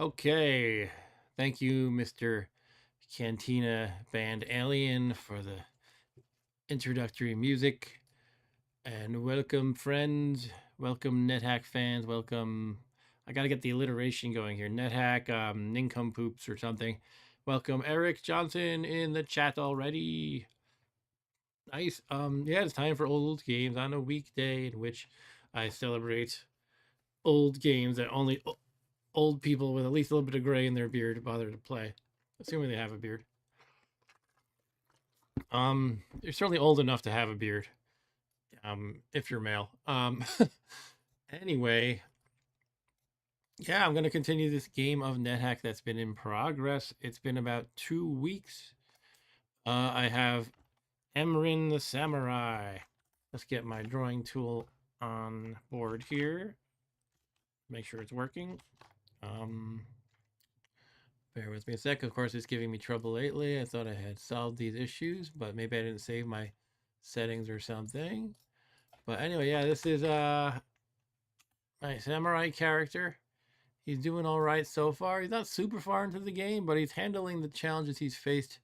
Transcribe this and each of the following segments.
Okay. Thank you, Mr. Cantina Band Alien, for the introductory music. And welcome, friends. Welcome, Nethack fans. Welcome. I got to get the alliteration going here. Nethack, nincompoops or something. Welcome, Eric Johnson in the chat already. Nice. Yeah, it's time for old games on a weekday in which I celebrate old games that only old people with at least a little bit of gray in their beard bother to play, assuming they have a beard. You're certainly old enough to have a beard, if you're male. Anyway, yeah, I'm gonna continue this game of NetHack that's been in progress. It's been about 2 weeks. I have Emrin the Samurai. Let's get my drawing tool on board here. Make sure it's working. Um, Bear with me a sec. Of course, it's giving me trouble lately. I thought I had solved these issues, but maybe I didn't save my settings or something. But anyway, yeah, this is my samurai character. He's doing all right so far. He's not super far into the game, but he's handling the challenges he's faced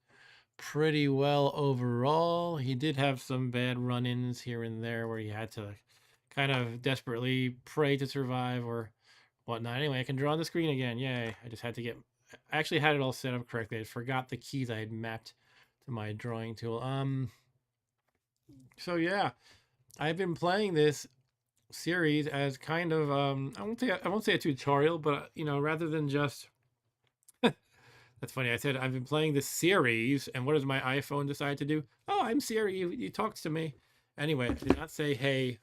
pretty well overall. He did have some bad run-ins here and there where he had to kind of desperately pray to survive or whatnot. Anyway, I can draw on the screen again. Yay. I just had to I actually had it all set up correctly. I forgot the keys I had mapped to my drawing tool. So yeah, I've been playing this series as kind of I won't say a tutorial, but rather than just that's funny. I said I've been playing this series, and what does my iPhone decide to do? Oh, I'm Siri. You talks to me. Anyway, I did not say hey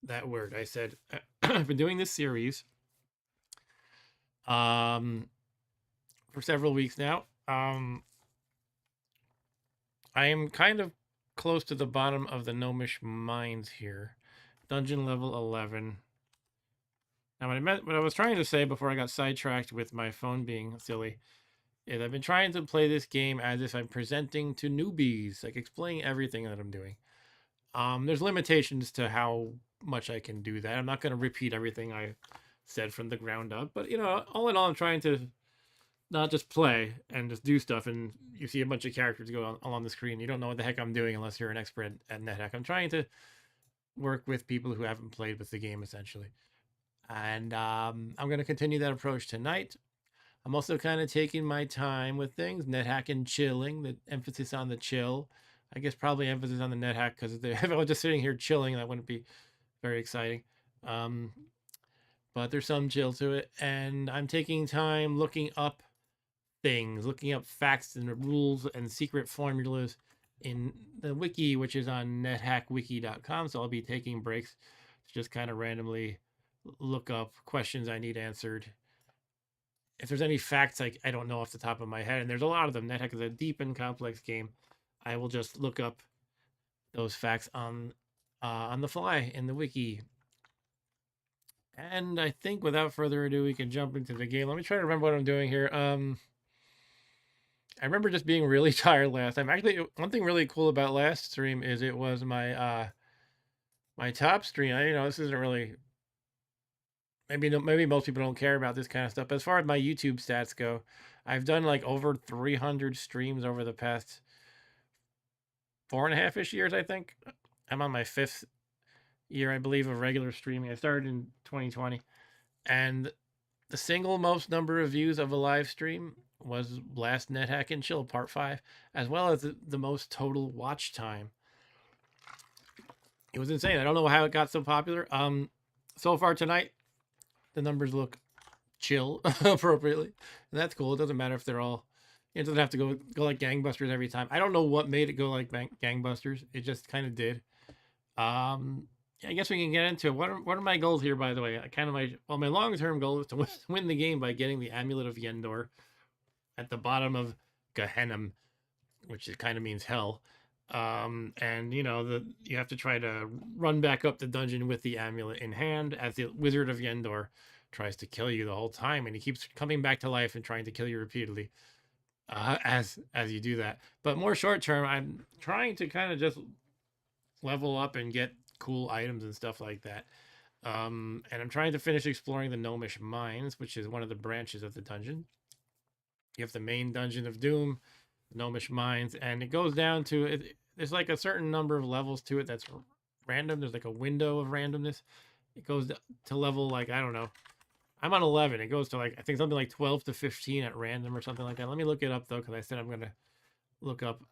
that word. I said I've been doing this series um for several weeks now. I am kind of close to the bottom of the gnomish mines here. Dungeon level 11. Now, what I was trying to say before I got sidetracked with my phone being silly is I've been trying to play this game as if I'm presenting to newbies, like explaining everything that I'm doing. There's limitations to how much I can do that. I'm not going to repeat everything I said from the ground up, but all in all, I'm trying to not just play and just do stuff. And you see a bunch of characters go along the screen. You don't know what the heck I'm doing unless you're an expert at NetHack. I'm trying to work with people who haven't played with the game essentially, and I'm going to continue that approach tonight. I'm also kind of taking my time with things, NetHack and chilling. The emphasis on the chill. I guess probably emphasis on the NetHack because if I was just sitting here chilling, that wouldn't be very exciting. Um, but there's some chill to it, and I'm taking time looking up things, looking up facts and rules and secret formulas in the wiki, which is on nethackwiki.com. So I'll be taking breaks to just kind of randomly look up questions I need answered. If there's any facts I don't know off the top of my head, and there's a lot of them, NetHack is a deep and complex game, I will just look up those facts on the fly in the wiki. And I think without further ado, we can jump into the game. Let me try to remember what I'm doing here. I remember just being really tired last time. Actually, one thing really cool about last stream is it was my top stream. This isn't really maybe most people don't care about this kind of stuff. But as far as my YouTube stats go, I've done like over 300 streams over the past 4.5-ish years. I think I'm on my 5th year, I believe, of regular streaming. I started in 2020, and the single most number of views of a live stream was last NetHack and Chill Part 5, as well as the most total watch time. It was insane. I don't know how it got so popular. So far tonight, the numbers look chill appropriately, and that's cool. It doesn't matter if they're all. It doesn't have to go like gangbusters every time. I don't know what made it go like gangbusters. It just kind of did. I guess we can get into it. What are my goals here, by the way? My long-term goal is to win the game by getting the Amulet of Yendor at the bottom of Gehenna, which it kind of means hell. And you have to try to run back up the dungeon with the amulet in hand as the Wizard of Yendor tries to kill you the whole time, and he keeps coming back to life and trying to kill you repeatedly as you do that. But more short term, I'm trying to kind of just level up and get cool items and stuff like that. And I'm trying to finish exploring the Gnomish Mines, which is one of the branches of the dungeon. You have the main dungeon of Doom, Gnomish Mines, and it goes down to it. There's like a certain number of levels to it that's random. There's like a window of randomness. It goes to level like I don't know. I'm on 11. It goes to like I think something like 12 to 15 at random or something like that. Let me look it up though, because I said I'm gonna look up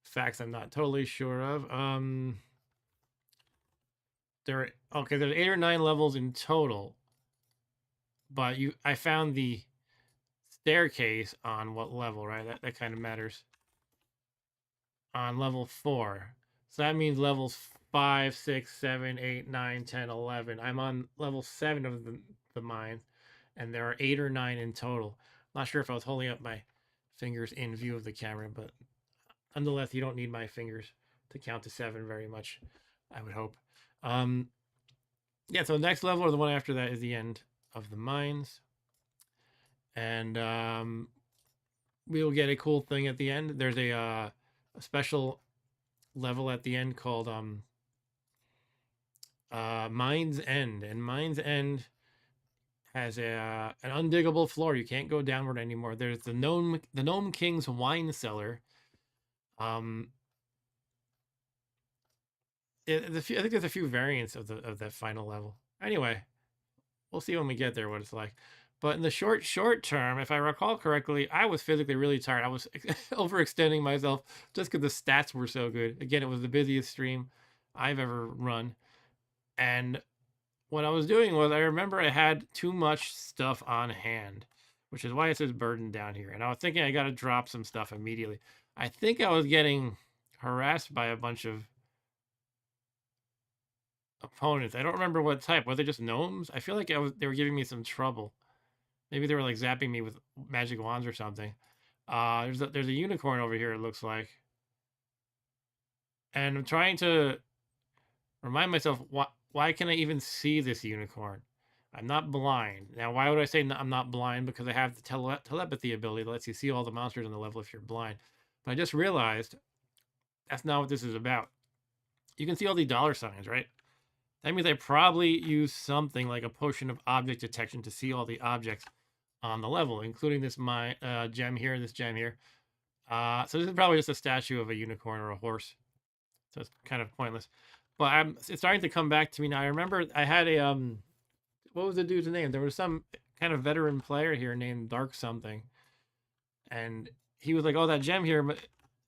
facts I'm not totally sure of. There's 8 or 9 levels in total, but I found the staircase on what level, right? That kind of matters. On level 4. So that means levels 5, 6, 7, 8, 9, 10, 11. I'm on level 7 of the mine, and there are 8 or 9 in total. Not sure if I was holding up my fingers in view of the camera, but nonetheless, you don't need my fingers to count to 7 very much, I would hope. Yeah, so the next level or the one after that is the end of the mines. And we will get a cool thing at the end. There's a special level at the end called Mind's End, and Mind's End has an undiggable floor. You can't go downward anymore. There's the Gnome King's wine cellar. I think there's a few variants of that final level. Anyway, we'll see when we get there what it's like. But in the short term, if I recall correctly, I was physically really tired. I was overextending myself just because the stats were so good. Again, it was the busiest stream I've ever run. And what I was doing was I remember I had too much stuff on hand, which is why it says burden down here. And I was thinking I got to drop some stuff immediately. I think I was getting harassed by a bunch of opponents. I don't remember what type. Were they just gnomes? I feel like they were giving me some trouble. Maybe they were like zapping me with magic wands or something. There's a unicorn over here, it looks like. And I'm trying to remind myself, why can I even see this unicorn? I'm not blind. Now, why would I say I'm not blind? Because I have the telepathy ability that lets you see all the monsters on the level if you're blind. But I just realized that's not what this is about. You can see all the dollar signs, right? That means I probably use something like a potion of object detection to see all the objects on the level, including this gem here, this gem here. So this is probably just a statue of a unicorn or a horse. So it's kind of pointless. But it's starting to come back to me now. I remember I had a what was the dude's name? There was some kind of veteran player here named Dark something, and he was like, "Oh, that gem here, it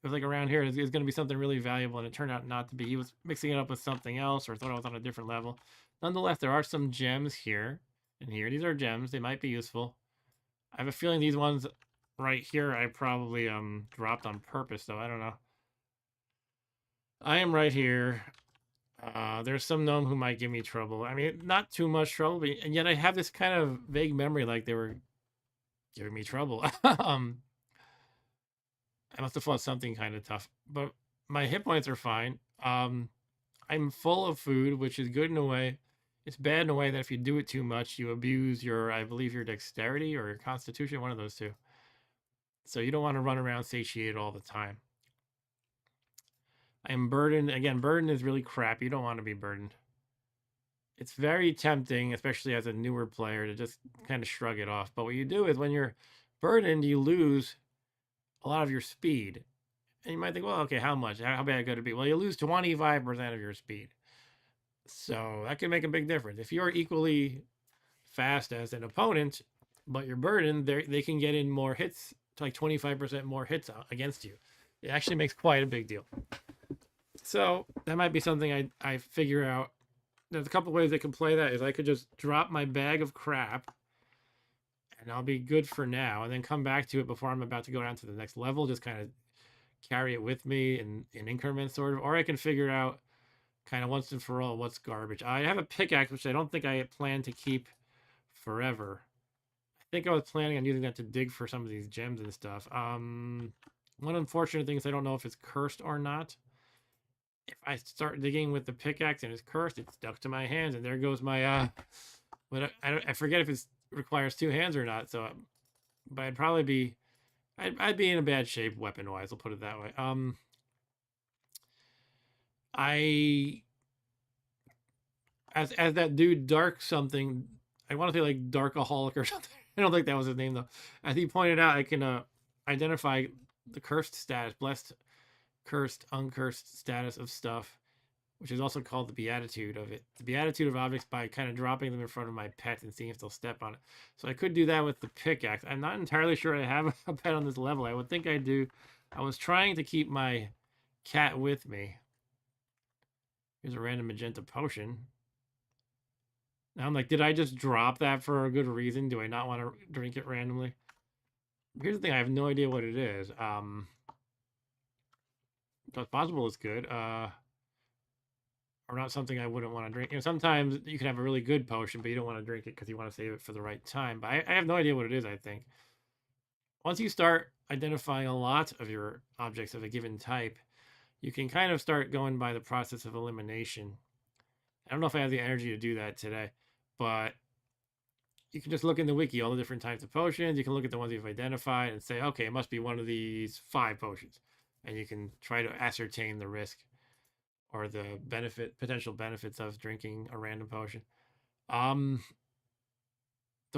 was like around here is going to be something really valuable," and it turned out not to be. He was mixing it up with something else, or thought it was on a different level. Nonetheless, there are some gems here and here. These are gems. They might be useful. I have a feeling these ones right here I probably dropped on purpose, though. I don't know. I am right here. There's some gnome who might give me trouble. I mean, not too much trouble, but, and yet I have this kind of vague memory like they were giving me trouble. I must have fought something kind of tough, but my hit points are fine. I'm full of food, which is good in a way. It's bad in a way that if you do it too much, you abuse I believe, your dexterity or your constitution, one of those two. So you don't want to run around satiated all the time. I'm burdened. Again, burden is really crap. You don't want to be burdened. It's very tempting, especially as a newer player, to just kind of shrug it off. But what you do is when you're burdened, you lose a lot of your speed. And you might think, well, okay, how much? How bad could it be? Well, you lose 25% of your speed. So that can make a big difference. If you're equally fast as an opponent, but you're burdened, they can get in more hits, to like 25% more hits against you. It actually makes quite a big deal. So that might be something I figure out. There's a couple ways I can play that. Is I could just drop my bag of crap and I'll be good for now, and then come back to it before I'm about to go down to the next level. Just kind of carry it with me in increments, sort of. Or I can figure out kind of once and for all what's garbage. I have a pickaxe, which I don't think I plan to keep forever. I think I was planning on using that to dig for some of these gems and stuff. One unfortunate thing is I don't know if it's cursed or not. If I start digging with the pickaxe and it's cursed, it's stuck to my hands, and there goes my but I forget if it requires 2 hands or not. So, but I'd be in a bad shape weapon wise. I'll put it that way. I as that dude Dark something, I want to say like Darkaholic or something. I don't think that was his name though. As he pointed out, I can identify the cursed status, blessed, cursed, uncursed status of stuff, which is also called the beatitude of it. The beatitude of objects by kind of dropping them in front of my pet and seeing if they'll step on it. So I could do that with the pickaxe. I'm not entirely sure I have a pet on this level. I would think I do. I was trying to keep my cat with me. Here's a random magenta potion. Now I'm like, did I just drop that for a good reason? Do I not want to drink it randomly? Here's the thing, I have no idea what it is. So it's possible it's good. Or not something I wouldn't want to drink. You know, sometimes you can have a really good potion, but you don't want to drink it because you want to save it for the right time. But I have no idea what it is, I think. Once you start identifying a lot of your objects of a given type, you can kind of start going by the process of elimination. I don't know if I have the energy to do that today, but you can just look in the wiki, all the different types of potions. You can look at the ones you've identified and say, okay, it must be one of these 5 potions. And you can try to ascertain the risk or the potential benefits of drinking a random potion. So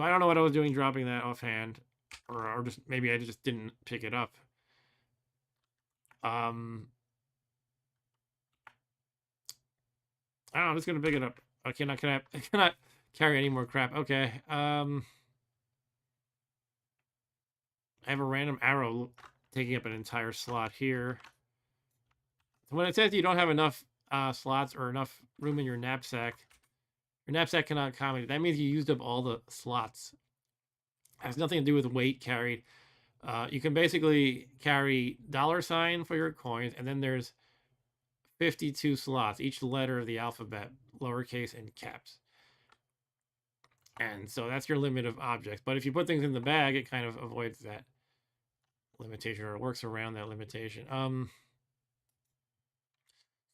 I don't know what I was doing dropping that offhand, or just maybe I just didn't pick it up. I don't know, I'm just gonna pick it up. I cannot carry any more crap. Okay. I have a random arrow taking up an entire slot here. When it says you don't have enough slots or enough room in your knapsack cannot accommodate. That means you used up all the slots. It has nothing to do with weight carried. You can basically carry $sign for your coins, and then there's 52 slots, each letter of the alphabet, lowercase and caps. And so that's your limit of objects. But if you put things in the bag, it kind of avoids that limitation, or works around that limitation.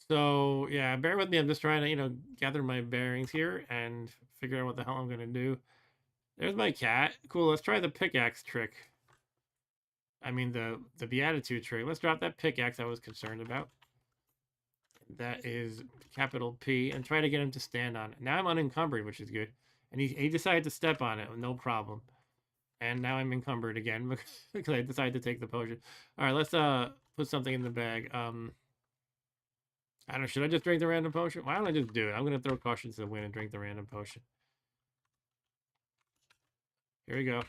So yeah, bear with me. I'm just trying to, gather my bearings here and figure out what the hell I'm gonna do. There's my cat. Cool. Let's try the pickaxe trick. I mean the beatitude trick. Let's drop that pickaxe I was concerned about. That is capital P, and try to get him to stand on it. Now I'm unencumbered, which is good. And he decided to step on it, no problem. And now I'm encumbered again because I decided to take the potion. All right, let's put something in the bag. I don't know. Should I just drink the random potion? Why don't I just do it? I'm gonna throw caution to the wind and drink the random potion. Here we go.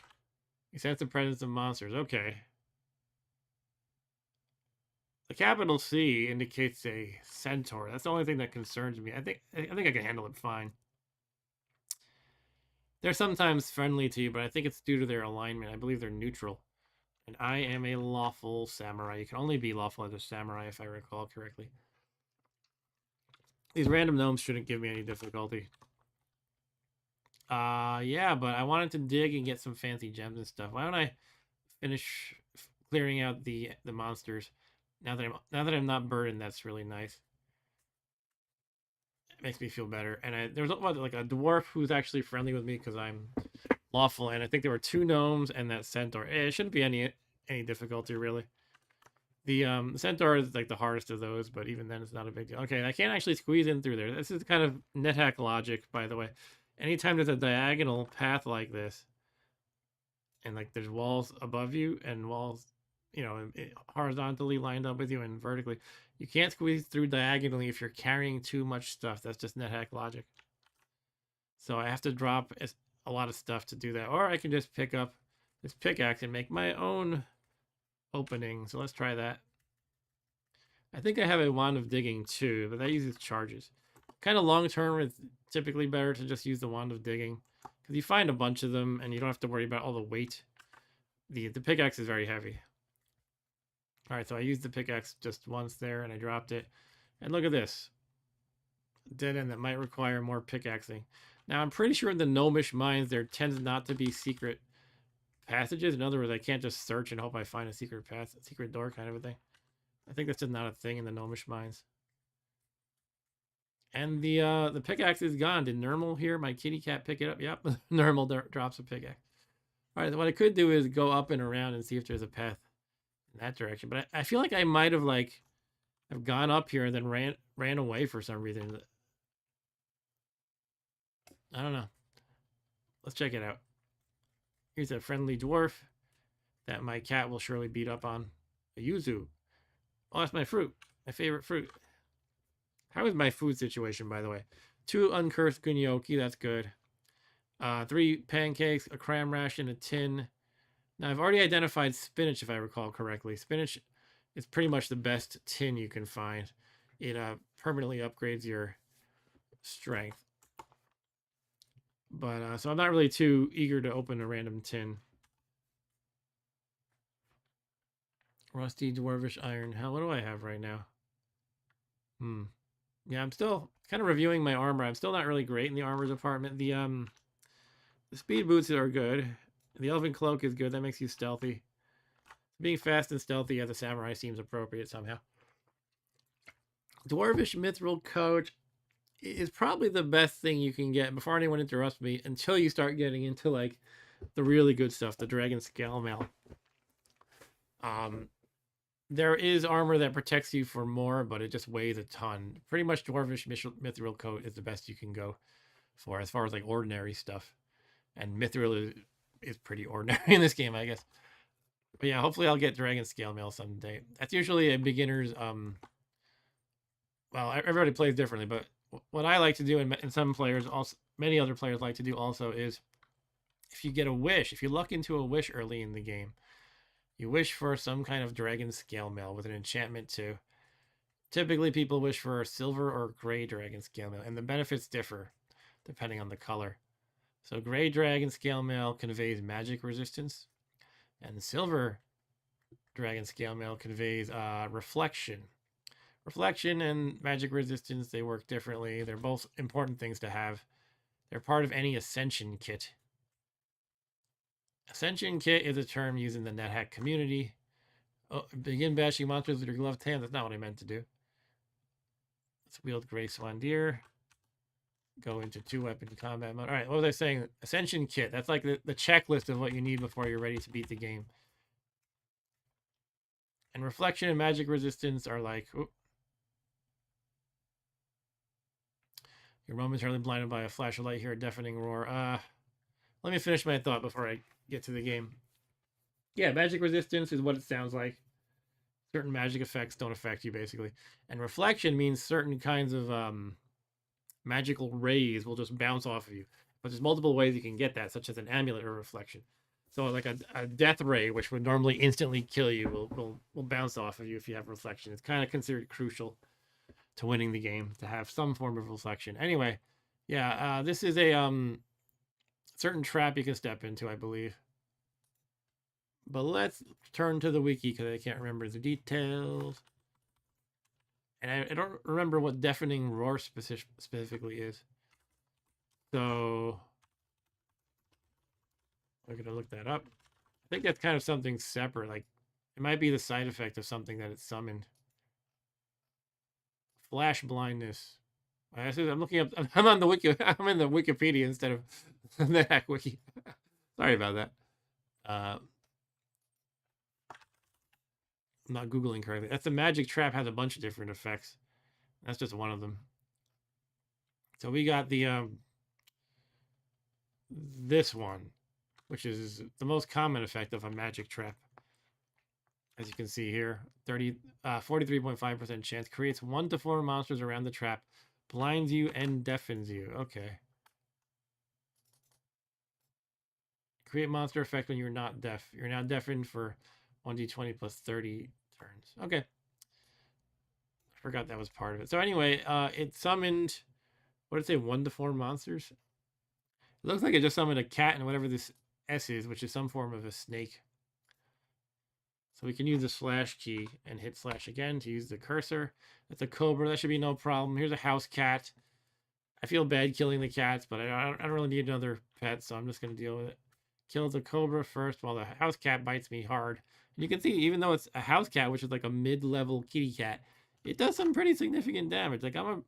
You sense the presence of monsters. Okay. The capital C indicates a centaur. That's the only thing that concerns me. I think I can handle it fine. They're sometimes friendly to you, but I think it's due to their alignment. I believe they're neutral. And I am a lawful samurai. You can only be lawful as a samurai, if I recall correctly. These random gnomes shouldn't give me any difficulty. Yeah, but I wanted to dig and get some fancy gems and stuff. Why don't I finish clearing out the monsters now that I'm not burdened? That's really nice. It makes me feel better. And there's like a dwarf who's actually friendly with me because I'm lawful, and I think there were 2 gnomes and that centaur. It shouldn't be any difficulty really. The centaur is like the hardest of those, but even then it's not a big deal. Okay, I can't actually squeeze in through there. This is kind of Nethack logic, by the way. Anytime there's a diagonal path like this, and like there's walls above you and walls, horizontally lined up with you and vertically, you can't squeeze through diagonally if you're carrying too much stuff. That's just Nethack logic. So I have to drop a lot of stuff to do that, or I can just pick up this pickaxe and make my own opening. So let's try that. I think I have a wand of digging too, but that uses charges. Kind of long term, it's typically better to just use the wand of digging because you find a bunch of them and you don't have to worry about all the weight. The pickaxe is very heavy. All right, so I used the pickaxe just once there and I dropped it. And look at this. Dead end that might require more pickaxing. Now I'm pretty sure in the gnomish mines there tends not to be secret passages. In other words, I can't just search and hope I find a secret path, a secret door kind of a thing. I think that's just not a thing in the gnomish mines. And the pickaxe is gone. Did Nermal here, my kitty cat, pick it up? Yep, Nermal drops a pickaxe. All right, what I could do is go up and around and see if there's a path in that direction. But I feel like I might have have gone up here and then ran away for some reason. I don't know. Let's check it out. Here's a friendly dwarf that my cat will surely beat up on. A yuzu. Oh, that's my fruit. My favorite fruit. How is my food situation, by the way? 2 uncursed gunyoki. That's good. 3 pancakes, a cram ration, a tin. Now, I've already identified spinach, if I recall correctly. Spinach is pretty much the best tin you can find. It permanently upgrades your strength. But so I'm not really too eager to open a random tin. Rusty Dwarvish Iron. Hell, what do I have right now? Yeah, I'm still kind of reviewing my armor. I'm still not really great in the armor department. The speed boots are good. The elven cloak is good. That makes you stealthy. Being fast and stealthy as a samurai seems appropriate somehow. Dwarvish Mithril Coat is probably the best thing you can get before anyone interrupts me until you start getting into like the really good stuff, the Dragon Scale Mail. There is armor that protects you for more, but it just weighs a ton. Pretty much Dwarvish Mithril Coat is the best you can go for as far as like ordinary stuff. And Mithril is pretty ordinary in this game, I guess. But yeah, hopefully I'll get Dragon Scale Mail someday. That's usually a beginner's well, everybody plays differently, but what I like to do, and some players also, many other players like to do also, is if you get a wish, if you luck into a wish early in the game, you wish for some kind of Dragon Scale Mail with an enchantment too. Typically, people wish for a silver or gray Dragon Scale Mail, and the benefits differ depending on the color. So gray Dragon Scale Mail conveys magic resistance, and silver Dragon Scale Mail conveys reflection. Reflection and magic resistance, they work differently. They're both important things to have. They're part of any Ascension kit. Ascension kit is a term used in the Nethack community. Oh, begin bashing monsters with your gloved hand. That's not what I meant to do. Let's wield Grey Swan Deer. Go into 2-weapon combat mode. All right, what was I saying? Ascension kit. That's like the checklist of what you need before you're ready to beat the game. And reflection and magic resistance are like... Oh, you're momentarily blinded by a flash of light, hear a deafening roar. Let me finish my thought before I get to the game. Yeah, magic resistance is what it sounds like. Certain magic effects don't affect you, basically. And reflection means certain kinds of magical rays will just bounce off of you. But there's multiple ways you can get that, such as an amulet or reflection. So like a death ray, which would normally instantly kill you, will bounce off of you if you have reflection. It's kind of considered crucial to winning the game to have some form of reflection. Anyway, yeah, this is a certain trap you can step into, I believe. But let's turn to the wiki because I can't remember the details. And I don't remember what deafening roar specifically is. So we're going to look that up. I think that's kind of something separate. Like it might be the side effect of something that it's summoned. Flash blindness. I'm looking up. I'm on the wiki. I'm in the Wikipedia instead of the Hack Wiki. Sorry about that. I'm not Googling correctly. That's a magic trap. Has a bunch of different effects. That's just one of them. So we got the this one, which is the most common effect of a magic trap. As you can see here, 43.5% chance, creates 1 to 4 monsters around the trap, blinds you and deafens you. Okay. Create monster effect when you're not deaf. You're now deafened for 1d20 plus 30 turns. Okay. I forgot that was part of it. So anyway, it summoned, what did it say, 1 to 4 monsters? It looks like it just summoned a cat and whatever this S is, which is some form of a snake. So we can use the slash key and hit slash again to use the cursor. That's a cobra. That should be no problem. Here's a house cat. I feel bad killing the cats, but I don't really need another pet, so I'm just going to deal with it. Kill the cobra first while the house cat bites me hard. And you can see, even though it's a house cat, which is like a mid-level kitty cat, it does some pretty significant damage. Like I'm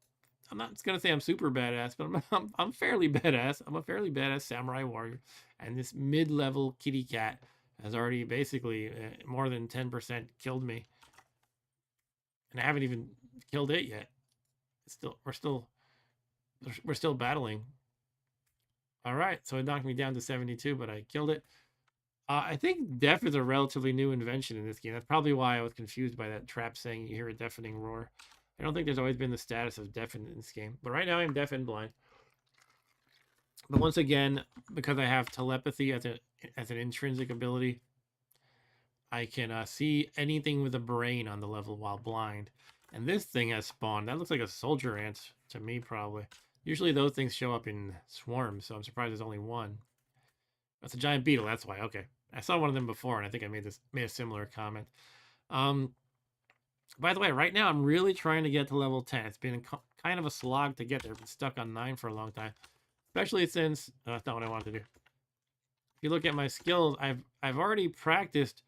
not going to say I'm super badass, but I'm fairly badass. I'm a fairly badass samurai warrior. And this mid-level kitty cat has already basically more than 10% killed me. And I haven't even killed it yet. We're still battling. All right, so it knocked me down to 72, but I killed it. I think deaf is a relatively new invention in this game. That's probably why I was confused by that trap saying you hear a deafening roar. I don't think there's always been the status of deaf in this game. But right now I'm deaf and blind. But once again, because I have telepathy as an intrinsic ability, I can see anything with a brain on the level while blind. And this thing has spawned. That looks like a soldier ant to me, probably. Usually those things show up in swarms, so I'm surprised there's only one. That's a giant beetle. That's why. Okay, I saw one of them before, and I think I made a similar comment. Um, by the way, right now I'm really trying to get to level 10. It's been kind of a slog to get there. I've been stuck on 9 for a long time, especially since that's not what I wanted to do. If you look at my skills, I've already practiced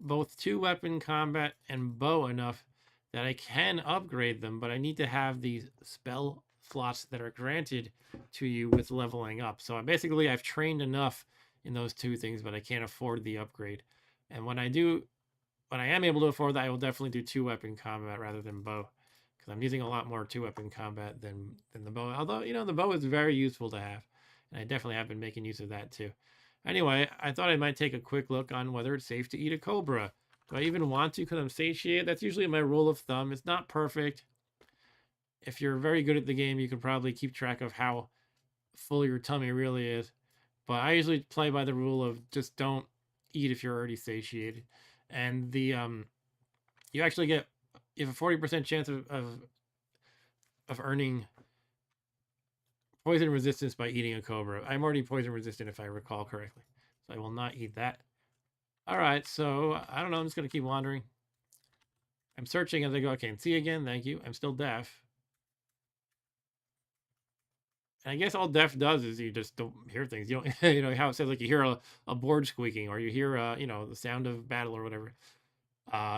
both 2-weapon combat and bow enough that I can upgrade them, but I need to have these spell slots that are granted to you with leveling up. So basically I've trained enough in those two things, but I can't afford the upgrade. And when I am able to afford that, I will definitely do 2-weapon combat rather than bow, because I'm using a lot more 2-weapon combat than the bow. Although, the bow is very useful to have, and I definitely have been making use of that too. Anyway, I thought I might take a quick look on whether it's safe to eat a cobra. Do I even want to because I'm satiated? That's usually my rule of thumb. It's not perfect. If you're very good at the game, you can probably keep track of how full your tummy really is. But I usually play by the rule of just don't eat if you're already satiated. And you actually you have a 40% chance of earning poison resistance by eating a cobra. I'm already poison resistant if I recall correctly. So I will not eat that. All right, so I don't know. I'm just going to keep wandering. I'm searching as I go. I can't see again. Thank you. I'm still deaf. And I guess all deaf does is you just don't hear things. You don't, how it says like you hear a board squeaking or you hear, the sound of battle or whatever.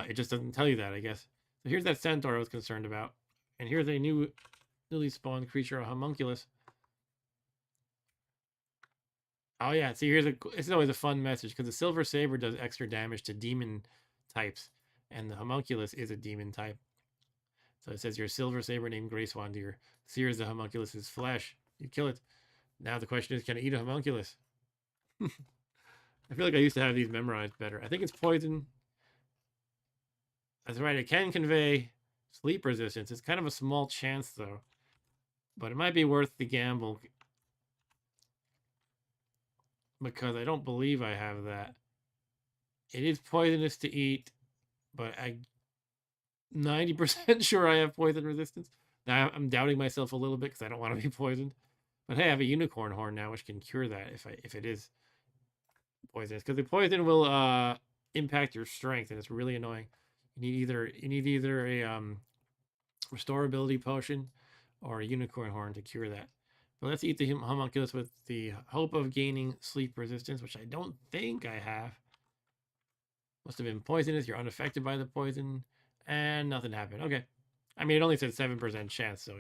It just doesn't tell you that, I guess. So here's that centaur I was concerned about. And here's a newly spawned creature, a homunculus. Oh yeah, see it's always a fun message because the silver saber does extra damage to demon types, and the homunculus is a demon type. So it says your silver saber named Grace Wandeer sears the homunculus's flesh. You kill it. Now the question is, can I eat a homunculus? I feel like I used to have these memorized better. I think it's poison. That's right. It can convey sleep resistance. It's kind of a small chance though, but it might be worth the gamble because I don't believe I have that. It is poisonous to eat, but I'm 90% sure I have poison resistance. Now I'm doubting myself a little bit because I don't want to be poisoned. But hey, I have a unicorn horn now, which can cure that if it is poisonous. Because the poison will impact your strength, and it's really annoying. You need either a restorability potion or a unicorn horn to cure that. But let's eat the homunculus with the hope of gaining sleep resistance, which I don't think I have. Must have been poisonous. You're unaffected by the poison, and nothing happened. Okay, I mean it only said 7% chance, so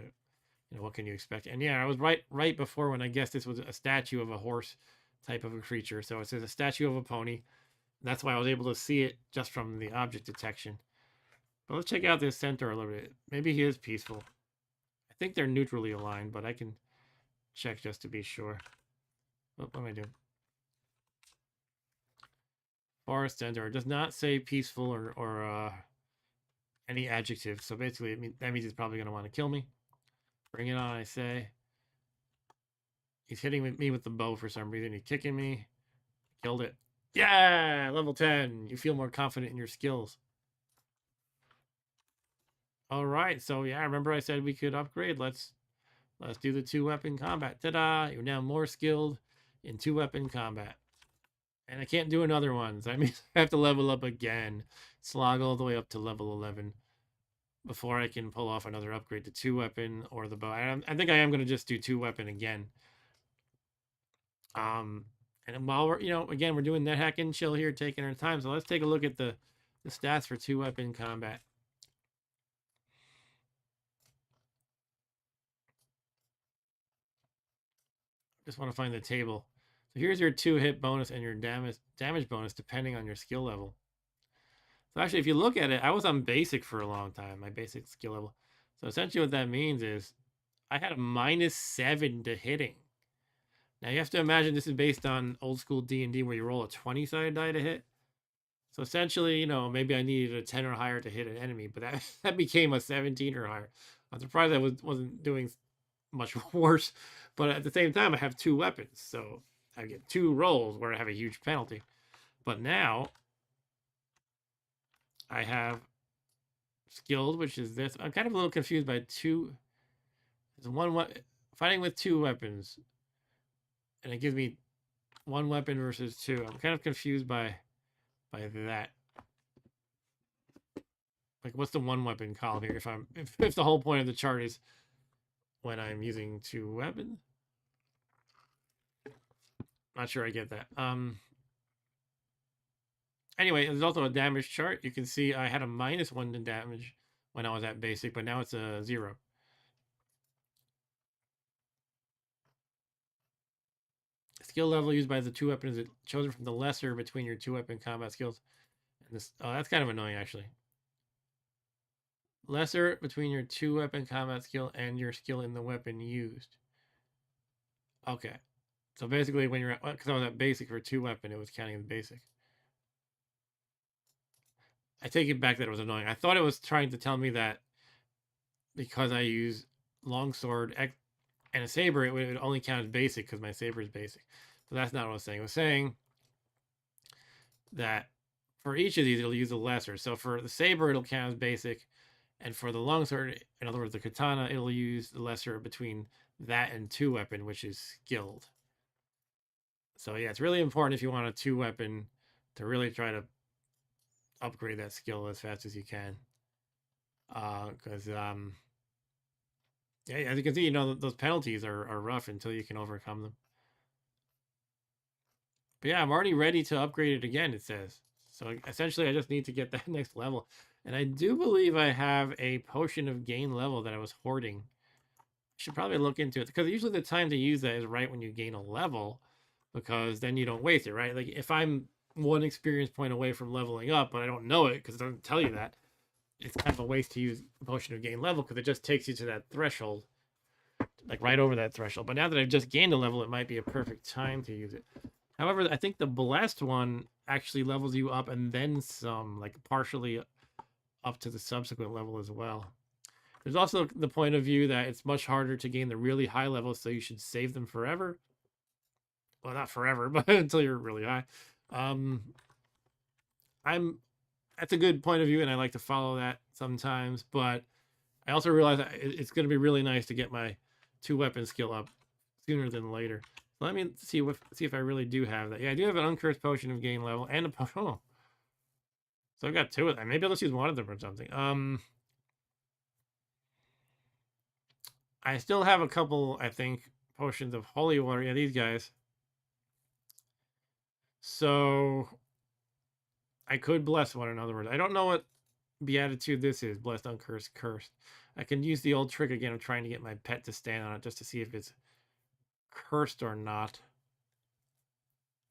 what can you expect? And yeah, I was right before when I guessed this was a statue of a horse type of a creature. So it says a statue of a pony. That's why I was able to see it just from the object detection. But let's check out this centaur a little bit. Maybe he is peaceful. I think they're neutrally aligned, but I can check just to be sure. What am I doing? Forest centaur does not say peaceful or any adjective. So basically, that means he's probably going to want to kill me. Bring it on, I say. He's hitting me with the bow for some reason. He's kicking me. Killed it. Yeah, level 10. You feel more confident in your skills. All right, so yeah, remember I said we could upgrade. Let's do the 2-weapon combat. Ta-da! You're now more skilled in 2-weapon combat. And I can't do another one. So I mean, I have to level up again. Slog all the way up to level 11 before I can pull off another upgrade to 2-weapon or the bow. I think I am going to just do 2-weapon again. And while we're, again, we're doing Nethack and chill here, taking our time. So let's take a look at the stats for 2-weapon combat. Just want to find the table. So here's your 2-hit bonus and your damage bonus depending on your skill level. So actually, if you look at it, I was on basic for a long time, my basic skill level. So essentially what that means is I had a -7 to hitting. Now you have to imagine this is based on old school D&D where you roll a 20-sided die to hit. So essentially, you know, maybe I needed a 10 or higher to hit an enemy, but that, that became a 17 or higher. I'm surprised I wasn't doing much worse, but at the same time, I have 2 weapons, so I get 2 rolls where I have a huge penalty. But now I have skilled, which is this. I'm kind of a little confused by 2. There's one fighting with 2 weapons, and it gives me 1 weapon versus 2. I'm kind of confused by that. Like, what's the 1 weapon column here? If the whole point of the chart is when I'm using 2 weapons, not sure I get that. Anyway, there's also a damage chart. You can see I had a -1 to damage when I was at basic, but now it's a 0. Skill level used by the 2 weapons is chosen from the lesser between your 2 weapon combat skills. And this, oh, that's kind of annoying actually. Lesser between your 2 weapon combat skill and your skill in the weapon used. Okay. So basically when you're at, because I was at basic for 2 weapon, it was counting as basic. I take it back that it was annoying. I thought it was trying to tell me that because I use longsword and a saber, it would only count as basic because my saber is basic. But that's not what I was saying. I was saying that for each of these, it'll use a lesser. So for the saber, it'll count as basic. And for the longsword, in other words, the katana, it'll use the lesser between that and 2 weapon, which is skilled. So yeah, it's really important if you want a 2 weapon to really try to upgrade that skill as fast as you can. Because yeah, as you can see, you know, those penalties are rough until you can overcome them. But yeah, I'm already ready to upgrade it again, it says. So essentially, I just need to get that next level. And I do believe I have a potion of gain level that I was hoarding. Should probably look into it, because usually the time to use that is right when you gain a level, because then you don't waste it, right? Like if I'm 1 experience point away from leveling up, but I don't know it because it doesn't tell you that, it's kind of a waste to use potion of gain level because it just takes you to that threshold, like right over that threshold. But now that I've just gained a level, it might be a perfect time to use it. However, I think the blessed one actually levels you up and then some, like partially up to the subsequent level as well. There's also the point of view that it's much harder to gain the really high levels, so you should save them forever. Well, not forever, but until you're really high. That's a good point of view, and I like to follow that sometimes. But I also realize that it's going to be really nice to get my 2 weapon skill up sooner than later. Let me see if I really do have that. Yeah, I do have an uncursed potion of gain level and a potion. Oh. So I've got 2 of them. Maybe I'll just use one of them or something. I still have a couple, I think, potions of holy water. Yeah, these guys. So I could bless one, in other words. I don't know what beatitude this is. Blessed, uncursed, cursed. I can use the old trick again of trying to get my pet to stand on it just to see if it's cursed or not.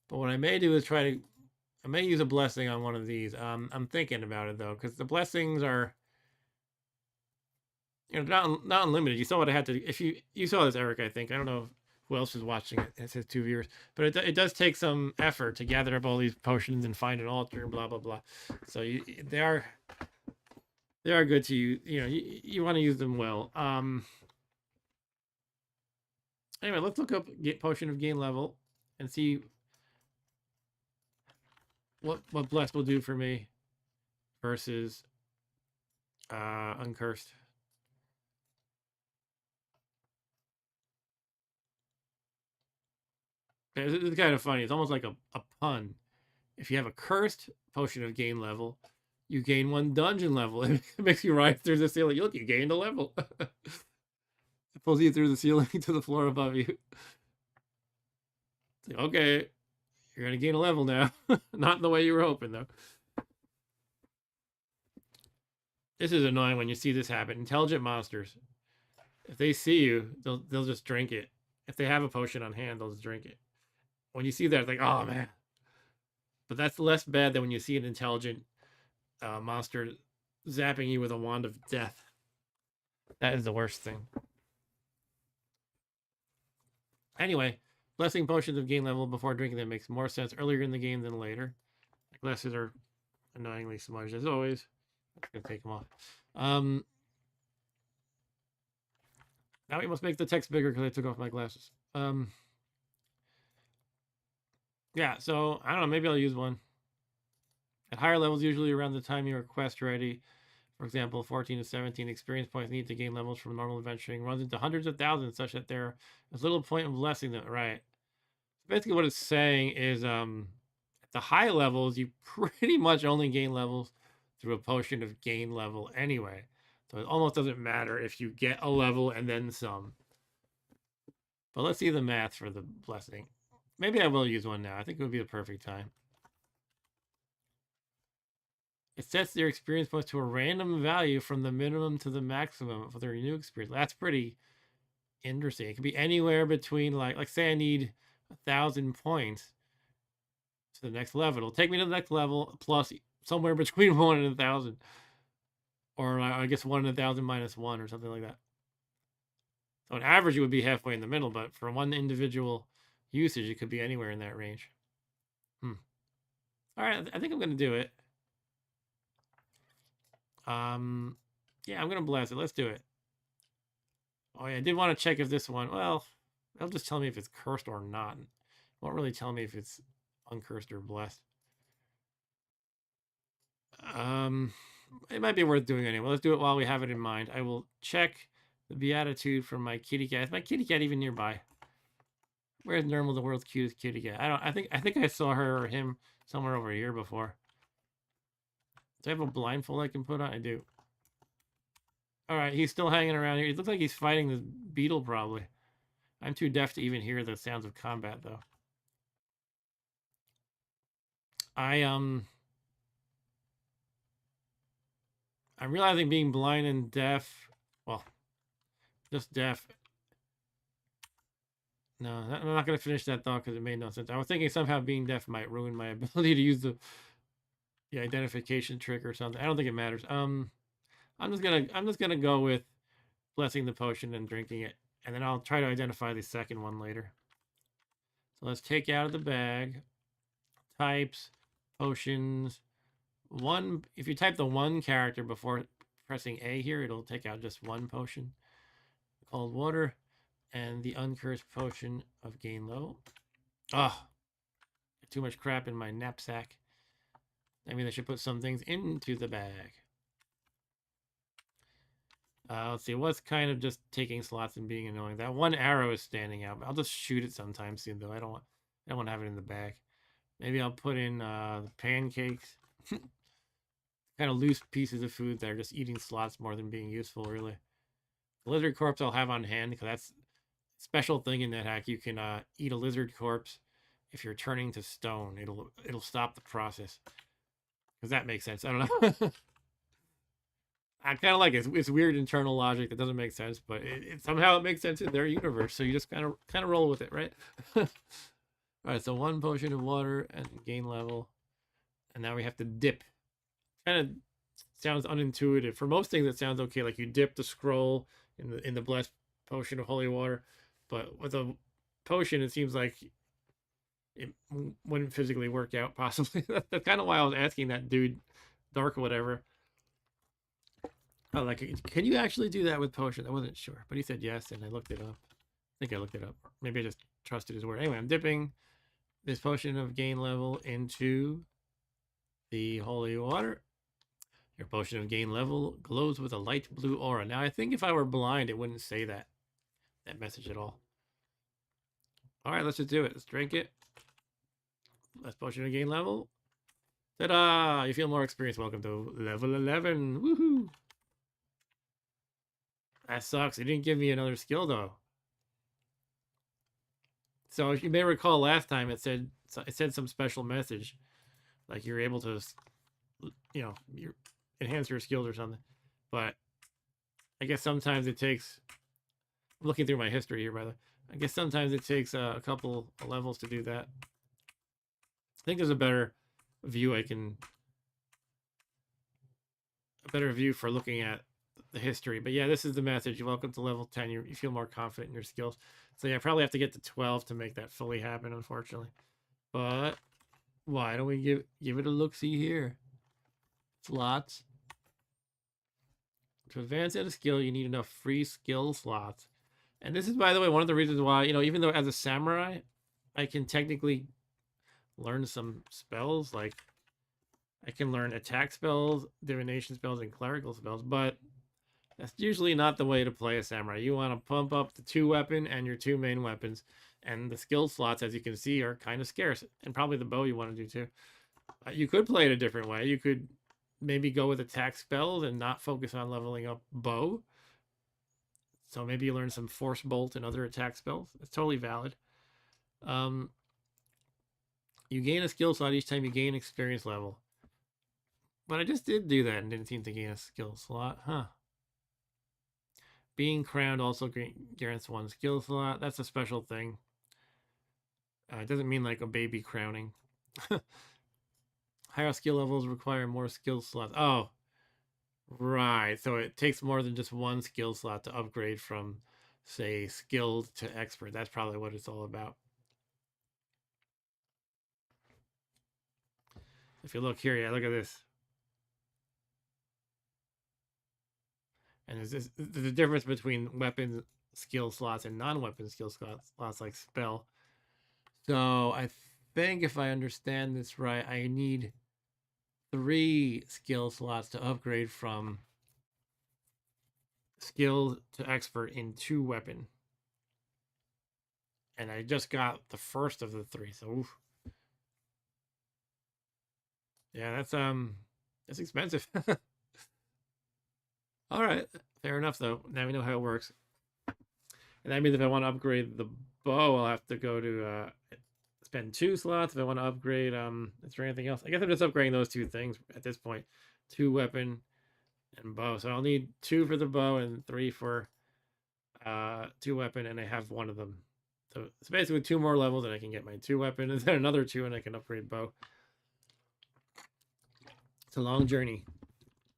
But what I may do is I may use a blessing on one of these. I'm thinking about it though, because the blessings are, you know, not unlimited. You saw what I had to. If you saw this, Eric, I think. I don't know who else is watching it. It says 2 viewers, but it does take some effort to gather up all these potions and find an altar and blah blah blah. So they are good to use. You know, you want to use them well. Anyway, let's look up potion of gain level and see what blessed will do for me versus uncursed. It's kind of funny. It's almost like a pun. If you have a cursed potion of gain level, you gain 1 dungeon level. It makes you rise through the ceiling. Look, you gained a level. It pulls you through the ceiling to the floor above you. Like, okay, you're going to gain a level now. Not in the way you were hoping, though. This is annoying when you see this happen. Intelligent monsters. If they see you, they'll just drink it. If they have a potion on hand, they'll just drink it. When you see that, it's like, oh, man. But that's less bad than when you see an intelligent monster zapping you with a wand of death. That is the worst thing. Anyway, Blessing potions of gain level before drinking them makes more sense earlier in the game than later. My glasses are annoyingly smudged as always. I'm gonna take them off. Now we must make the text bigger because I took off my glasses. Yeah, so I don't know, maybe I'll use one. At higher levels, usually around the time you are quest ready, for example, 14 to 17 experience points needed to gain levels from normal adventuring runs into hundreds of thousands, such that there is little point in blessing them. Right. Basically, what it's saying is, at the high levels, you pretty much only gain levels through a potion of gain level anyway. So it almost doesn't matter if you get a level and then some. But let's see the math for the blessing. Maybe I will use one now. I think it would be the perfect time. It sets their experience points to a random value from the minimum to the maximum for their new experience. That's pretty interesting. It could be anywhere between like say I need 1,000 points to the next level. It'll take me to the next level plus somewhere between 1 and 1,000. Or I guess 1 and 1,000 minus 1 or something like that. So on average, it would be halfway in the middle, but for one individual usage, it could be anywhere in that range. All right, I think I'm going to do it. Yeah, I'm going to blast it. Let's do it. Oh, yeah, I did want to check if this one, well, it'll just tell me if it's cursed or not. It won't really tell me if it's uncursed or blessed. It might be worth doing anyway. Let's do it while we have it in mind. I will check the beatitude from my kitty cat. Is my kitty cat even nearby? Where's Normal, the world's cutest kitty cat? I think I saw her or him somewhere over here before. Do I have a blindfold I can put on? I do. All right, he's still hanging around here. It looks like he's fighting this beetle probably. I'm too deaf to even hear the sounds of combat though. I'm realizing being blind and deaf, well, just deaf. No, I'm not going to finish that thought because it made no sense. I was thinking somehow being deaf might ruin my ability to use the identification trick or something. I don't think it matters. I'm just gonna go with blessing the potion and drinking it, and then I'll try to identify the second one later. So let's take out of the bag types, potions. One, if you type the one character before pressing A here, it'll take out just one potion. Cold water and the uncursed potion of gain level. Oh, too much crap in my knapsack. I mean, I should put some things into the bag. Let's see, what's kind of just taking slots and being annoying. That one arrow is standing out. I'll just shoot it sometime soon, though. I don't want to have it in the bag. Maybe I'll put in the pancakes. Kind of loose pieces of food that are just eating slots more than being useful, really. The lizard corpse I'll have on hand because that's a special thing in Nethack. You can eat a lizard corpse if you're turning to stone. It'll stop the process. Because that makes sense. I don't know. I kind of like it. It's weird internal logic that doesn't make sense, but somehow it makes sense in their universe. So you just kind of roll with it, right? All right. So one potion of water and gain level, and now we have to dip. Kind of sounds unintuitive. For most things, it sounds okay. Like you dip the scroll in the blessed potion of holy water, but with a potion, it seems like it wouldn't physically work out. Possibly. That's kind of why I was asking that dude, Dark or whatever. Oh, like, can you actually do that with potions? I wasn't sure, but he said yes, and I looked it up. I think I looked it up. Maybe I just trusted his word. Anyway, I'm dipping this potion of gain level into the holy water. Your potion of gain level glows with a light blue aura. Now, I think if I were blind, it wouldn't say that message at all. All right, let's just do it. Let's drink it. Last potion of gain level. Ta-da! You feel more experienced. Welcome to level 11. Woohoo! That sucks. It didn't give me another skill, though. So if you may recall last time, it said some special message. Like you're able to, you enhance your skills or something. But I guess sometimes it takes, I'm looking through my history here, by the way. I guess sometimes it takes a couple of levels to do that. I think there's a better view for looking at the history. But yeah, this is the message. You're welcome to level 10. You feel more confident in your skills. So yeah, I probably have to get to 12 to make that fully happen, unfortunately. But why don't we give it a look-see here? Slots. To advance at a skill, you need enough free skill slots. And this is, by the way, one of the reasons why, even though as a samurai, I can technically learn some spells. Like, I can learn attack spells, divination spells, and clerical spells, but that's usually not the way to play a samurai. You want to pump up the 2-weapon and your 2 main weapons, and the skill slots, as you can see, are kind of scarce. And probably the bow you want to do too. You could play it a different way. You could maybe go with attack spells and not focus on leveling up bow. So maybe you learn some force bolt and other attack spells. It's totally valid. You gain a skill slot each time you gain experience level. But I just did do that and didn't seem to gain a skill slot. Huh. Being crowned also grants 1 skill slot. That's a special thing. It doesn't mean like a baby crowning. Higher skill levels require more skill slots. Oh, right. So it takes more than just 1 skill slot to upgrade from, say, skilled to expert. That's probably what it's all about. If you look here, yeah, look at this. And there's the difference between weapon skill slots and non-weapon skill slots like spell. So I think if I understand this right, I need 3 skill slots to upgrade from skilled to expert in 2 weapon. And I just got the first of the 3, so oof. Yeah, that's expensive. All right, fair enough though. Now we know how it works. And that means if I want to upgrade the bow, I'll have to go to spend 2 slots. If I want to upgrade, is there anything else? I guess I'm just upgrading those 2 things at this point: 2 weapon and bow. So I'll need 2 for the bow and 3 for 2 weapon, and I have 1 of them. So it's basically 2 more levels, and I can get my 2 weapon, and then another 2, and I can upgrade bow. It's a long journey.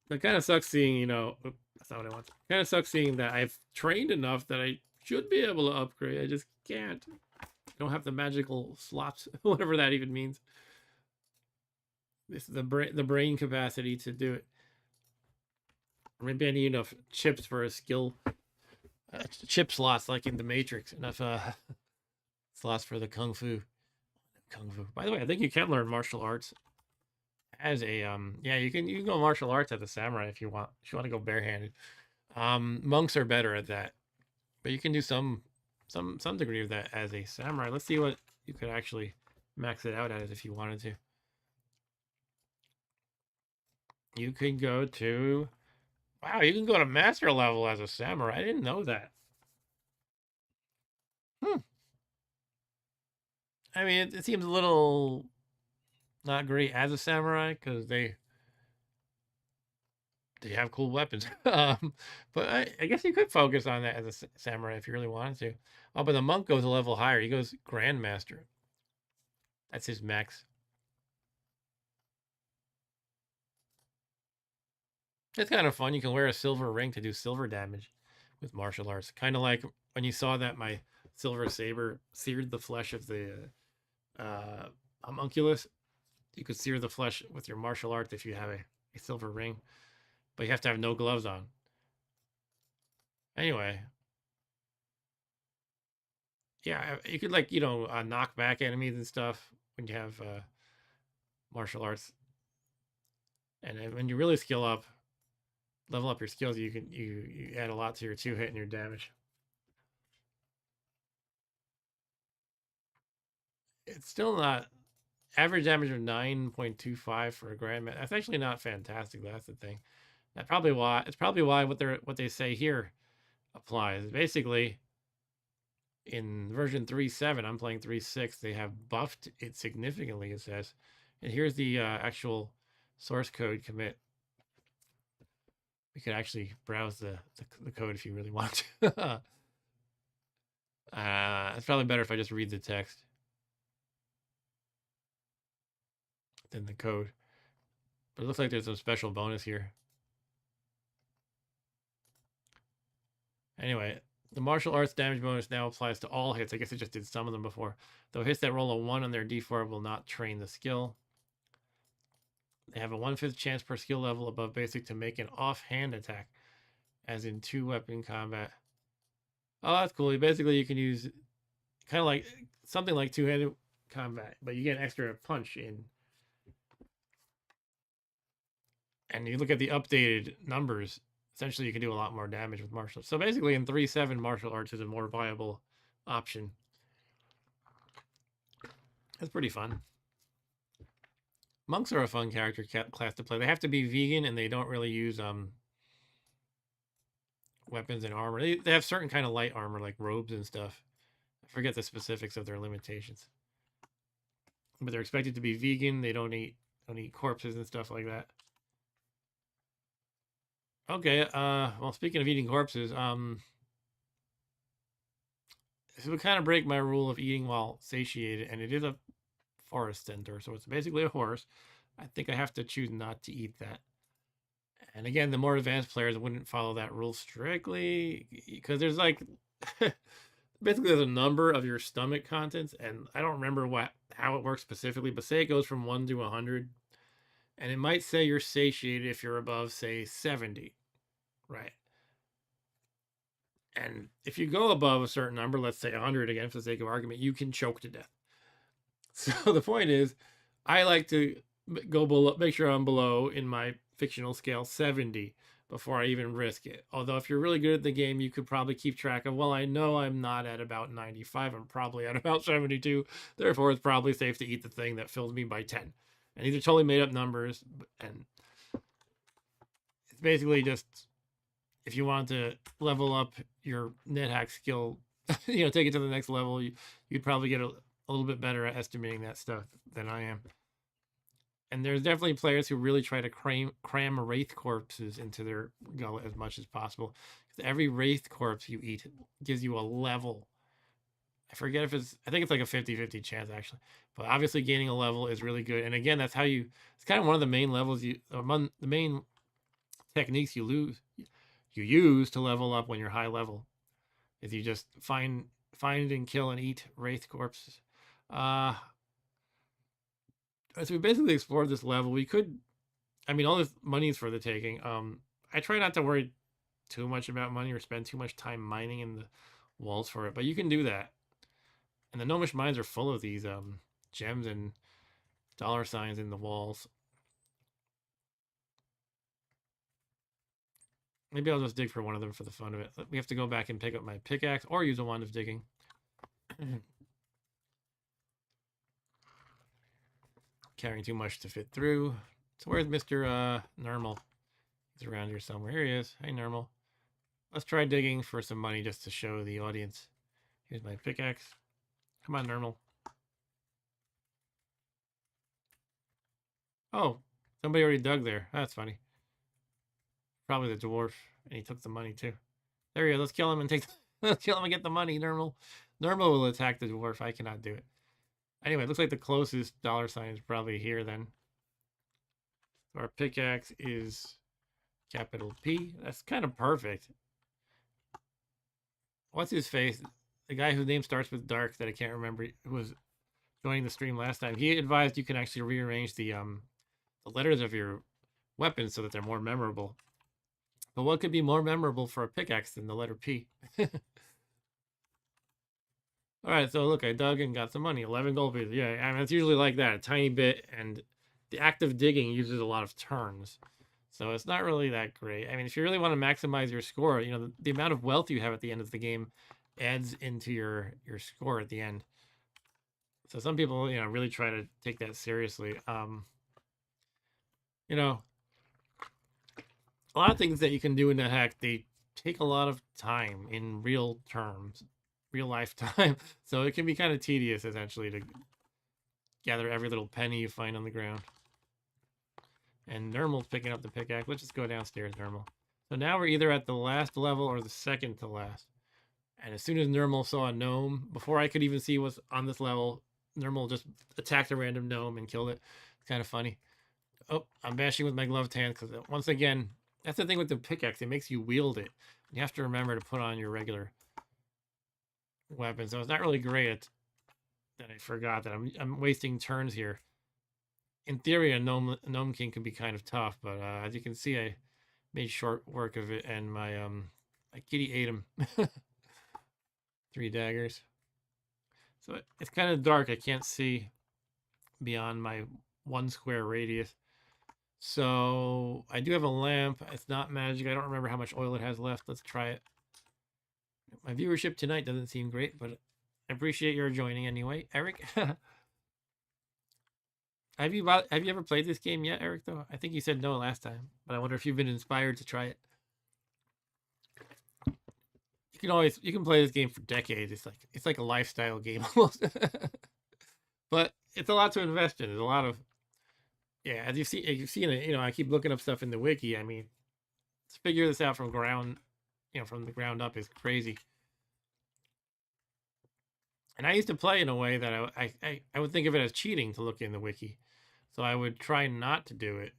It kind of sucks seeing, that's not what I want. Kind of sucks seeing that I've trained enough that I should be able to upgrade. I just can't. I don't have the magical slots, whatever that even means. It's the brain capacity to do it. Maybe I need enough chips for a skill. Chip slots like in the Matrix. Enough slots for the kung fu. By the way, I think you can learn martial arts as a yeah, you can go martial arts as a samurai if you want. If you want to go barehanded. Monks are better at that, but you can do some degree of that as a samurai. Let's see what you could actually max it out as if you wanted to. You could go to, wow, you can go to master level as a samurai. I didn't know that. I mean, it seems a little not great as a samurai because they have cool weapons. But I guess you could focus on that as a samurai if you really wanted to. Oh, but the monk goes a level higher. He goes grandmaster. That's his max. It's kind of fun. You can wear a silver ring to do silver damage with martial arts. Kind of like when you saw that my silver saber seared the flesh of the homunculus. You could sear the flesh with your martial art if you have a silver ring, but you have to have no gloves on. Anyway, yeah, you could like knock back enemies and stuff when you have martial arts, and when you really skill up, level up your skills, you add a lot to your 2-hit and your damage. It's still not average damage of 9.25 for a grandmaster. That's actually not fantastic. That's the thing. It's probably why what they say here applies. Basically, in version 3.7, I'm playing 3.6, they have buffed it significantly, it says. And here's the actual source code commit. We could actually browse the code if you really want to. It's probably better if I just read the text than the code. But it looks like there's some special bonus here. Anyway, the martial arts damage bonus now applies to all hits. I guess it just did some of them before. Though hits that roll a 1 on their d4 will not train the skill. They have a 1/5 chance per skill level above basic to make an offhand attack, as in 2-weapon combat. Oh, that's cool. Basically, you can use kind of like something like two-handed combat, but you get an extra punch in. And you look at the updated numbers, essentially you can do a lot more damage with martial arts. So basically in 3-7, martial arts is a more viable option. That's pretty fun. Monks are a fun character class to play. They have to be vegan and they don't really use weapons and armor. They have certain kind of light armor like robes and stuff. I forget the specifics of their limitations. But they're expected to be vegan. They don't eat corpses and stuff like that. Okay, well, speaking of eating corpses, this would kind of break my rule of eating while satiated, and it is a forest centaur, so it's basically a horse. I think I have to choose not to eat that. And again, the more advanced players wouldn't follow that rule strictly, because there's like, basically there's a number of your stomach contents, and I don't remember how it works specifically, but say it goes from 1 to 100, and it might say you're satiated if you're above, say, 70, right? And if you go above a certain number, let's say 100 again for the sake of argument, you can choke to death. So the point is, I like to go below, make sure I'm below in my fictional scale 70 before I even risk it. Although if you're really good at the game, you could probably keep track of, well, I know I'm not at about 95, I'm probably at about 72. Therefore, it's probably safe to eat the thing that fills me by 10. And these are totally made up numbers, and it's basically just if you want to level up your Nethack skill, take it to the next level, you'd probably get a little bit better at estimating that stuff than I am. And there's definitely players who really try to cram wraith corpses into their gullet as much as possible. Every wraith corpse you eat gives you a level. I forget if I think it's like a 50-50 chance actually. But obviously gaining a level is really good. And again, that's how it's kind of one of the main levels among the main techniques you use to level up when you're high level. Is you just find and kill and eat wraith corpses. So we basically explored this level. We could, all this money is for the taking. I try not to worry too much about money or spend too much time mining in the walls for it, but you can do that. And the gnomish mines are full of these gems and dollar signs in the walls. Maybe I'll just dig for one of them for the fun of it. We have to go back and pick up my pickaxe or use a wand of digging. Carrying too much to fit through. So where's Mr. Normal? He's around here somewhere. Here he is. Hey, Normal. Let's try digging for some money just to show the audience. Here's my pickaxe. Come on, Normal. Oh, somebody already dug there. That's funny. Probably the dwarf, and he took the money too. There he is. Let's kill him and let's kill him and get the money. Normal will attack the dwarf. I cannot do it. Anyway, it looks like the closest dollar sign is probably here then. So our pickaxe is capital P. That's kind of perfect. What's his face? The guy whose name starts with Dark that I can't remember, who was joining the stream last time. He advised you can actually rearrange the letters of your weapons so that they're more memorable. But what could be more memorable for a pickaxe than the letter P? All right, so look, I dug and got some money, 11 gold pieces. Yeah, it's usually like that, a tiny bit, and the act of digging uses a lot of turns. So it's not really that great. If you really want to maximize your score, the amount of wealth you have at the end of the game adds into your score at the end. So some people, really try to take that seriously. A lot of things that you can do in Nethack, they take a lot of time in real terms, real life time. So it can be kind of tedious, essentially, to gather every little penny you find on the ground. And Nermal's picking up the pickaxe. Let's just go downstairs, Nermal. So now we're either at the last level or the second to last. And as soon as Nermal saw a gnome, before I could even see what's on this level, Nermal just attacked a random gnome and killed it. It's kind of funny. Oh, I'm bashing with my gloved hand because once again, That's the thing with the pickaxe. It makes you wield it. You have to remember to put on your regular weapon. So it's not really great that I forgot that I'm wasting turns here. In theory, a gnome king can be kind of tough, but as you can see, I made short work of it, and my kitty ate him. 3 daggers. So it's kind of dark. I can't see beyond my 1 square radius. So I do have a lamp. It's not magic. I don't remember how much oil it has left. Let's try it. My viewership tonight doesn't seem great, but I appreciate your joining anyway, Eric. Have you ever played this game yet, Eric? Though I think you said no last time, but I wonder if you've been inspired to try it. You can play this game for decades. It's like a lifestyle game almost. But it's a lot to invest in. There's a lot of as you've seen it. I keep looking up stuff in the wiki. I mean, to figure this out from the ground up is crazy. And I used to play in a way that I would think of it as cheating to look in the wiki. So I would try not to do it,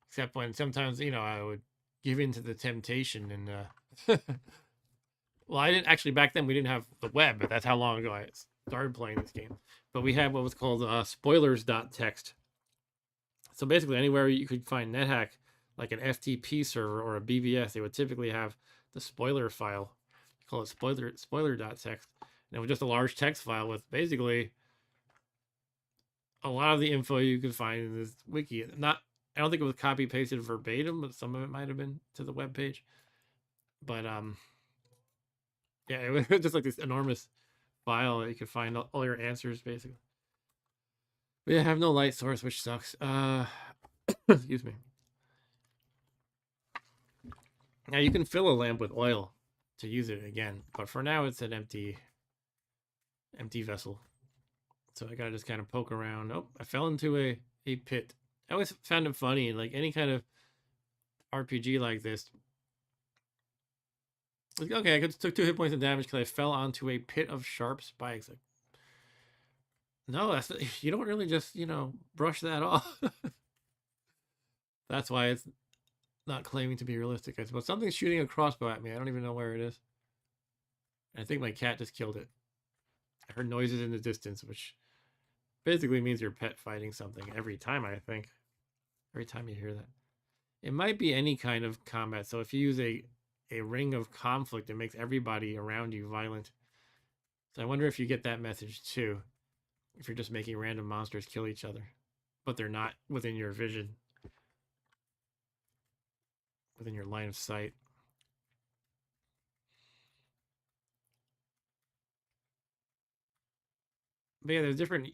except when sometimes, I would give in to the temptation. And, well, I didn't actually, back then we didn't have the web, but that's how long ago I started playing this game. But we had what was called spoilers.txt. So basically anywhere you could find Nethack, like an FTP server or a BBS, they would typically have the spoiler file. You call it spoiler.txt. And it was just a large text file with basically a lot of the info you could find in this wiki. I don't think it was copy pasted verbatim, but some of it might have been to the web page. But yeah, it was just like this enormous file that you could find all your answers basically. But yeah, I have no light source, which sucks. Excuse me. Now you can fill a lamp with oil to use it again, but for now it's an empty vessel. So I gotta just kind of poke around. Oh, I fell into a pit. I always found it funny, like any kind of RPG like this. Like, okay, I took 2 hit points of damage because I fell onto a pit of sharp spikes. Like, no, you don't really just brush that off. That's why it's not claiming to be realistic. I suppose something's shooting a crossbow at me. I don't even know where it is. I think my cat just killed it. I heard noises in the distance, which basically means your pet fighting something every time, I think. Every time you hear that. It might be any kind of combat. So if you use a ring of conflict, it makes everybody around you violent. So I wonder if you get that message too. If you're just making random monsters kill each other. But they're not within your vision. Within your line of sight. But yeah, there's different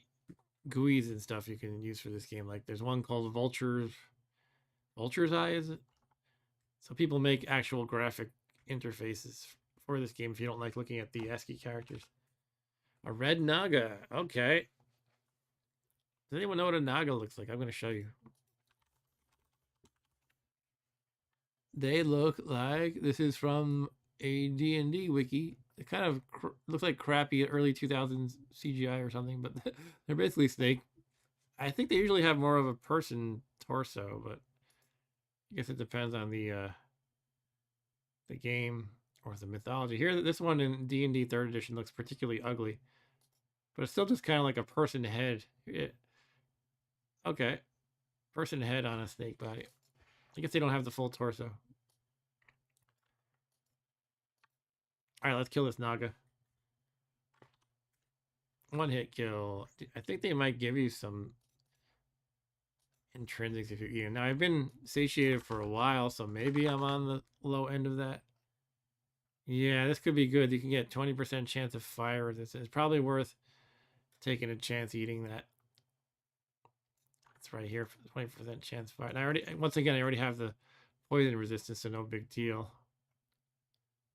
GUIs and stuff you can use for this game. Like there's one called Vulture's Eye, is it? So people make actual graphic interfaces for this game if you don't like looking at the ASCII characters. A red Naga. Okay. Does anyone know what a Naga looks like? I'm going to show you. They look like, this is from a D&D wiki. It kind of looks like crappy early 2000s CGI or something, but they're basically snake. I think they usually have more of a person torso, but I guess it depends on the game or the mythology. Here, this one in D&D 3rd edition looks particularly ugly, but it's still just kind of like a person head. Okay, person head on a snake body. I guess they don't have the full torso. All right, let's kill this Naga. 1 hit kill. I think they might give you some intrinsics if you eat them. Now, I've been satiated for a while, so maybe I'm on the low end of that. Yeah, this could be good. You can get 20% chance of fire resistance. It's probably worth taking a chance eating that. It's right here for 20% chance of fire. And I already have the poison resistance, so no big deal.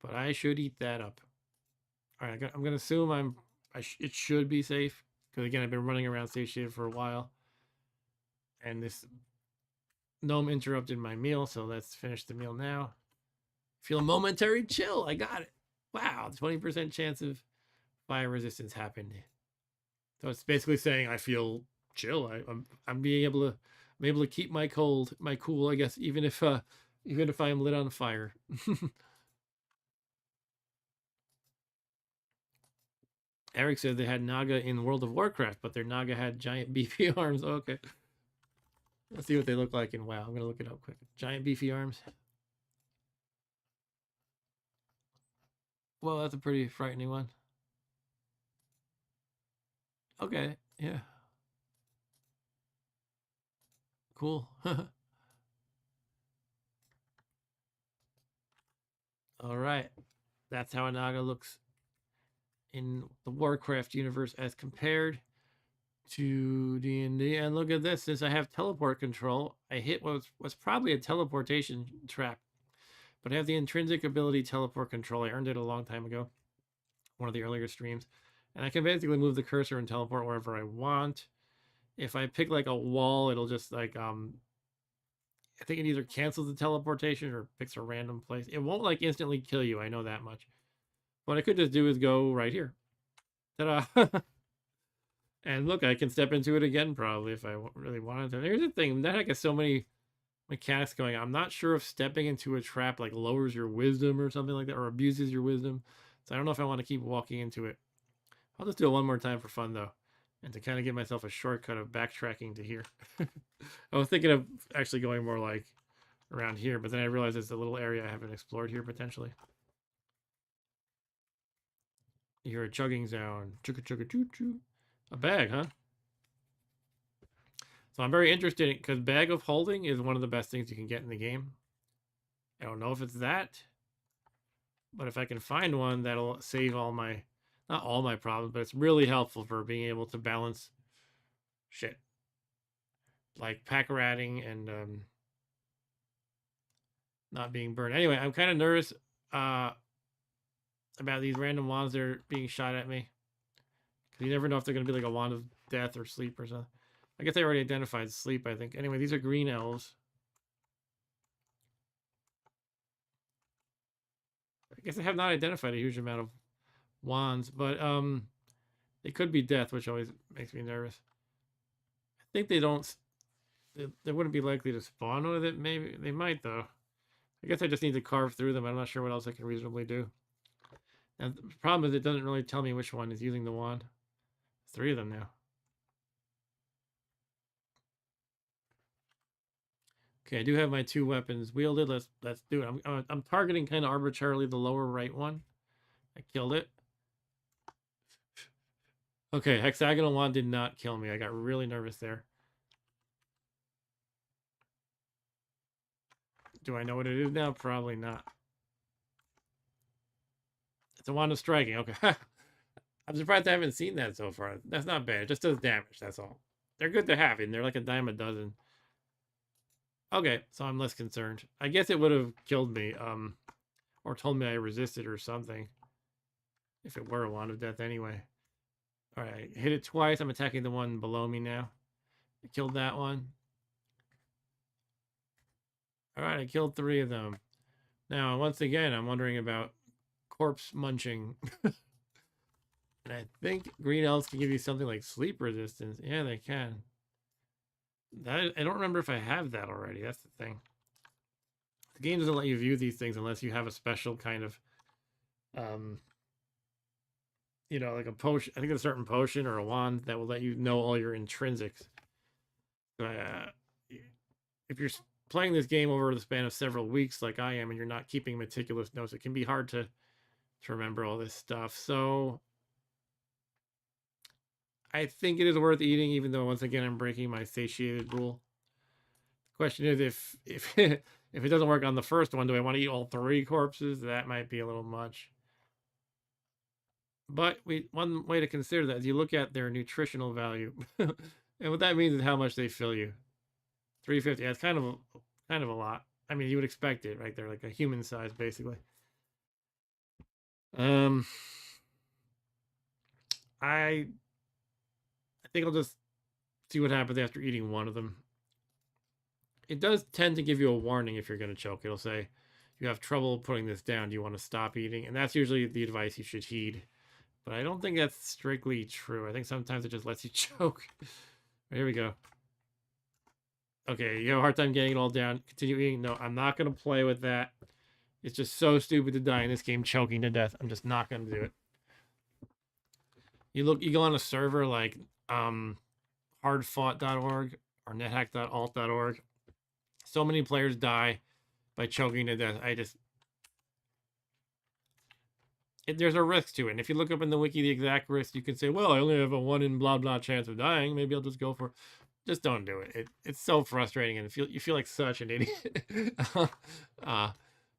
But I should eat that up. All right, I'm gonna assume it should be safe because again I've been running around satiated for a while, and this gnome interrupted my meal, so let's finish the meal now. Feel a momentary chill. I got it. Wow, 20% chance of fire resistance happened. So it's basically saying I feel chill. I'm able to keep my cool, I guess, even if Even if I am lit on fire. Eric said they had Naga in World of Warcraft, but their Naga had giant beefy arms. Okay. Let's see what they look like in WoW. I'm going to look it up quick. Giant beefy arms. Well, that's a pretty frightening one. Okay. Yeah. Cool. All right. That's how a Naga looks in the Warcraft universe as compared to D&D. And look at this. Since I have teleport control, I hit what was probably a teleportation trap. But I have the intrinsic ability teleport control. I earned it a long time ago. One of the earlier streams. And I can basically move the cursor and teleport wherever I want. If I pick like a wall, it'll just like I think it either cancels the teleportation or picks a random place. It won't like instantly kill you, I know that much. What I could just do is go right here. Ta-da! And look, I can step into it again probably if I really wanted to. Here's the thing, Nethack has so many mechanics going on. I'm not sure if stepping into a trap like lowers your wisdom or something like that, or abuses your wisdom. So I don't know if I want to keep walking into it. I'll just do it one more time for fun though, and to kind of give myself a shortcut of backtracking to here. I was thinking of actually going more like around here, but then I realized it's a little area I haven't explored here potentially. You hear a chugging sound. Chugga chugga choo choo. A bag, huh? So I'm very interested in because bag of holding is one of the best things you can get in the game. I don't know if it's that, but if I can find one, that'll save all my, not all my problems, but it's really helpful for being able to balance shit like pack ratting and not being burned. Anyway, I'm kind of nervous about these random wands that are being shot at me. Because you never know if they're going to be like a wand of death or sleep or something. I guess I already identified sleep, I think. Anyway, these are green elves. I guess I have not identified a huge amount of wands, but they could be death, which always makes me nervous. I think they don't, they wouldn't be likely to spawn with it. Maybe they might though. I guess I just need to carve through them. I'm not sure what else I can reasonably do. And the problem is it doesn't really tell me which one is using the wand. 3 of them now. Okay, I do have my 2 weapons wielded. Let's do it. I'm targeting kind of arbitrarily the lower right one. I killed it. Okay, hexagonal wand did not kill me. I got really nervous there. Do I know what it is now? Probably not. It's a wand of striking. Okay. I'm surprised I haven't seen that so far. That's not bad. It just does damage. That's all. They're good to have, and they're like a dime a dozen. Okay, so I'm less concerned. I guess it would have killed me, or told me I resisted or something. If it were a wand of death anyway. All right, hit it twice. I'm attacking the one below me now. I killed that one. All right, I killed 3 of them. Now, once again, I'm wondering about corpse munching. And I think green elves can give you something like sleep resistance. Yeah, they can. That I don't remember if I have that already. That's the thing. The game doesn't let you view these things unless you have a special kind of, you know, like a potion. I think a certain potion or a wand that will let you know all your intrinsics. If you're playing this game over the span of several weeks, like I am, and you're not keeping meticulous notes, it can be hard to remember all this stuff. So I think it is worth eating, even though once again I'm breaking my satiated rule. The question is if if it doesn't work on the first one, do I want to eat all 3 corpses? That might be a little much. But one way to consider that is you look at their nutritional value, and what that means is how much they fill you. 350. That's kind of a lot. I mean, you would expect it, right? They're like a human size, basically. I think I'll just see what happens after eating one of them. It does tend to give you a warning if you're going to choke. It'll say, you have trouble putting this down. Do you want to stop eating? And that's usually the advice you should heed. But I don't think that's strictly true. I think sometimes it just lets you choke. Here we go. Okay, you have a hard time getting it all down. Continue eating. No, I'm not going to play with that. It's just so stupid to die in this game choking to death. I'm just not going to do it. You go on a server like hardfought.org or nethack.alt.org. So many players die by choking to death. There's a risk to it. And if you look up in the wiki the exact risk, you can say, well, I only have a 1 in blah blah chance of dying. Maybe I'll just go for it. Just don't do it. It's so frustrating, and you feel like such an idiot.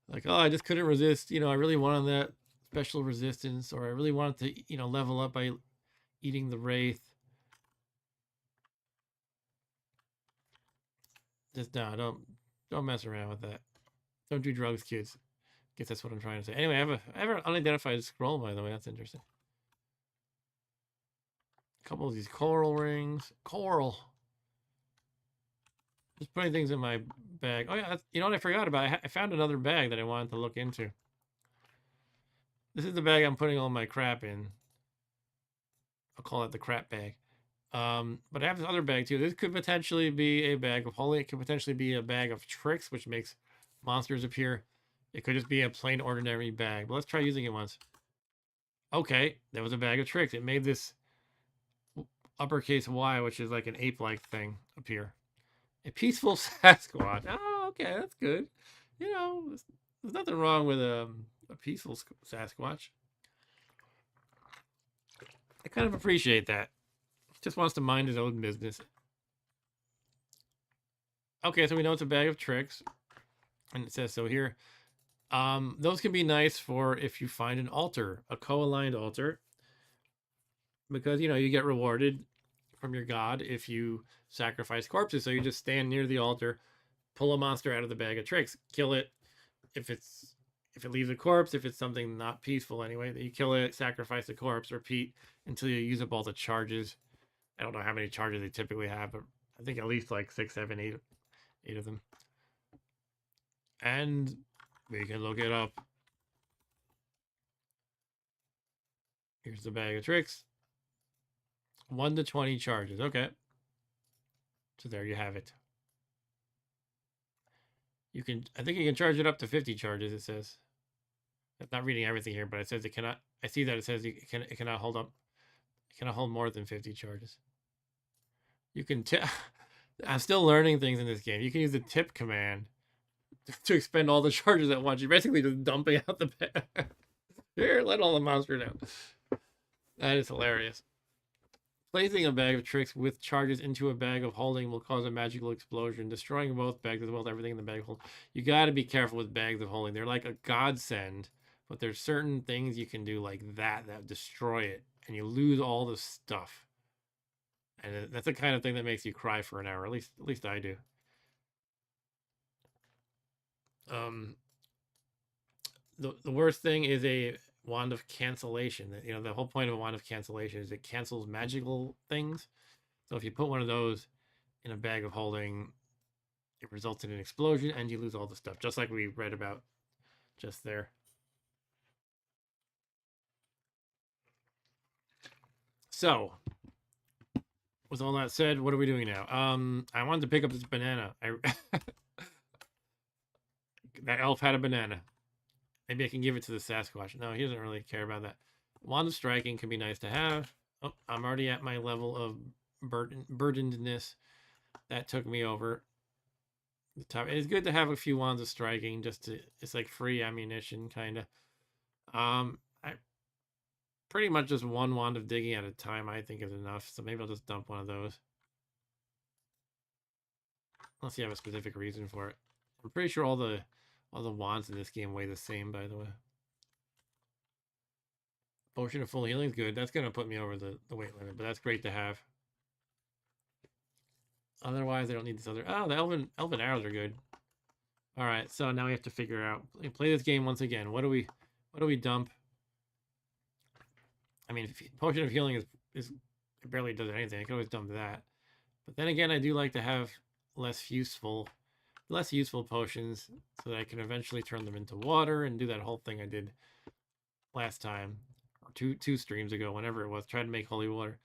Like, oh, I just couldn't resist. I really wanted that special resistance, or I really wanted to, level up by eating the wraith. Just no, don't mess around with that. Don't do drugs, kids. Guess that's what I'm trying to say. Anyway, I have an unidentified scroll, by the way. That's interesting. A couple of these coral rings. Coral. Just putting things in my bag. Oh yeah, you know what I forgot about? I found another bag that I wanted to look into. This is the bag I'm putting all my crap in. I'll call it the crap bag. But I have this other bag too. This could potentially be a bag of holy. It could potentially be a bag of tricks, which makes monsters appear. It could just be a plain ordinary bag. But let's try using it once. Okay, that was a bag of tricks. It made this uppercase Y, which is like an ape-like thing, appear. A peaceful Sasquatch. Oh, okay, that's good. There's nothing wrong with a peaceful Sasquatch. I kind of appreciate that. He just wants to mind his own business. Okay, so we know it's a bag of tricks. And it says so here. Those can be nice for if you find an altar, a co-aligned altar. Because, you get rewarded from your god if you sacrifice corpses. So you just stand near the altar, pull a monster out of the bag of tricks, kill it. If it leaves a corpse, if it's something not peaceful anyway, that you kill it, sacrifice the corpse, repeat until you use up all the charges. I don't know how many charges they typically have, but I think at least like 6, 7, 8 of them. And we can look it up. Here's the bag of tricks. 1 to 20 charges. Okay. So there you have it. I think you can charge it up to 50 charges, it says. I'm not reading everything here, but it says it cannot. I see that it says it cannot hold up. It cannot hold more than 50 charges. You can I'm still learning things in this game. You can use the tip command to expend all the charges at once. You're basically just dumping out the bag. Here, let all the monsters out. That is hilarious. Placing a bag of tricks with charges into a bag of holding will cause a magical explosion, destroying both bags as well as everything in the bag of holding. You got to be careful with bags of holding. They're like a godsend, but there's certain things you can do like that destroy it, and you lose all the stuff. And that's the kind of thing that makes you cry for an hour. At least I do. The worst thing is a wand of cancellation. The whole point of a wand of cancellation is it cancels magical things. So if you put one of those in a bag of holding, it results in an explosion and you lose all the stuff, just like we read about just there. So, with all that said, what are we doing now? I wanted to pick up this banana. That elf had a banana. Maybe I can give it to the Sasquatch. No, he doesn't really care about that. Wand of striking can be nice to have. Oh, I'm already at my level of burdenedness. That took me over the top. It's good to have a few wands of striking, it's like free ammunition, kind of. I pretty much just one wand of digging at a time, I think, is enough. So maybe I'll just dump one of those. Unless you have a specific reason for it. I'm pretty sure all the wands in this game weigh the same, by the way. Potion of full healing is good. That's going to put me over the weight limit, but that's great to have. Otherwise, I don't need this other... Oh, the elven arrows are good. All right, so now we have to figure out... Play this game once again. What do we dump? I mean, Potion of healing is it barely does anything. I can always dump that. But then again, I do like to have less useful potions so that I can eventually turn them into water and do that whole thing I did last time, or two streams ago, whenever it was, try to make holy water.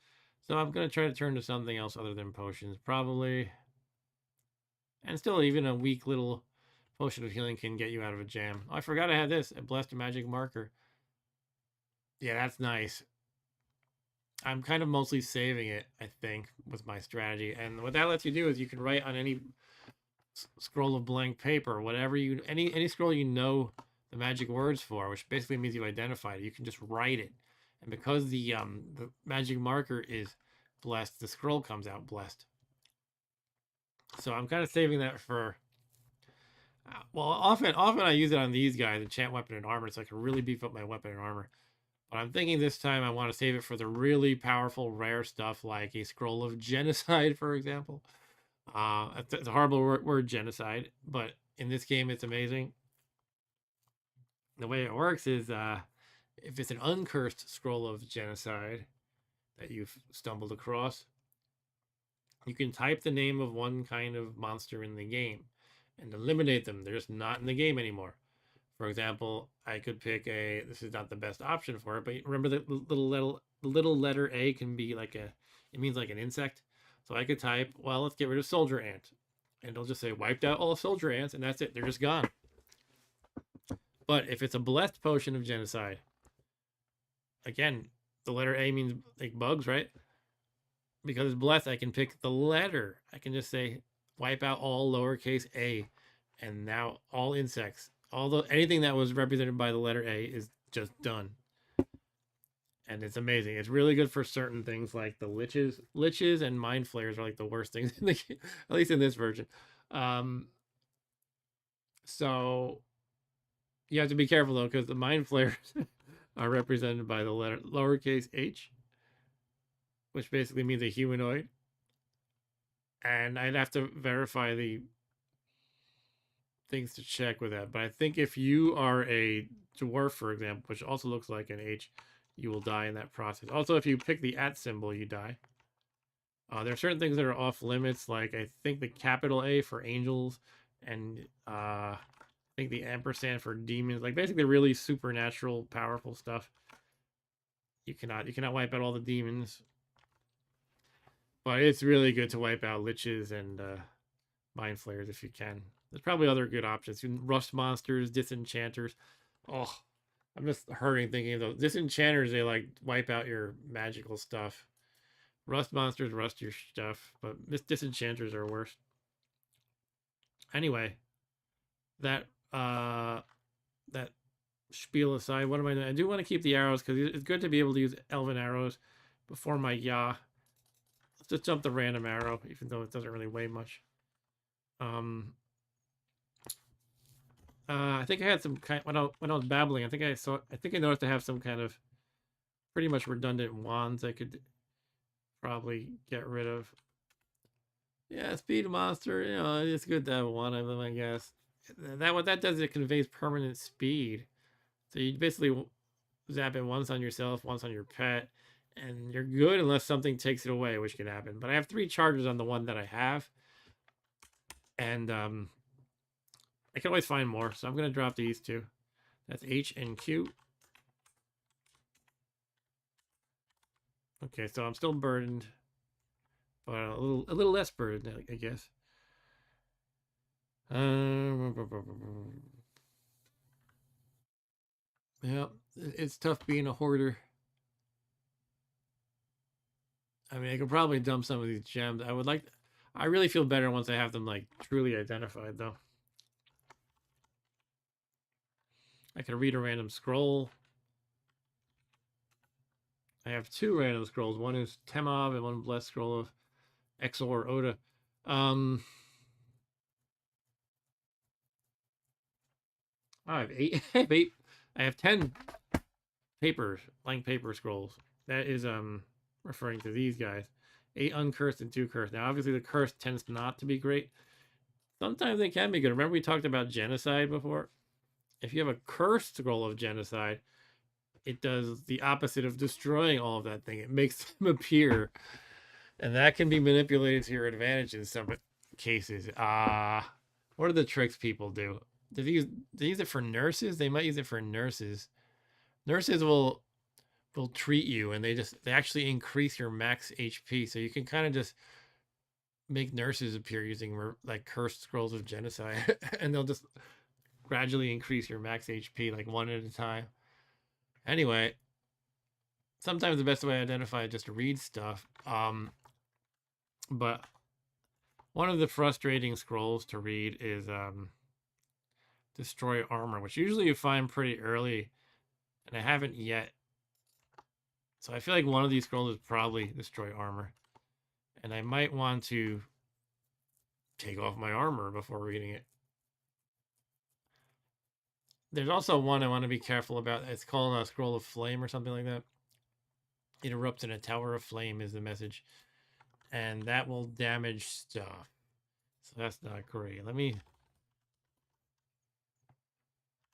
So I'm going to try to turn to something else other than potions, probably. And still, even a weak little potion of healing can get you out of a jam. Oh, I forgot I had this. A blessed magic marker. Yeah, that's nice. I'm kind of mostly saving it, I think, with my strategy. And what that lets you do is you can write on any scroll of blank paper, whatever you, any scroll you know the magic words for, which basically means you identified it. You can just write it, and because the magic marker is blessed, the scroll comes out blessed. So I'm kind of saving that for. Well, often I use it on these guys, enchant weapon and armor, so I can really beef up my weapon and armor. But I'm thinking this time I want to save it for the really powerful, rare stuff like a scroll of genocide, for example. It's a horrible word, genocide, but in this game, it's amazing. The way it works is if it's an uncursed scroll of genocide that you've stumbled across, you can type the name of one kind of monster in the game and eliminate them. They're just not in the game anymore. For example, I could pick a. This is not the best option for it, but remember the little letter A can be like a. It means like an insect. So I could type, well, let's get rid of soldier ant, and it'll just say wiped out all soldier ants, and that's it. They're just gone. But if it's a blessed potion of genocide, again, the letter A means like bugs, right? Because it's blessed, I can pick the letter. I can just say wipe out all lowercase a, and now all insects, anything that was represented by the letter A is just done. And it's amazing. It's really good for certain things like the liches and mind flayers are like the worst things in the game, at least in this version. So you have to be careful though, because the mind flayers are represented by the letter lowercase h, which basically means a humanoid. And I'd have to verify the things to check with that. But I think if you are a dwarf, for example, which also looks like an H, you will die in that process. Also, if you pick the @ symbol, you die. There are certain things that are off limits, like I think the capital A for angels, and I think the ampersand for demons. Like basically, really supernatural, powerful stuff. You cannot wipe out all the demons, but it's really good to wipe out liches and mind flayers if you can. There's probably other good options. Rust monsters, disenchanters. Oh, I'm just hurting thinking of those. Disenchanters, they like wipe out your magical stuff. Rust monsters rust your stuff, but disenchanters are worse. Anyway, that that spiel aside, what am I doing? I do want to keep the arrows because it's good to be able to use elven arrows before my yaw. Let's just jump the random arrow, even though it doesn't really weigh much. I think I had some kind when I was babbling. I think I noticed I have some kind of pretty much redundant wands I could probably get rid of. Yeah, speed monster. You know, it's good to have one of them, I guess. What that does is it conveys permanent speed. So you basically zap it once on yourself, once on your pet, and you're good unless something takes it away, which can happen. But I have 3 charges on the one that I have, and I can always find more, so I'm gonna drop these 2. That's H and Q. Okay, so I'm still burdened, but a little less burdened, I guess. Yeah, it's tough being a hoarder. I mean, I could probably dump some of these gems. I really feel better once I have them like truly identified, though. I can read a random scroll. I have 2 random scrolls. One is Temov and one blessed scroll of Exor Oda. I have 8. I have 8. I have 10 blank paper scrolls. That is referring to these guys. 8 uncursed and 2 cursed. Now, obviously, the cursed tends not to be great. Sometimes they can be good. Remember we talked about genocide before? If you have a cursed scroll of genocide, it does the opposite of destroying all of that thing. It makes them appear. And that can be manipulated to your advantage in some cases. What are the tricks people do? Do they use it for nurses? They might use it for nurses. Nurses will treat you, and they actually increase your max HP, so you can kind of just make nurses appear using like cursed scrolls of genocide, and they'll just gradually increase your max HP like one at a time. Anyway, sometimes the best way to identify is just to read stuff. But one of the frustrating scrolls to read is destroy armor, which usually you find pretty early, and I haven't yet. So I feel like one of these scrolls is probably destroy armor, and I might want to take off my armor before reading it. There's also one I want to be careful about. It's called a scroll of flame or something like that. It erupts in a tower of flame is the message, and that will damage stuff. So that's not great. Let me.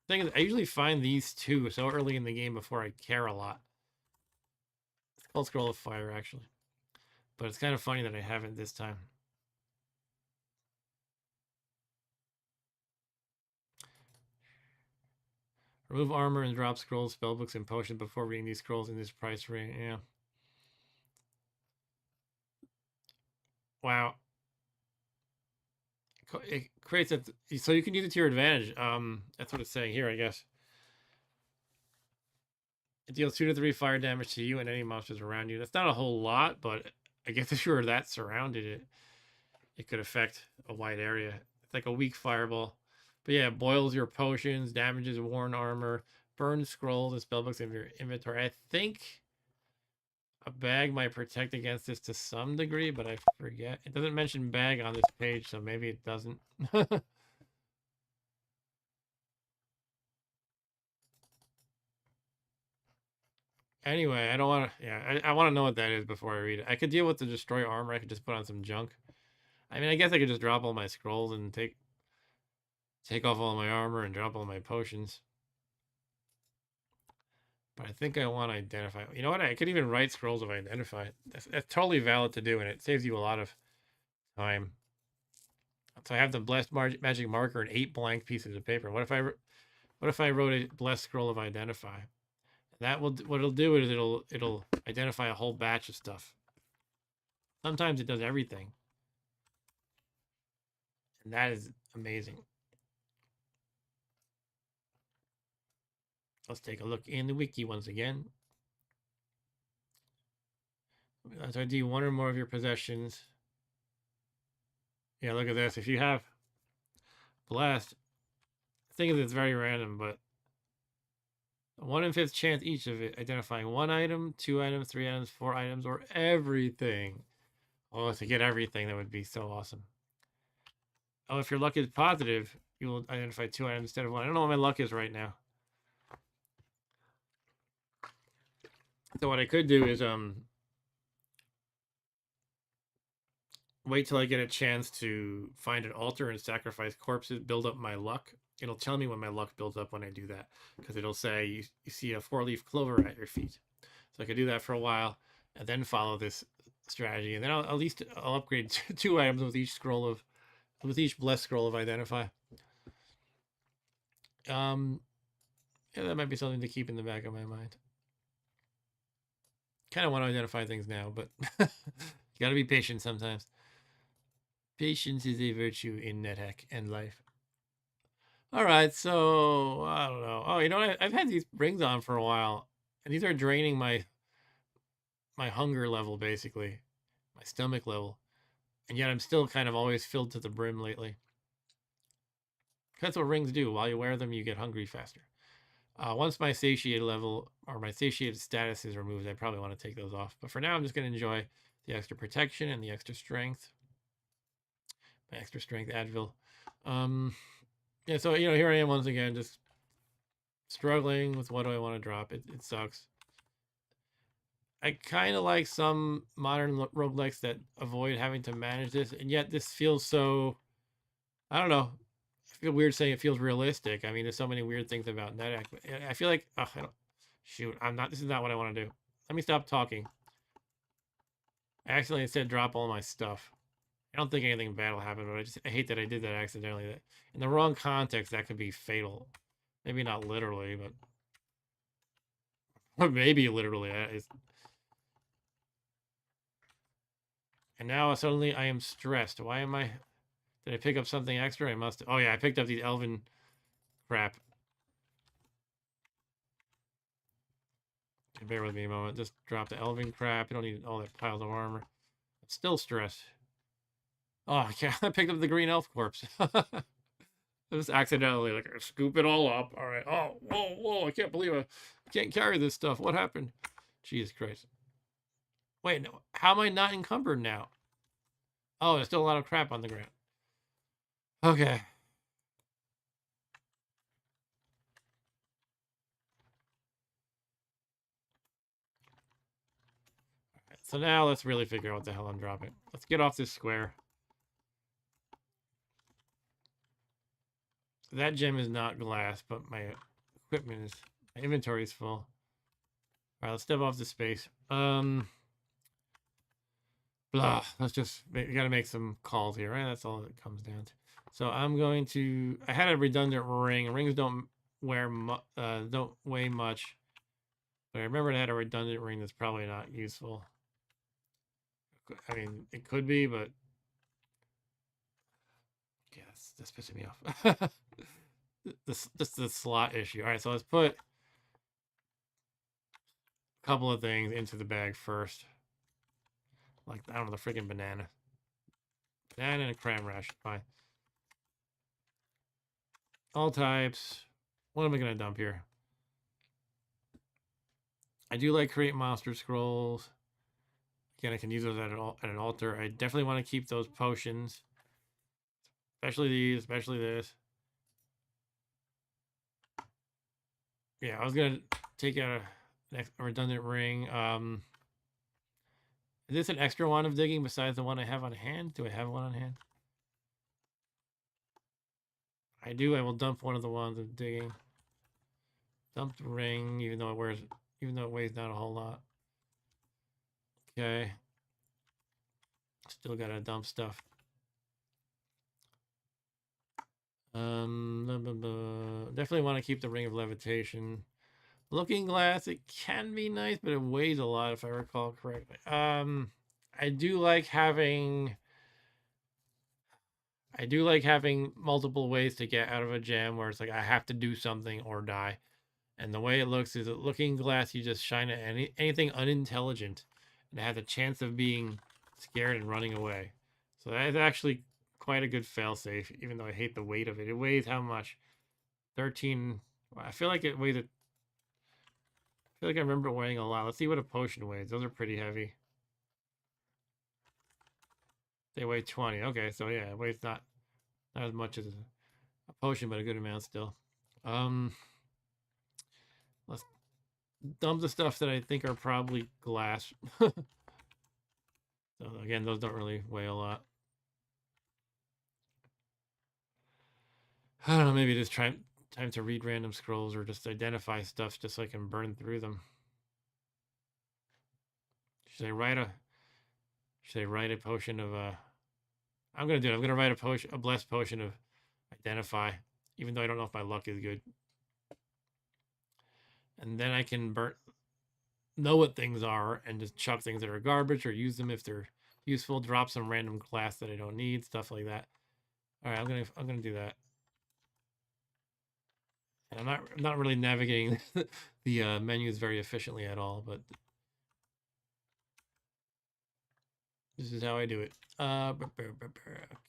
Thing is, I usually find these two so early in the game before I care a lot. It's called Scroll of Fire, actually. But it's kind of funny that I haven't this time. Remove armor and drop scrolls, spellbooks, and potions before reading these scrolls in this price range. Yeah. Wow. It creates a... So you can use it to your advantage. That's what it's saying here, I guess. It deals 2 to 3 fire damage to you and any monsters around you. That's not a whole lot, but I guess if you were that surrounded, it could affect a wide area. It's like a weak fireball. But yeah, it boils your potions, damages worn armor, burns scrolls and spellbooks in your inventory. I think a bag might protect against this to some degree, but I forget. It doesn't mention bag on this page, so maybe it doesn't. Anyway, I don't want to. Yeah, I want to know what that is before I read it. I could deal with the destroy armor. I could just put on some junk. I mean, I guess I could just drop all my scrolls and take off all my armor and drop all my potions. But I think I want to identify. You know what? I could even write scrolls of identify. That's totally valid to do, and it saves you a lot of time. So I have the blessed magic marker and 8 blank pieces of paper. What if I wrote a blessed scroll of identify? That will what it'll do is it'll identify a whole batch of stuff. Sometimes it does everything, and that is amazing. Let's take a look in the wiki once again. So I do 1 or more of your possessions. Yeah, look at this. If you have blessed, the thing is it's very random, but 1 in 5th chance each of it identifying 1 item, 2 items, 3 items, 4 items, or everything. Oh, to get everything, that would be so awesome. Oh, if your luck is positive, you will identify 2 items instead of 1. I don't know what my luck is right now. So what I could do is wait till I get a chance to find an altar and sacrifice corpses, build up my luck. It'll tell me when my luck builds up when I do that, because it'll say you see a 4-leaf clover at your feet. So I could do that for a while and then follow this strategy, and then I'll at least upgrade 2 items with each blessed scroll of identify. Yeah, that might be something to keep in the back of my mind. Kind of want to identify things now, but you got to be patient sometimes. Patience is a virtue in Nethack and life. All right, so I don't know. Oh, you know what? I've had these rings on for a while, and these are draining my hunger level, basically, my stomach level, and yet I'm still kind of always filled to the brim lately. That's what rings do. While you wear them, you get hungry faster. Once my satiated level or my satiated status is removed, I probably want to take those off. But for now, I'm just going to enjoy the extra protection and the extra strength. My extra strength Advil. Yeah, so, here I am once again, just struggling with what do I want to drop. It sucks. I kind of like some modern roguelikes that avoid having to manage this, and yet this feels so, I don't know. I feel weird saying it feels realistic. I mean, there's so many weird things about NetHack, but I feel like, shoot, this is not what I want to do. Let me stop talking. I accidentally said drop all my stuff. I don't think anything bad will happen, but I hate that I did that accidentally. That in the wrong context, that could be fatal. Maybe not literally, but maybe literally. And now suddenly I am stressed. Why am I... Did I pick up something extra? I must... Oh yeah, I picked up these elven crap. Bear with me a moment. Just drop the elven crap. You don't need all that piles of armor. I'm still stressed. Oh, I can't. I picked up the green elf corpse. Just accidentally, like, scoop it all up. All right. Oh, whoa. I can't believe I can't carry this stuff. What happened? Jesus Christ. Wait, no. How am I not encumbered now? Oh, there's still a lot of crap on the ground. Okay. So now let's really figure out what the hell I'm dropping. Let's get off this square. That gem is not glass, but my equipment is... My inventory is full. All right, let's step off the space. Blah. Let's just... We got to make some calls here, right? That's all it comes down to. So I'm going to... I had a redundant ring. Rings don't don't weigh much. But I remember I had a redundant ring that's probably not useful. I mean, it could be, but... Yeah, that's pissing me off. This the slot issue. All right, so let's put a couple of things into the bag first. Like, I don't know, the freaking banana. Banana and a cram rash. Fine. All types. What am I going to dump here? I do like create monster scrolls. Again, I can use those at an altar. I definitely want to keep those potions. Especially these, especially this. Yeah, I was going to take out a redundant ring. Is this an extra wand of digging besides the one I have on hand? Do I have one on hand? I do. I will dump one of the wands of digging. Dump the ring, even though it weighs not a whole lot. Okay. Still gotta dump stuff. Definitely want to keep the ring of levitation. Looking glass, it can be nice, but it weighs a lot if I recall correctly. I do like having multiple ways to get out of a gem where it's like I have to do something or die. And the way it looks is that looking glass, you just shine at anything unintelligent and it has a chance of being scared and running away. So that is actually quite a good failsafe, even though I hate the weight of it. It weighs how much? 13. I feel like it weighs I feel like I remember it weighing a lot. Let's see what a potion weighs. Those are pretty heavy. They weigh 20. Okay, so yeah, it weighs not as much as a potion, but a good amount still. Let's dump the stuff that I think are probably glass. So again, those don't really weigh a lot. I don't know, maybe just time to read random scrolls or just identify stuff just so I can burn through them. Should I write a potion of I'm gonna do it. I'm gonna write a blessed potion of identify, even though I don't know if my luck is good. And then I can know what things are and just chuck things that are garbage or use them if they're useful. Drop some random class that I don't need, stuff like that. All right, I'm gonna do that. And I'm not really navigating the menus very efficiently at all, but this is how I do it. Okay.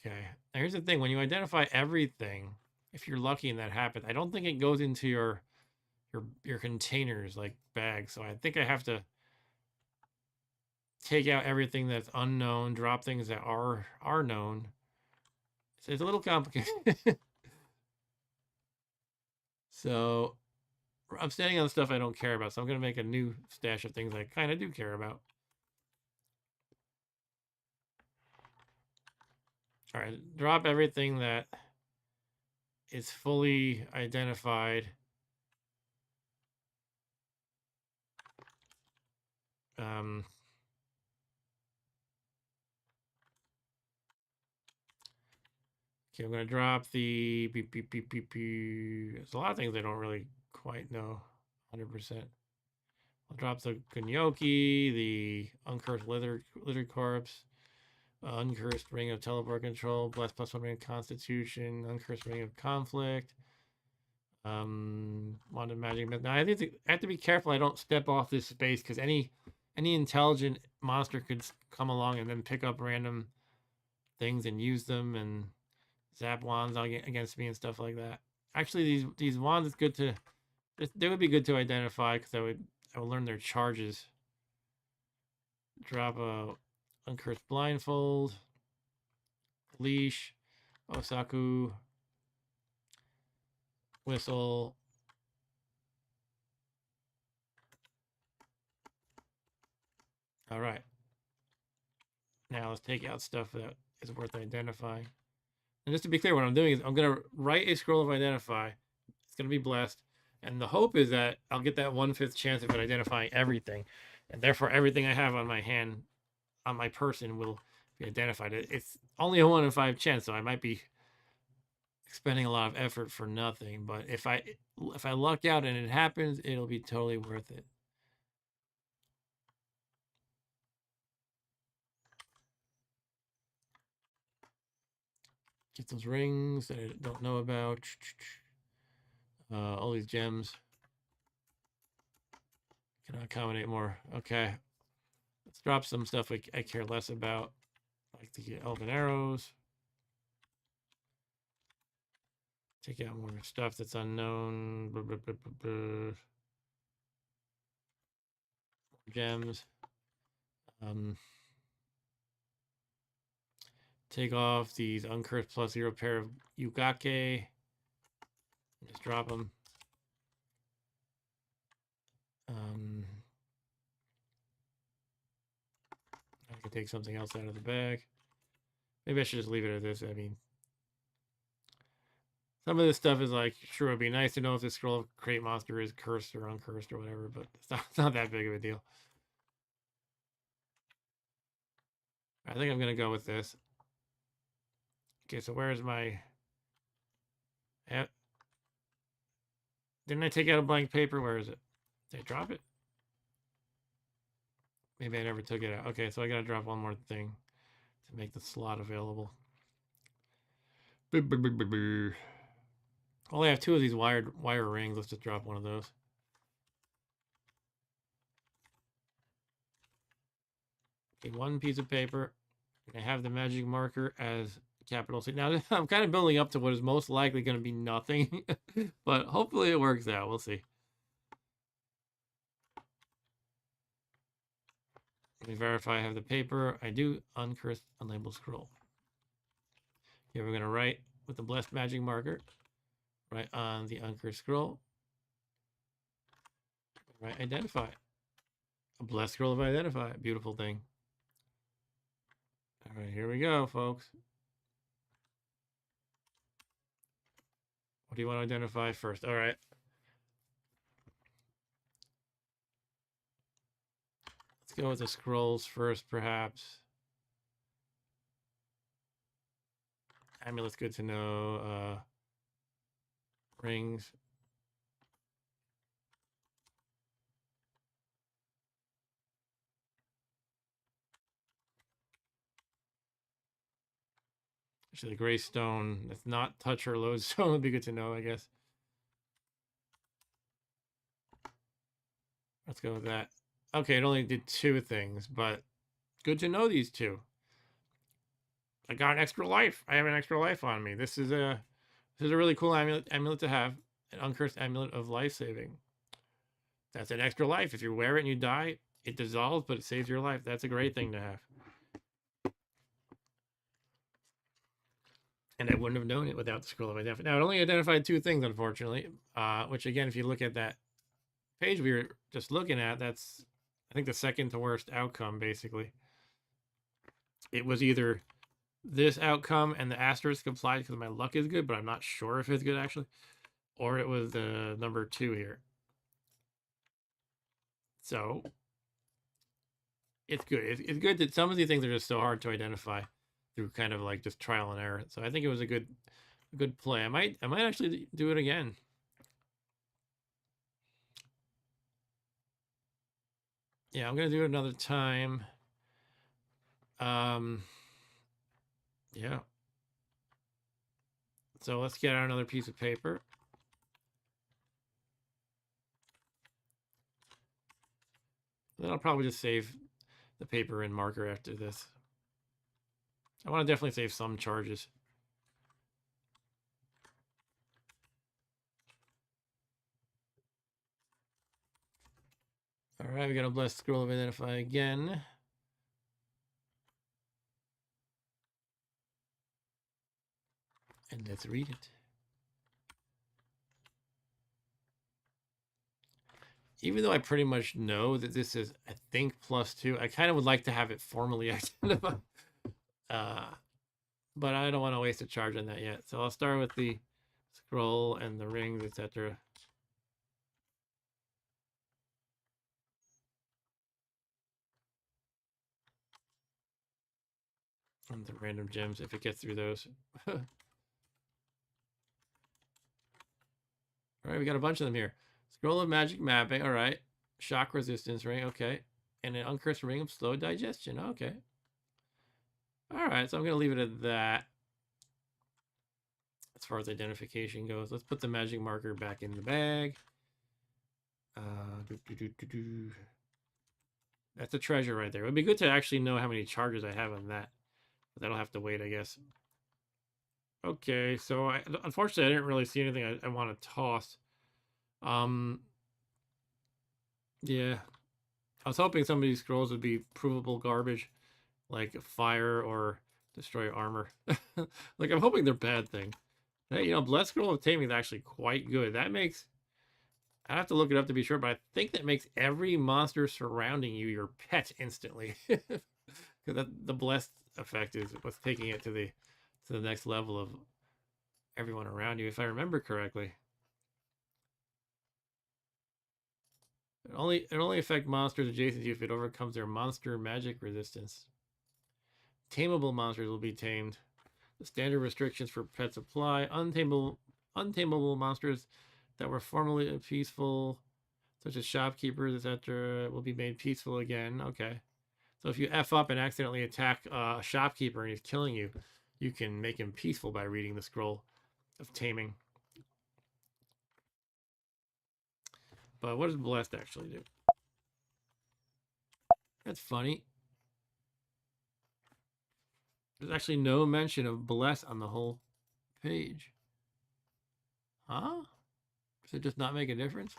Now here's the thing: when you identify everything, if you're lucky and that happens, I don't think it goes into your containers like bags. So I think I have to take out everything that's unknown, drop things that are known. So it's a little complicated. So I'm standing on stuff I don't care about. So I'm gonna make a new stash of things I kind of do care about. All right, drop everything that is fully identified. Okay, I'm gonna drop the There's a lot of things I don't really quite know 100%. I'll drop the Gunyoki, the Uncursed Lizard Corpse. Uncursed Ring of Teleport Control, Blessed +1 Ring of Constitution, Uncursed Ring of Conflict, Wand of Magic. Now I have to be careful I don't step off this space because any intelligent monster could come along and then pick up random things and use them and zap wands against me and stuff like that. Actually, these wands is good to they would be good to identify because I would learn their charges. Drop a Uncursed Blindfold, Leash, Osaku, Whistle. All right. Now let's take out stuff that is worth identifying. And just to be clear, what I'm doing is I'm going to write a scroll of identify. It's going to be blessed. And the hope is that I'll get that 1/5 chance of identifying everything. And therefore, everything I have on my hand, on my person, will be identified. It's only a 1 in 5 chance, so I might be expending a lot of effort for nothing. But if I luck out and it happens, it'll be totally worth it. Get those rings that I don't know about. All these gems. Can accommodate more. Okay. Let's drop some stuff I care less about. Like the elven arrows. Take out more stuff that's unknown. Gems. Take off these uncursed +0 pair of Yukake. Just drop them. I could take something else out of the bag. Maybe I should just leave it at this. I mean, some of this stuff is like, sure, it'd be nice to know if this scroll of crate monster is cursed or uncursed or whatever, but it's not that big of a deal. I think I'm going to go with this. Okay, so where's my... Didn't I take out a blank paper? Where is it? Did I drop it? Maybe I never took it out. Okay, so I got to drop one more thing to make the slot available. Only have 2 of these wire rings. Let's just drop one of those. Okay, 1 piece of paper. I have the magic marker as capital C. Now, I'm kind of building up to what is most likely going to be nothing, but hopefully it works out. We'll see. Let me verify I have the paper. I do. Uncursed, unlabeled scroll. Here we're going to write with the blessed magic marker right on the uncursed scroll. Right, identify. A blessed scroll of identify. Beautiful thing. All right, here we go, folks. What do you want to identify first? All right. Let's go with the scrolls first, perhaps. Amulet's good to know. Rings. Actually, the gray stone. That's not touch or lodestone would be good to know, I guess. Let's go with that. Okay, it only did 2 things, but good to know these 2. I got an extra life. I have an extra life on me. This is a really cool amulet to have. An uncursed amulet of life saving. That's an extra life. If you wear it and you die, it dissolves, but it saves your life. That's a great thing to have. And I wouldn't have known it without the scroll of identify. Now, it only identified 2 things, unfortunately, which, again, if you look at that page we were just looking at, that's, I think, the second to worst outcome, basically. It was either this outcome and the asterisk applied because my luck is good, but I'm not sure if it's good, actually. Or it was the number 2 here. So it's good. It's good that some of these things are just so hard to identify through kind of like just trial and error. So I think it was a good play. I might actually do it again. Yeah, I'm gonna do it another time. Yeah. So let's get out another piece of paper. Then I'll probably just save the paper and marker after this. I want to definitely save some charges. All right, we got a blessed scroll of identify again. And let's read it. Even though I pretty much know that this is, I think, +2, I kind of would like to have it formally identified. But I don't want to waste a charge on that yet. So I'll start with the scroll and the rings, etc. And the random gems if it gets through those. All right, we got a bunch of them here. Scroll of magic mapping. All right. Shock resistance ring. Okay. And an uncursed ring of slow digestion. Okay. All right. So I'm going to leave it at that. As far as identification goes, let's put the magic marker back in the bag. That's a treasure right there. It would be good to actually know how many charges I have on that. But that'll have to wait, I guess. Okay, so unfortunately, I didn't really see anything I want to toss. Yeah. I was hoping some of these scrolls would be provable garbage, like fire or destroy armor. Like, I'm hoping they're bad thing. Hey, you know, Blessed Scroll of Taming is actually quite good. That makes... I have to look it up to be sure, but I think that makes every monster surrounding you your pet instantly. Because the blessed effect is what's taking it to the next level of everyone around you, if I remember correctly. It only affects monsters adjacent to you if it overcomes their monster magic resistance. Tameable monsters will be tamed. The standard restrictions for pets apply. Untamable monsters that were formerly peaceful, such as shopkeepers, etc., will be made peaceful again. Okay. So if you F up and accidentally attack a shopkeeper and he's killing you, you can make him peaceful by reading the scroll of taming. But what does blessed actually do? That's funny. There's actually no mention of bless on the whole page. Huh? Does it just not make a difference?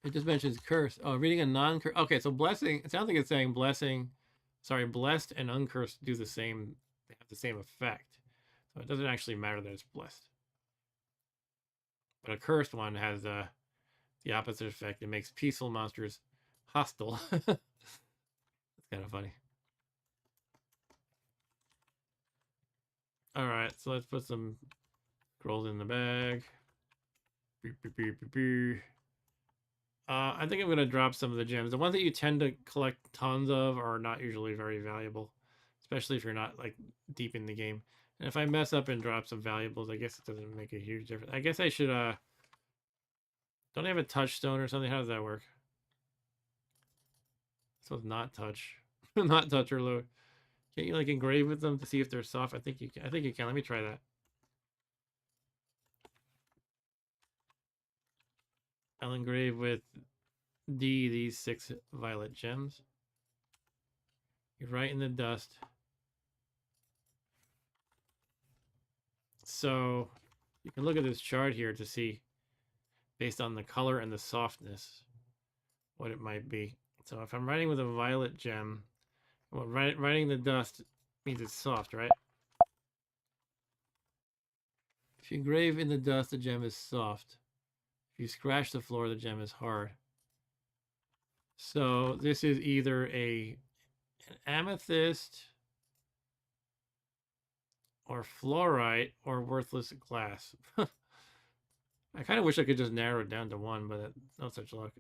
It just mentions curse. Oh, reading a non-curse. Okay, so blessing. It sounds like it's saying blessing. Sorry, blessed and uncursed do the same. They have the same effect. So it doesn't actually matter that it's blessed. But a cursed one has the opposite effect. It makes peaceful monsters hostile. That's kind of funny. All right, so let's put some scrolls in the bag. I think I'm going to drop some of the gems. The ones that you tend to collect tons of are not usually very valuable, especially if you're not like deep in the game. And if I mess up and drop some valuables, I guess it doesn't make a huge difference. I guess I should, don't I have a touchstone or something? How does that work? So it's not touch, not touch or load. Can't you like engrave with them to see if they're soft? I think you can. I think you can. Let me try that. I'll engrave with D these 6 violet gems. You're right in the dust. So you can look at this chart here to see, based on the color and the softness, what it might be. So if I'm writing with a violet gem, well, writing the dust means it's soft, right? If you engrave in the dust, the gem is soft. If you scratch the floor, the gem is hard. So this is either an amethyst or fluorite or worthless glass. I kind of wish I could just narrow it down to one, but no such luck.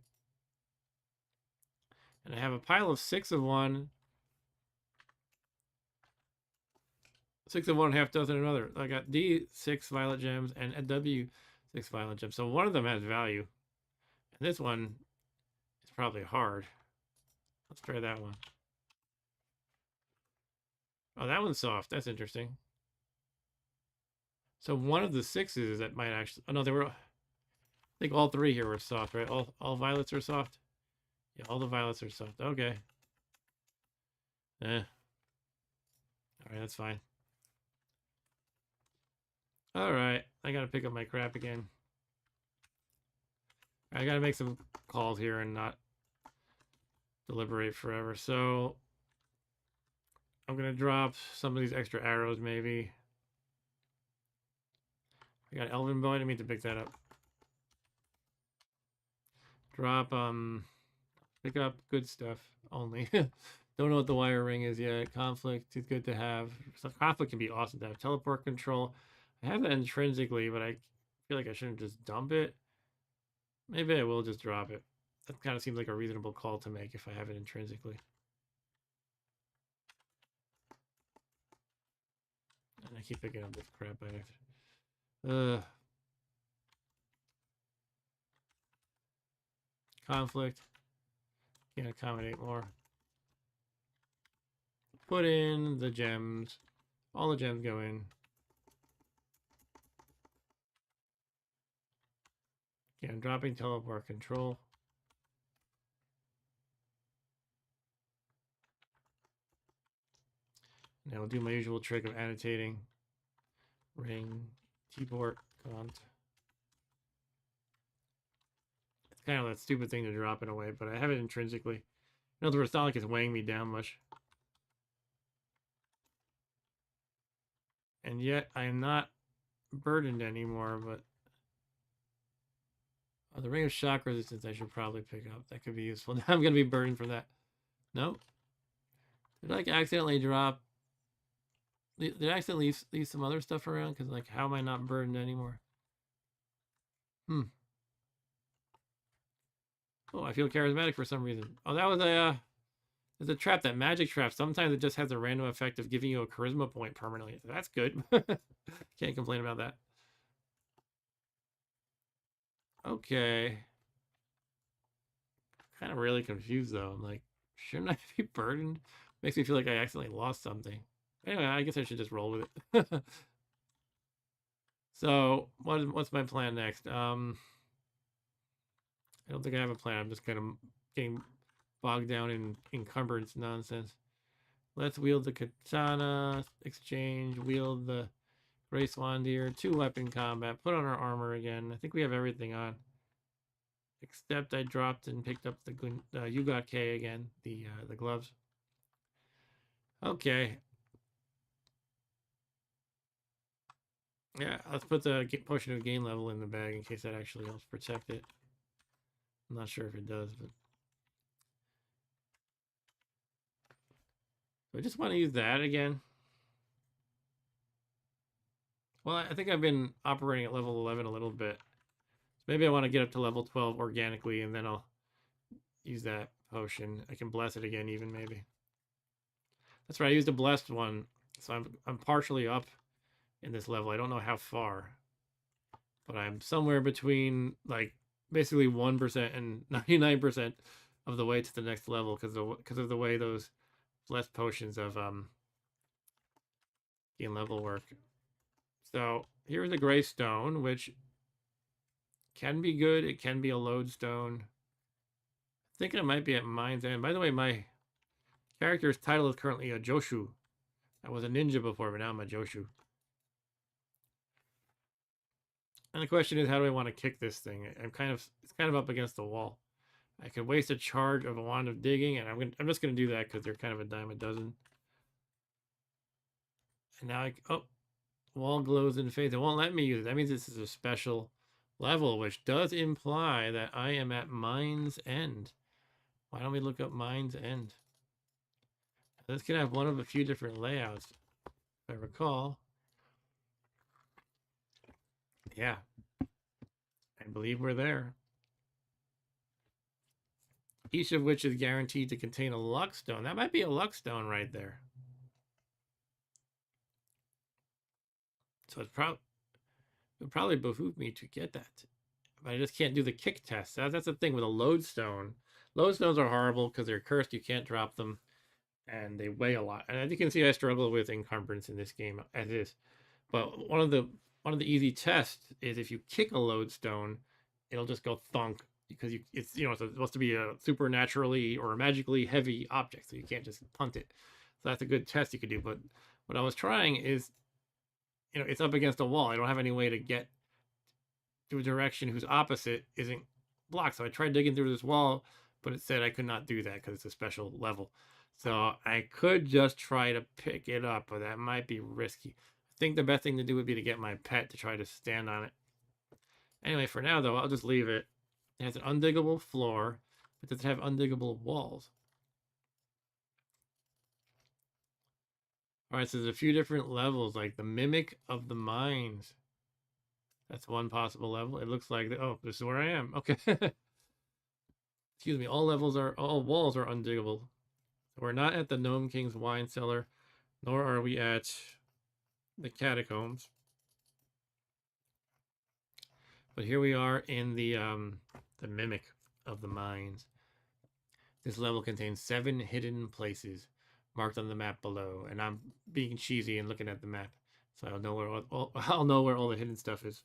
And I have a pile of 6 of one, 6 of one, half dozen another. I got D 6 violet gems and a W 6 violet gems. So one of them has value, and this one is probably hard. Let's try that one. Oh, that one's soft. That's interesting. So one of the sixes that might actually. Oh no, they were. I think all three here were soft, right? All violets are soft. Yeah, all the violets are soft. Okay. Eh. All right, that's fine. All right, I gotta pick up my crap again. I gotta make some calls here and not deliberate forever. So I'm gonna drop some of these extra arrows, maybe. I got Elven Boy. I didn't mean to pick that up. Drop pick up good stuff only. Don't know what the wire ring is yet. Conflict is good to have. So conflict can be awesome to have. Teleport control. I have that intrinsically, but I feel like I shouldn't just dump it. Maybe I will just drop it. That kind of seems like a reasonable call to make if I have it intrinsically. And I keep picking up this crap by accident. Conflict. Can't accommodate more. Put in the gems. All the gems go in. Okay, I'm dropping teleport control. Now I'll do my usual trick of annotating. Ring, keyboard, cont. It's kind of that stupid thing to drop in a way, but I have it intrinsically. In other words, it's not like it's weighing me down much. And yet I am not burdened anymore, but the ring of shock resistance I should probably pick up. That could be useful. Now I'm going to be burdened from that. Nope. Did I accidentally drop... Did I accidentally leave some other stuff around? Because, like, how am I not burdened anymore? Oh, I feel charismatic for some reason. Oh, that was there's a trap, that magic trap. Sometimes it just has a random effect of giving you a charisma point permanently. That's good. Can't complain about that. Okay. Kind of really confused, though. I'm like, shouldn't I be burdened? Makes me feel like I accidentally lost something. Anyway, I guess I should just roll with it. So, what's my plan next? I don't think I have a plan. I'm just kind of getting bogged down in encumbrance nonsense. Let's wield the katana, exchange, wield the Gray Swan Deer, 2-weapon combat, put on our armor again. I think we have everything on. Except I dropped and picked up the Yugot K again, the gloves. Okay. Yeah, let's put the potion of gain level in the bag in case that actually helps protect it. I'm not sure if it does, but I just want to use that again. Well, I think I've been operating at level 11 a little bit. So maybe I want to get up to level 12 organically, and then I'll use that potion. I can bless it again, even maybe. That's right. I used a blessed one, so I'm partially up in this level. I don't know how far, but I'm somewhere between like basically 1% and 99% of the way to the next level because of the way those blessed potions of gain level work. So here's the gray stone, which can be good. It can be a lodestone. I think I might be at Mind's End. By the way, my character's title is currently a Joshu. I was a ninja before, but now I'm a Joshu. And the question is, how do I want to kick this thing? It's kind of up against the wall. I could waste a charge of a wand of digging, and I'm just gonna do that because they're kind of a dime a dozen. And now wall glows in phase. It won't let me use it. That means this is a special level, which does imply that I am at Mind's End. Why don't we look up Mind's End? This can have one of a few different layouts, if I recall. Yeah, I believe we're there. Each of which is guaranteed to contain a luck stone. That might be a luck stone right there. So it would probably behoove me to get that. But I just can't do the kick test. That's the thing with a lodestone. Lodestones are horrible because they're cursed. You can't drop them. and they weigh a lot. And as you can see, I struggle with encumbrance in this game as is. But one of the easy tests is if you kick a lodestone, it'll just go thunk because it's supposed to be a supernaturally or magically heavy object, so you can't just punt it. So that's a good test you could do. But what I was trying is, it's up against a wall. I don't have any way to get to a direction whose opposite isn't blocked. So I tried digging through this wall, but it said I could not do that because it's a special level. So I could just try to pick it up, but that might be risky. I think the best thing to do would be to get my pet to try to stand on it. Anyway, for now though, I'll just leave it. It has an undiggable floor, but does it have undiggable walls? All right, so there's a few different levels, like the Mimic of the Mines. That's one possible level. It looks like, oh, this is where I am. Okay. Excuse me. All walls are undiggable. We're not at the Gnome King's wine cellar, nor are we at the catacombs. But here we are in the Mimic of the Mines. This level contains 7 hidden places marked on the map below, and I'm being cheesy and looking at the map, so I'll know where all the hidden stuff is.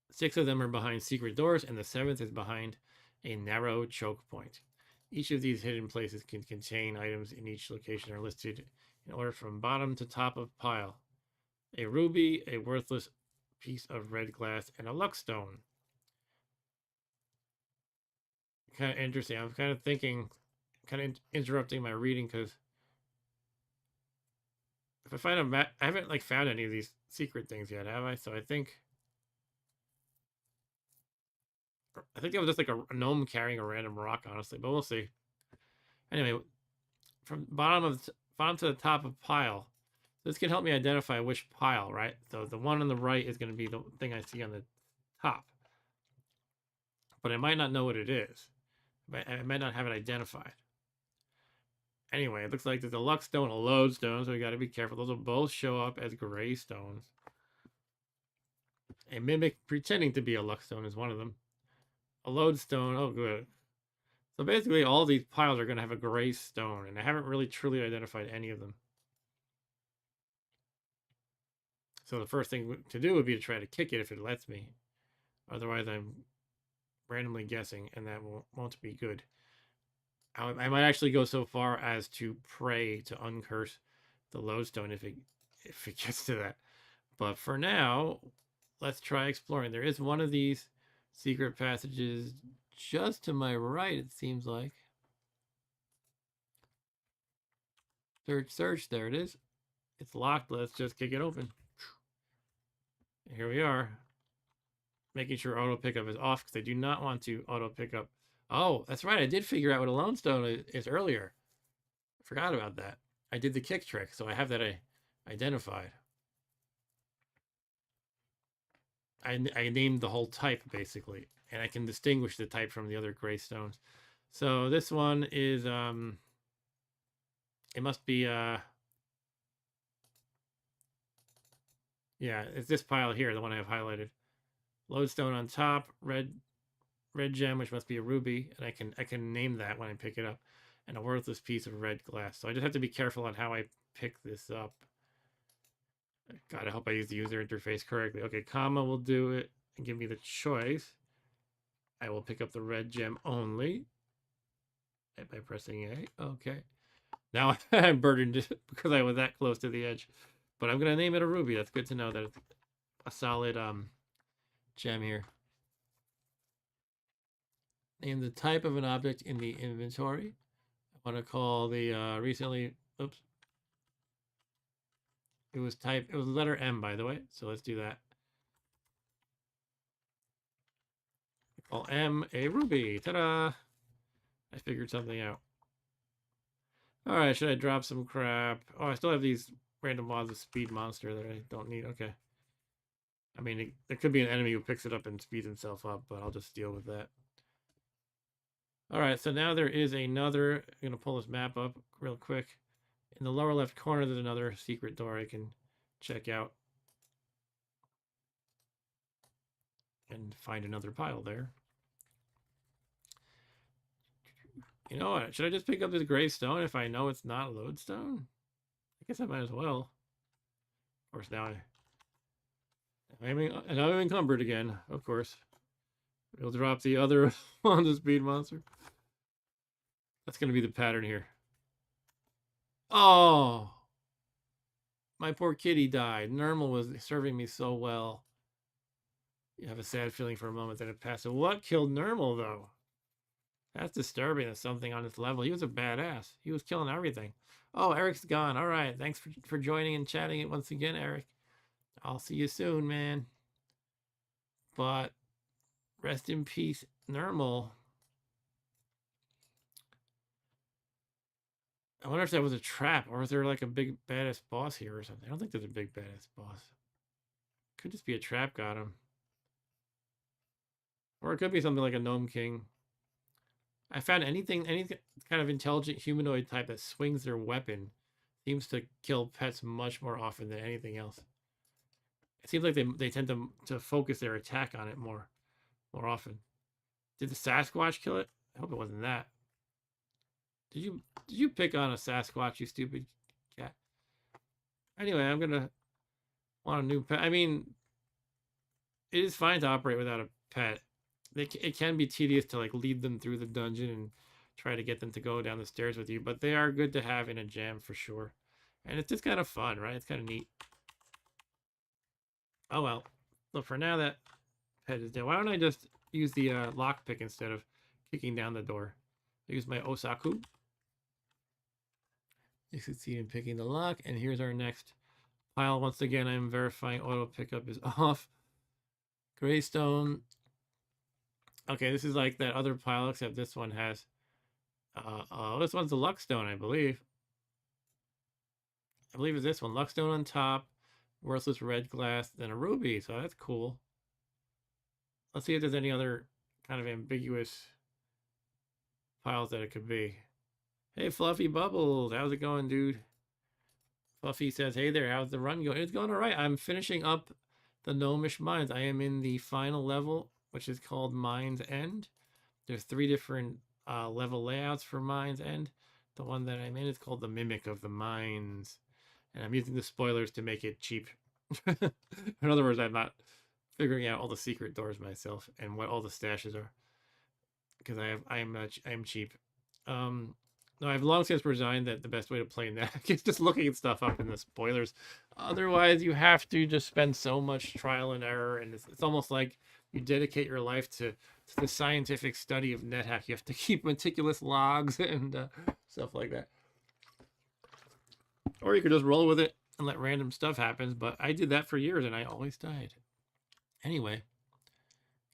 6 of them are behind secret doors, and the 7th is behind a narrow choke point. Each of these hidden places can contain items in each location are listed in order from bottom to top of pile. A ruby, a worthless piece of red glass, and a luck stone. Kind of interesting. I'm kind of thinking, kind of interrupting my reading because if I find a map, I haven't found any of these secret things yet, have I? So I think that was just like a gnome carrying a random rock, honestly, but we'll see. Anyway, from bottom to the top of pile. This can help me identify which pile, right? So the one on the right is going to be the thing I see on the top, but I might not know what it is. I might not have it identified. Anyway, it looks like there's a luck stone, a lodestone, so we got to be careful. Those will both show up as gray stones. A mimic pretending to be a luck stone is one of them. A lodestone, oh good. So basically all these piles are going to have a gray stone, and I haven't really truly identified any of them. So the first thing to do would be to try to kick it if it lets me. Otherwise, I'm randomly guessing, and that won't be good. I might actually go so far as to pray to uncurse the lodestone if it gets to that. But for now, let's try exploring. There is one of these secret passages just to my right, it seems like. Search, there it is. It's locked. Let's just kick it open. Here we are. Making sure auto pickup is off because I do not want to auto pickup. Oh, that's right. I did figure out what a lodestone is earlier. I forgot about that. I did the kick trick, so I have that identified. I named the whole type basically, and I can distinguish the type from the other gray stones. So this one is it must be yeah, it's this pile here, the one I have highlighted. Lodestone on top, red gem, which must be a ruby, and I can name that when I pick it up, and a worthless piece of red glass. So I just have to be careful on how I pick this up. God, I hope I use the user interface correctly. Okay, comma will do it and give me the choice. I will pick up the red gem only by pressing A. Okay. Now I'm burdened because I was that close to the edge. But I'm going to name it a ruby. That's good to know that it's a solid gem here. Name the type of an object in the inventory. I want to call the recently, oops. It was letter M, by the way. So let's do that. Call M a ruby. Ta-da! I figured something out. All right, should I drop some crap? Oh, I still have these random mods of speed monster that I don't need. Okay. I mean, there could be an enemy who picks it up and speeds himself up, but I'll just deal with that. All right, so now there is another. I'm going to pull this map up real quick. In the lower left corner, there's another secret door I can check out and find another pile there. You know what? Should I just pick up this gray stone if I know it's not a lodestone? I guess I might as well. Of course, I'm encumbered again. Of course, we'll drop the other on the speed monster. That's gonna be the pattern here. Oh, my poor kitty died. Nermal was serving me so well. You have a sad feeling for a moment that it passed. So what killed Nermal though? That's disturbing. That something on this level. He was a badass. He was killing everything. Oh, Eric's gone. All right. Thanks for joining and chatting it once again, Eric. I'll see you soon, man. But rest in peace, Nermal. I wonder if that was a trap, or is there like a big badass boss here or something? I don't think there's a big badass boss. Could just be a trap got him. Or it could be something like a Gnome King. I found any kind of intelligent humanoid type that swings their weapon seems to kill pets much more often than anything else. It seems like they tend to focus their attack on it more often. Did the Sasquatch kill it? I hope it wasn't that. Did you pick on a Sasquatch, you stupid cat? Anyway, I'm gonna want a new pet. I mean, it is fine to operate without a pet. It can be tedious to like lead them through the dungeon and try to get them to go down the stairs with you, but they are good to have in a jam for sure. And it's just kind of fun, right? It's kind of neat. Oh well. Look, for now that pet is dead. Why don't I just use the lockpick instead of kicking down the door? I use my Osaku. You succeed in picking the lock, and here's our next pile. Once again, I'm verifying auto pickup is off. Greystone. Okay, this is like that other pile, except this one has this one's the Luckstone, I believe. I believe it's this one. Luckstone on top, worthless red glass, then a ruby. So that's cool. Let's see if there's any other kind of ambiguous piles that it could be. Hey, Fluffy Bubbles, how's it going, dude? Fluffy says, hey there, how's the run going? It's going all right. I'm finishing up the Gnomish Mines. I am in the final level, which is called Mines End. There's 3 different level layouts for Mines End. The one that I'm in is called the Mimic of the Mines. And I'm using the spoilers to make it cheap. In other words, I'm not figuring out all the secret doors myself and what all the stashes are. Because I'm cheap. No, I've long since resigned that the best way to play Nethack is just looking at stuff up in the spoilers. Otherwise, you have to just spend so much trial and error, and it's almost like you dedicate your life to the scientific study of Nethack. You have to keep meticulous logs and stuff like that. Or you could just roll with it and let random stuff happen, but I did that for years, and I always died. Anyway,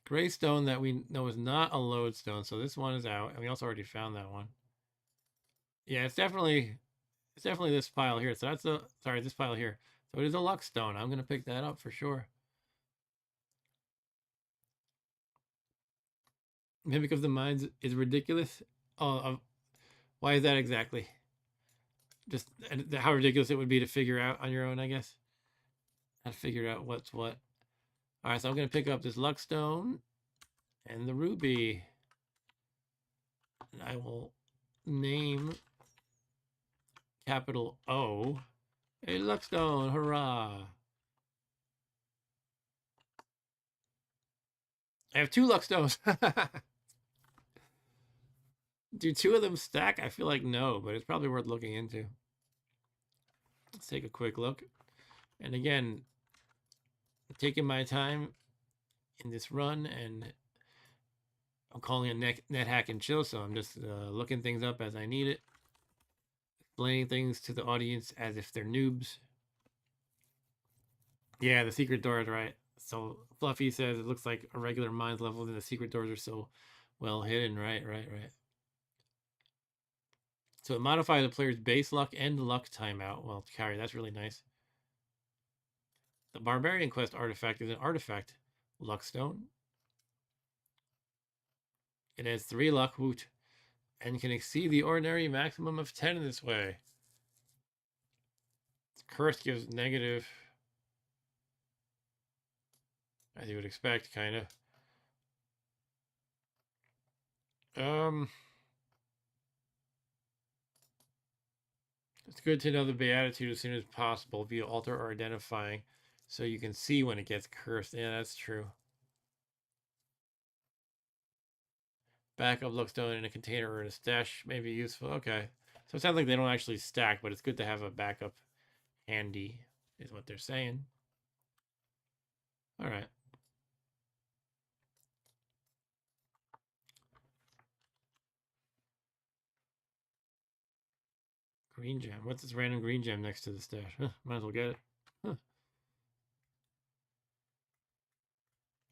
Greystone that we know is not a lodestone, so this one is out, and we also already found that one. Yeah, it's definitely this pile here. So that's this pile here. So it is a Luckstone. I'm gonna pick that up for sure. Mimic of the Mines is ridiculous. Oh, why is that exactly? Just how ridiculous it would be to figure out on your own, I guess. How to figure out what's what. All right, so I'm gonna pick up this Luckstone and the ruby, and I will name capital O a Luckstone. Hurrah! I have 2 Luckstones. Do 2 of them stack? I feel like no, but it's probably worth looking into. Let's take a quick look. And again, taking my time in this run, and I'm calling it Nethack and Chill, so I'm just looking things up as I need it, explaining things to the audience as if they're noobs. Yeah, the secret door is right. So Fluffy says it looks like a regular mines level, and the secret doors are so well hidden. Right. So it modifies the player's base luck and luck timeout. Well, carry, that's really nice. The Barbarian Quest artifact is an artifact Luckstone. It has 3 luck, woot, and can exceed the ordinary maximum of 10 in this way. Curse gives negative, as you would expect, kind of. It's good to know the beatitude as soon as possible via altar or identifying, so you can see when it gets cursed. Yeah, that's true. Backup lookstone in a container or in a stash may be useful. Okay. So it sounds like they don't actually stack, but it's good to have a backup handy, is what they're saying. All right. Green gem. What's this random green gem next to the stash? Huh, might as well get it. Huh.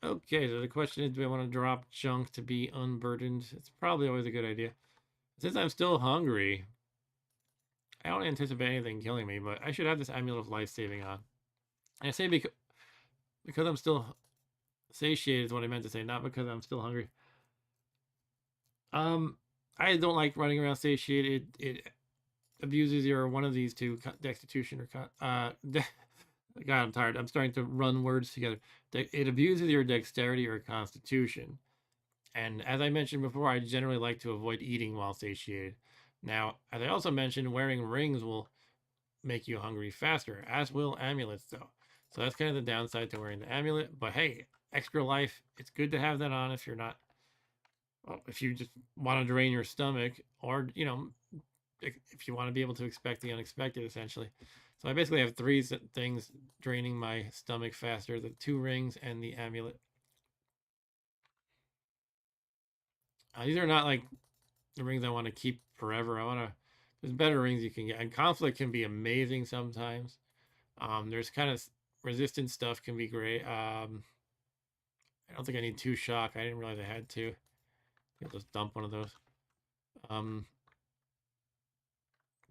Okay, so the question is, do I want to drop junk to be unburdened? It's probably always a good idea. Since I'm still hungry, I don't anticipate anything killing me, but I should have this amulet of life saving on. And I say because I'm still satiated is what I meant to say, not because I'm still hungry. I don't like running around satiated. It abuses your one of these two, destitution or God, I'm tired. I'm starting to run words together. It abuses your dexterity or constitution. And as I mentioned before, I generally like to avoid eating while satiated. Now, as I also mentioned, wearing rings will make you hungry faster, as will amulets, though. So that's kind of the downside to wearing the amulet. But hey, extra life, it's good to have that on if you're not, well, if you just want to drain your stomach, or, you know, if you want to be able to expect the unexpected, essentially. So I basically have three things draining my stomach faster: the 2 rings and the amulet. These are not like the rings I want to keep forever. I want to. There's better rings you can get, and conflict can be amazing sometimes. There's kind of resistance stuff can be great. I don't think I need 2 shock. I didn't realize I had 2. I'll just dump one of those. Um,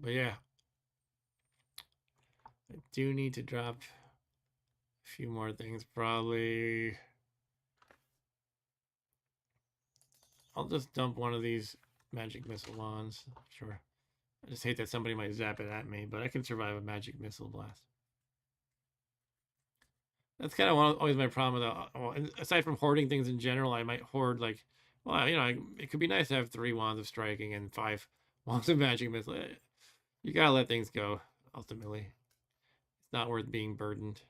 but yeah, I do need to drop a few more things. Probably, I'll just dump one of these magic missile wands. Sure. I just hate that somebody might zap it at me, but I can survive a magic missile blast. That's kind of always my problem with well, aside from hoarding things in general, I might hoard like, well, you know, it could be nice to have 3 wands of striking and 5 wands of magic missile. You gotta let things go. Ultimately, it's not worth being burdened.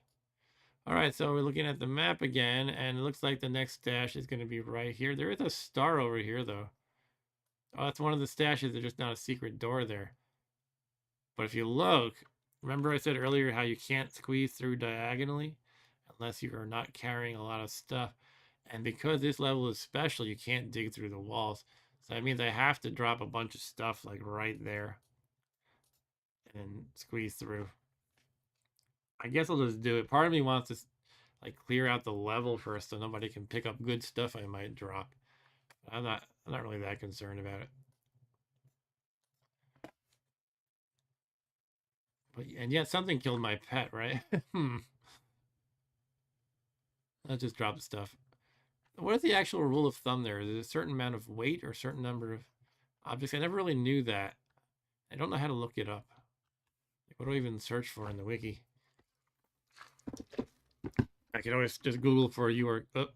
All right, so we're looking at the map again, and it looks like the next stash is going to be right here. There is a star over here, though. Oh, that's one of the stashes. There's just not a secret door there. But if you look, remember I said earlier how you can't squeeze through diagonally unless you are not carrying a lot of stuff. And because this level is special, you can't dig through the walls. So that means I have to drop a bunch of stuff like right there and squeeze through. I guess I'll just do it. Part of me wants to like clear out the level first so nobody can pick up good stuff I might drop. I'm not really that concerned about it. But and yet something killed my pet, right? I'll just drop stuff. What is the actual rule of thumb there? Is it a certain amount of weight or a certain number of objects? I never really knew that. I don't know how to look it up. Like, what do I even search for in the wiki? I can always just Google for you or oh,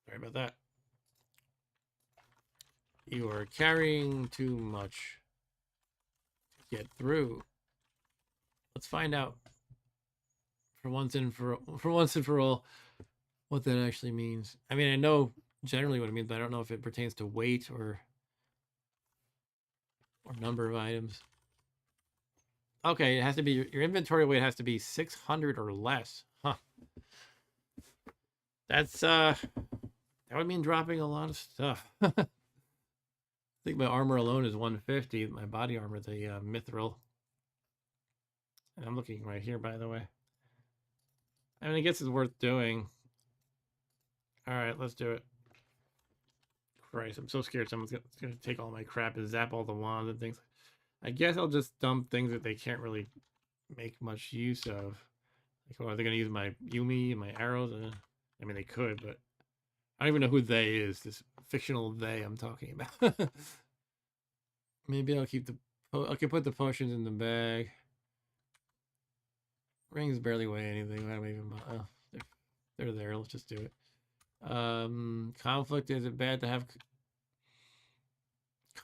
sorry about that. You are carrying too much to get through. Let's find out for once and for all what that actually means. I mean, I know generally what it means, but I don't know if it pertains to weight or number of items. Okay, it has to be your inventory weight has to be 600 or less. Huh. That's that would mean dropping a lot of stuff. I think my armor alone is 150. My body armor, the mithril. And I'm looking right here, by the way. I mean, I guess it's worth doing. All right, let's do it. Christ, I'm so scared someone's gonna take all my crap and zap all the wands and things. I guess I'll just dump things that they can't really make much use of. Like, oh, are they gonna use my Yumi and my arrows? I mean, they could, but I don't even know who they is. This fictional they I'm talking about. Maybe I'll keep I can put the potions in the bag. Rings barely weigh anything. I don't even. Oh, they're there. Let's just do it. Conflict. Is it bad to have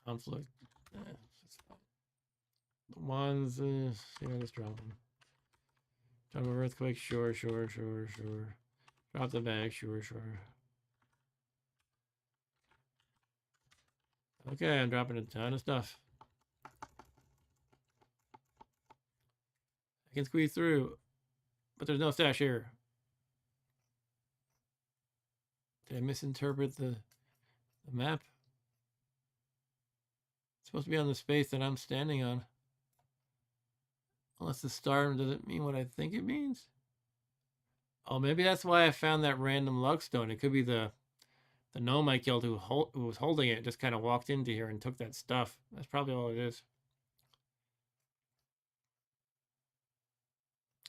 conflict? Ones, yeah, let's drop them. Drop of earthquake, sure. Drop the bag, sure. Okay, I'm dropping a ton of stuff. I can squeeze through, but there's no stash here. Did I misinterpret the map? It's supposed to be on the space that I'm standing on. Unless the star doesn't mean what I think it means. Oh, maybe that's why I found that random luck stone. It could be the gnome I killed who was holding it just kind of walked into here and took that stuff. That's probably all it is.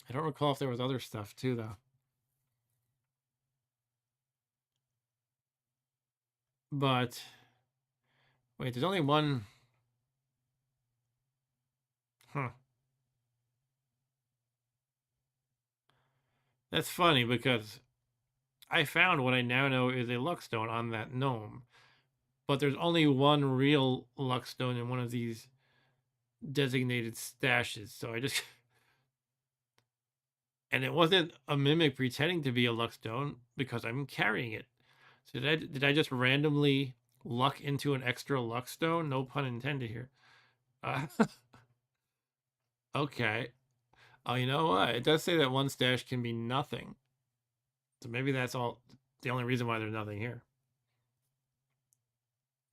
I don't recall if there was other stuff too, though. But wait, there's only one. Huh. That's funny because I found what I now know is a luckstone on that gnome, but there's only one real luckstone in one of these designated stashes. So I just and it wasn't a mimic pretending to be a luckstone because I'm carrying it. So did I just randomly luck into an extra luckstone? No pun intended here. Okay. Oh, you know what? It does say that one stash can be nothing. So maybe that's all the only reason why there's nothing here.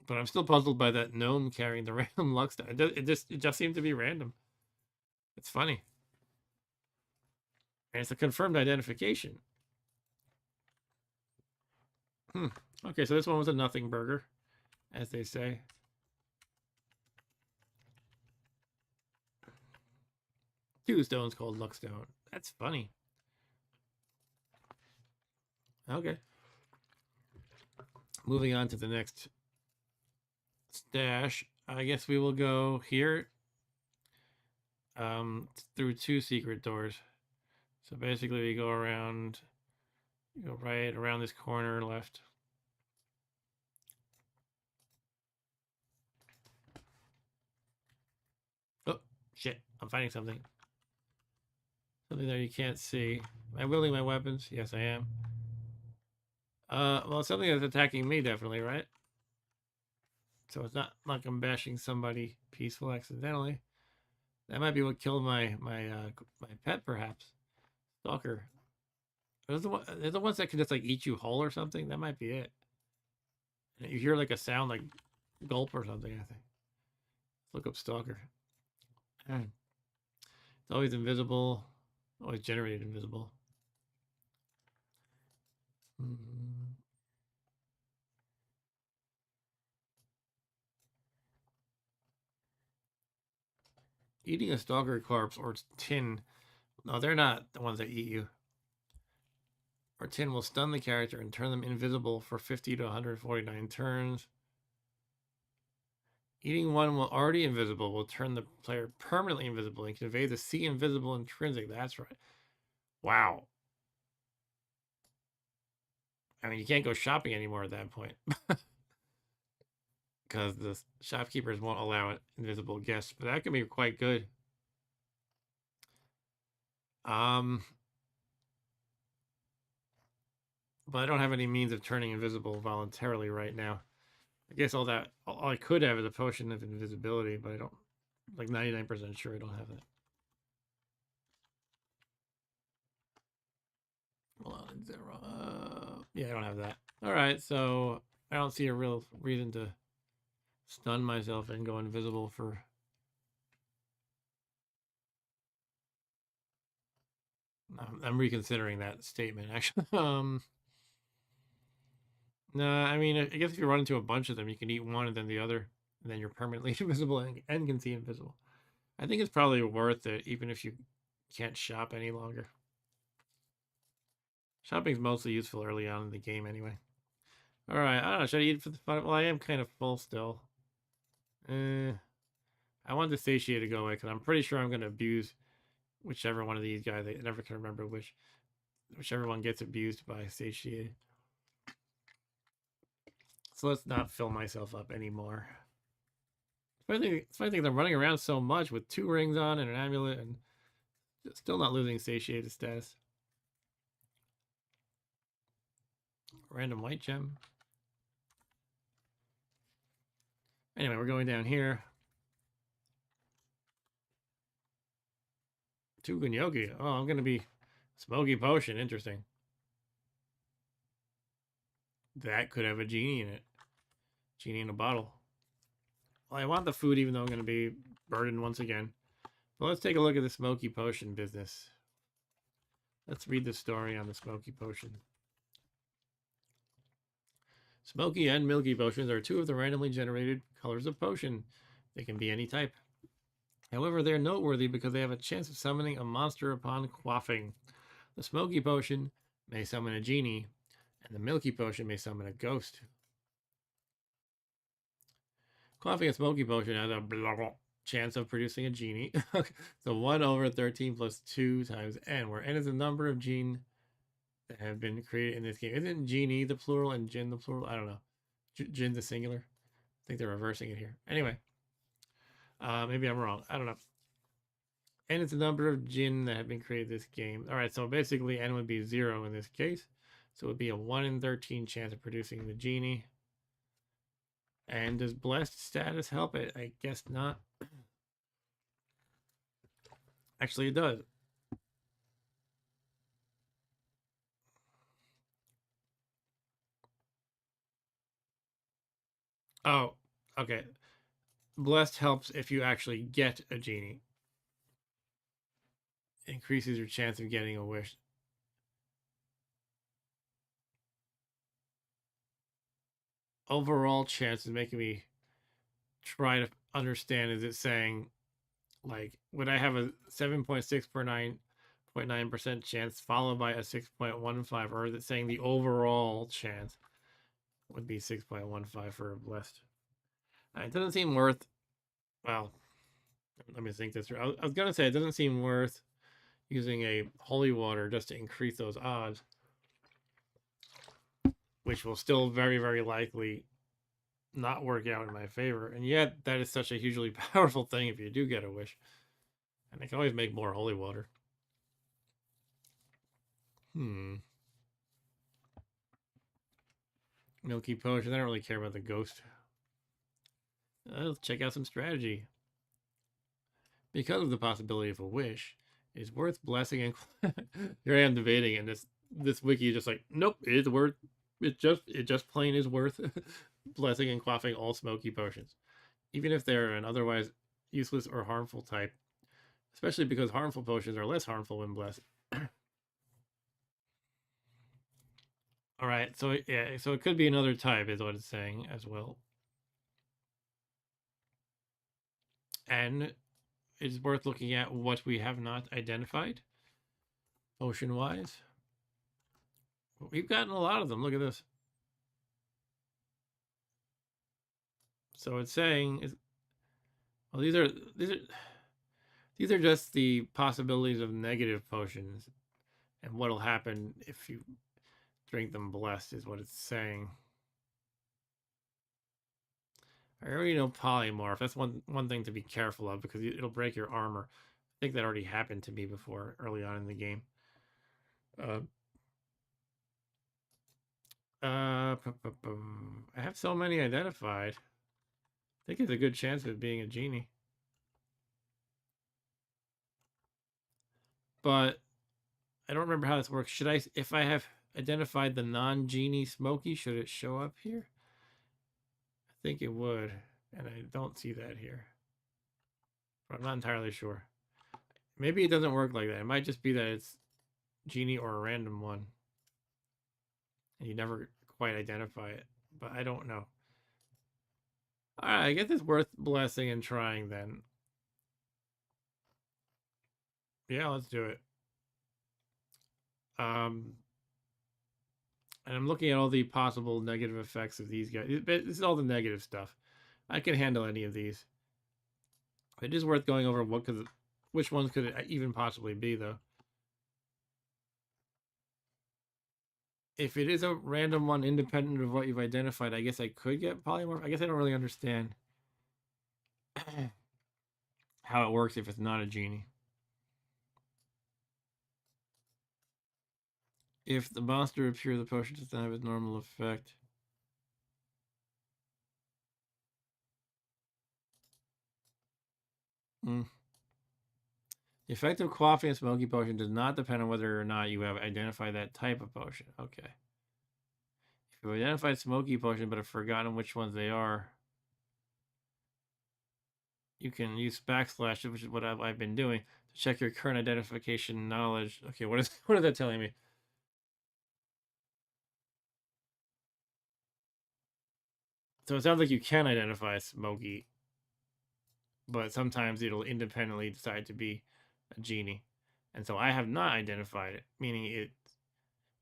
But I'm still puzzled by that gnome carrying the random luck stash. It just seemed to be random. It's funny. And it's a confirmed identification. Okay, so this one was a nothing burger, as they say. Two stones called Luckstone. That's funny. Okay. Moving on to the next stash. I guess we will go here through two secret doors. So basically we go around, go right around this corner left. Oh, shit. I'm finding something. Something there you can't see. Am I wielding my weapons? Yes, I am. Well, it's something that's attacking me, definitely, right? So it's not like I'm bashing somebody peaceful accidentally. That might be what killed my pet, perhaps. Stalker. They're the ones that can just like eat you whole or something. That might be it. And you hear like a sound like gulp or something. I think. Let's look up stalker. It's always invisible. Always generated invisible. Eating a stalker corpse or tin. No, they're not the ones that eat you. Or tin will stun the character and turn them invisible for 50 to 149 turns. Eating one while already invisible will turn the player permanently invisible and convey the see invisible intrinsic. That's right. Wow. I mean, you can't go shopping anymore at that point. Because the shopkeepers won't allow invisible guests. But that can be quite good. But I don't have any means of turning invisible voluntarily right now. I guess all I could have is a potion of invisibility, but I don't, like 99% sure I don't have that. Hold on, yeah, I don't have that. All right, so I don't see a real reason to stun myself and go invisible for. I'm reconsidering that statement actually. No, I mean, I guess if you run into a bunch of them, you can eat one and then the other, and then you're permanently invisible and can see invisible. I think it's probably worth it, even if you can't shop any longer. Shopping's mostly useful early on in the game anyway. All right, I don't know. Should I eat for the fun? Well, I am kind of full still. I want the satiate to go away because I'm pretty sure I'm going to abuse whichever one of these guys. I never can remember whichever one gets abused by satiated. So let's not fill myself up anymore. funny thing is I'm running around so much with 2 rings on and an amulet and still not losing satiated status. Random white gem. Anyway, we're going down here. 2 Gunyogi. Oh, I'm going to be Smoky Potion. Interesting. That could have a genie in it. Genie in a bottle. Well, I want the food even though I'm going to be burdened once again. But let's take a look at the Smoky Potion business. Let's read the story on the Smoky Potion. Smoky and Milky Potions are 2 of the randomly generated colors of potion. They can be any type. However, they are noteworthy because they have a chance of summoning a monster upon quaffing. The Smoky Potion may summon a genie, and the Milky Potion may summon a ghost. Quaffing a Smoky Potion has a chance of producing a genie. So 1 over 13 plus 2 times n, where n is the number of gene that have been created in this game. Isn't genie the plural and jinn the plural? I don't know. Jinn the singular? I think they're reversing it here. Anyway, maybe I'm wrong. I don't know. N is the number of jinn that have been created in this game. All right, so basically n would be 0 in this case. So it would be a 1 in 13 chance of producing the genie. And does blessed status help it? I guess not. Actually, it does. Oh, okay. Blessed helps if you actually get a genie. Increases your chance of getting a wish. Overall chance is making me try to understand. Is it saying, like, would I have a 7.6% chance followed by a 6.15, or is it saying the overall chance would be 6.15 for a blessed? It doesn't seem worth. Well, let me think this through. I was gonna say it doesn't seem worth using a holy water just to increase those odds, which will still very, very likely not work out in my favor. And yet, that is such a hugely powerful thing if you do get a wish. And I can always make more holy water. Milky Potion. I don't really care about the ghost. Let's check out some strategy. Because of the possibility of a wish, it is worth blessing and here I am debating, and this wiki is just like, nope, it is worth it just plain is worth blessing and quaffing all Smoky Potions, even if they're an otherwise useless or harmful type, especially because harmful potions are less harmful when blessed. All right, so yeah, so it could be another type is what it's saying as well. And it is worth looking at what we have not identified potion-wise. We've gotten a lot of them. Look at this. So it's saying is, well, these are just the possibilities of negative potions and what'll happen if you drink them blessed is what it's saying. I already know polymorph. That's one thing to be careful of because it'll break your armor. I think that already happened to me before early on in the game. I have so many identified. I think it's a good chance of it being a genie. But I don't remember how this works. Should I, if I have identified the non-genie Smoky, should it show up here? I think it would, and I don't see that here. But I'm not entirely sure. Maybe it doesn't work like that. It might just be that it's genie or a random one. And you never quite identify it, but I don't know. All right, I guess it's worth blessing and trying then. Yeah, let's do it. And I'm looking at all the possible negative effects of these guys. This is all the negative stuff. I can handle any of these. It is worth going over which ones could it even possibly be, though. If it is a random one independent of what you've identified, I guess I could get polymorph. I guess I don't really understand how it works if it's not a genie. If the monster appears, the potion does not have its normal effect. Mm. The effect of quaffing a smoky potion does not depend on whether or not you have identified that type of potion. Okay. If you identified smoky potion but have forgotten which ones they are, you can use backslash, which is what I've been doing, to check your current identification knowledge. Okay, what is that telling me? So it sounds like you can identify smoky, but sometimes it'll independently decide to be a genie. And so I have not identified it, meaning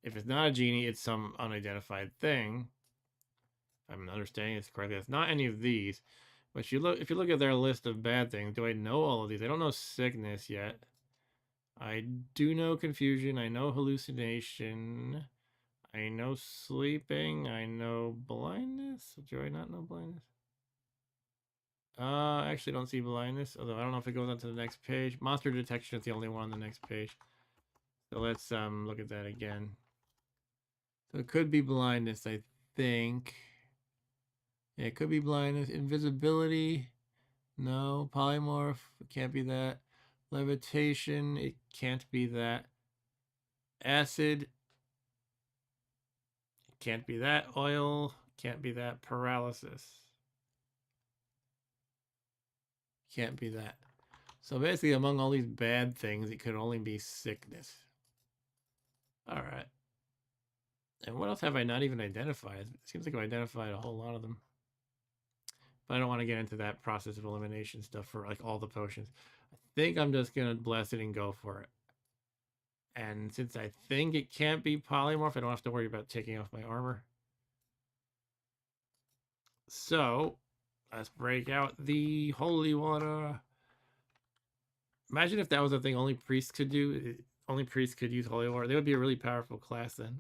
if it's not a genie, it's some unidentified thing. If I'm understanding this correctly, it's not any of these. But if you look at their list of bad things, do I know all of these? I don't know sickness yet. I do know confusion. I know hallucination. I know sleeping. I know blindness. Do I not know blindness? I actually don't see blindness, although I don't know if it goes on to the next page. Monster detection is the only one on the next page. So let's look at that again. So it could be blindness, I think. Yeah, it could be blindness. Invisibility. No. Polymorph. It can't be that. Levitation. It can't be that. Acid. Can't be that. Oil. Can't be that. Paralysis. Can't be that. So basically, among all these bad things, it could only be sickness. All right. And what else have I not even identified? It seems like I've identified a whole lot of them. But I don't want to get into that process of elimination stuff for like all the potions. I think I'm just going to bless it and go for it. And since I think it can't be polymorph, I don't have to worry about taking off my armor. So let's break out the holy water. Imagine if that was a thing only priests could do. Only priests could use holy water. They would be a really powerful class then.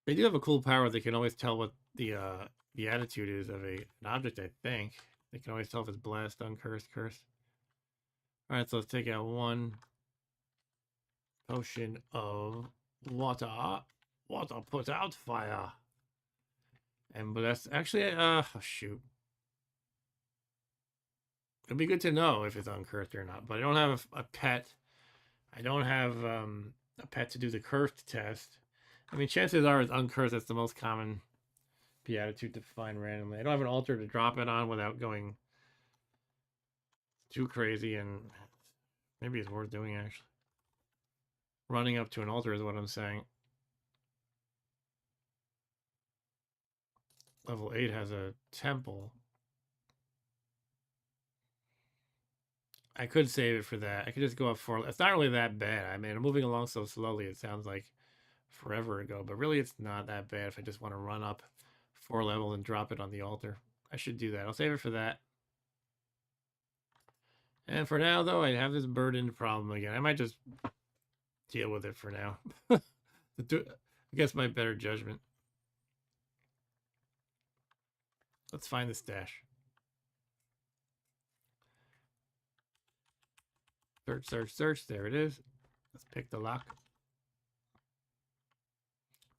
They do have a cool power. They can always tell what the attitude is of an object, I think. They can always tell if it's blessed, uncursed, cursed. All right, so let's take out one potion of water. Water put out fire. And bless. Actually, oh shoot. It'd be good to know if it's uncursed or not. But I don't have a pet. I don't have a pet to do the cursed test. I mean, chances are it's uncursed. That's the most common beatitude to find randomly. I don't have an altar to drop it on without going too crazy, and maybe it's worth doing actually. Running up to an altar is what I'm saying. Level 8 has a temple. I could save it for that. I could just go up 4. It's not really that bad. I mean, I'm moving along so slowly. It sounds like forever ago, but really it's not that bad if I just want to run up 4 levels and drop it on the altar. I should do that. I'll save it for that. And for now, though, I have this burden problem again. I might just deal with it for now. I guess my better judgment. Let's find the stash. Search, search, search. There it is. Let's pick the lock.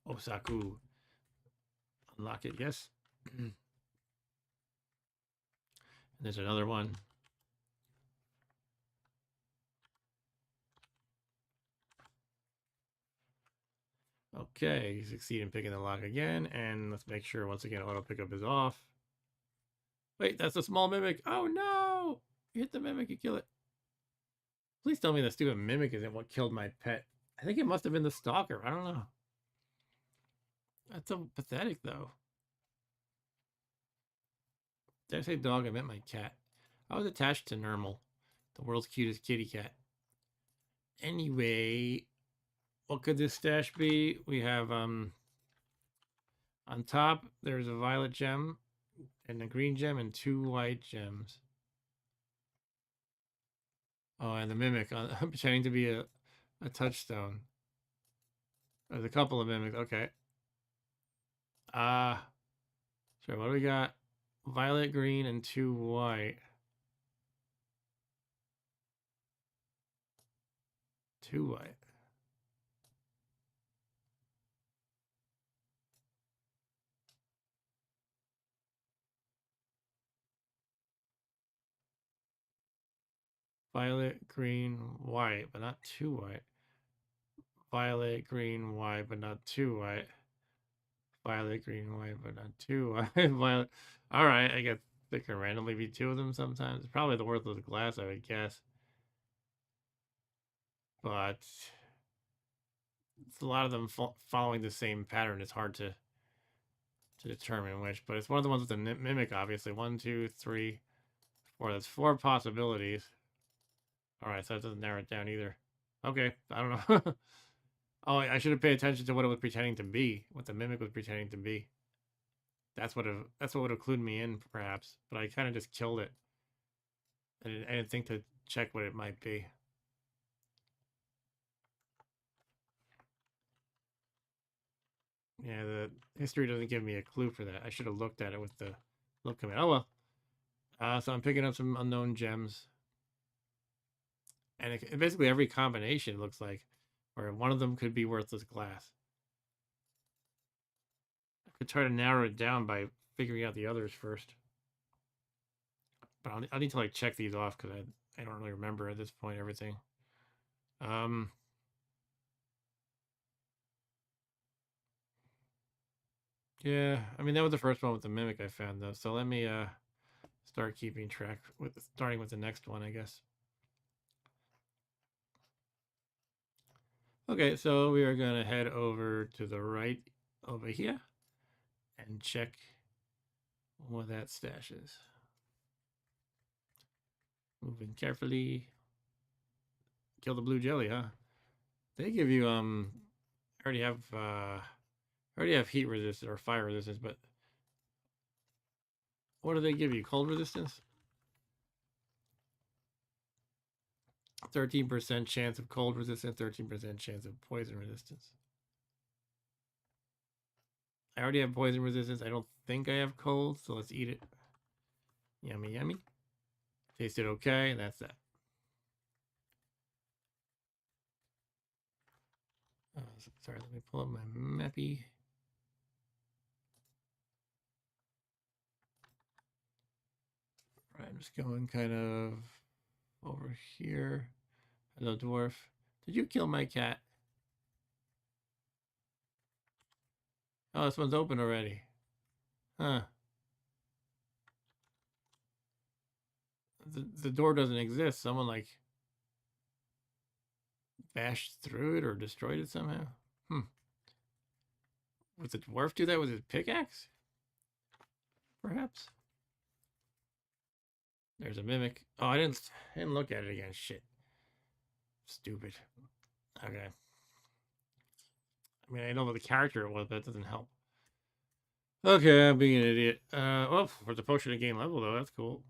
Osaku. Unlock it, yes. And there's another one. Okay, you succeed in picking the lock again. And let's make sure, once again, auto pickup is off. Wait, that's a small mimic. Oh, no! You hit the mimic, you kill it. Please tell me the stupid mimic isn't what killed my pet. I think it must have been the stalker. I don't know. That's so pathetic, though. Did I say dog? I meant my cat. I was attached to Nermal, the world's cutest kitty cat. Anyway, what could this stash be? We have, on top, there's a violet gem and a green gem and 2 white gems. Oh, and the mimic pretending to be a touchstone. There's a couple of mimics. Okay. So what do we got? Violet, green, and 2 white. 2 white. Violet, green, white, but not 2 white. Violet, green, white, but not 2 white. Violet, green, white, but not 2 white. Violet. All right, I guess there can randomly be 2 of them sometimes. It's probably the worthless glass, I would guess. But it's a lot of them following the same pattern. It's hard to determine which. But it's one of the ones with the mimic, obviously. 1, 2, 3, 4. That's 4 possibilities. All right, so that doesn't narrow it down either. Okay, I don't know. Oh, I should have paid attention to what it was pretending to be, what the mimic was pretending to be. That's what would have clued me in, perhaps. But I kind of just killed it. I didn't think to check what it might be. Yeah, the history doesn't give me a clue for that. I should have looked at it with the look command. Oh well. So I'm picking up some unknown gems, and basically every combination looks like, where one of them could be worthless glass. I could try to narrow it down by figuring out the others first, but I'll need to like check these off because I don't really remember at this point everything. Yeah, I mean that was the first one with the mimic I found though. So let me start keeping track with starting with the next one, I guess. Okay, so we are gonna head over to the right over here and check what that stash is. Moving carefully. Kill the blue jelly, huh? They give you I already have heat resistance or fire resistance, but what do they give you? Cold resistance? 13% chance of cold resistance, 13% chance of poison resistance. I already have poison resistance. I don't think I have cold, so let's eat it. Yummy, yummy. Tasted okay, and that's that. Sorry, let me pull up my mappy. Right, I'm just going kind of over here. Hello, dwarf. Did you kill my cat? Oh, this one's open already. Huh. The door doesn't exist. Someone like bashed through it or destroyed it somehow. Would the dwarf do that with his pickaxe? Perhaps. There's a mimic. Oh, I didn't look at it again. Shit. Stupid. Okay. I mean, I know what the character it was, but that doesn't help. Okay, I'm being an idiot. Well, for the potion to gain level, though, that's cool.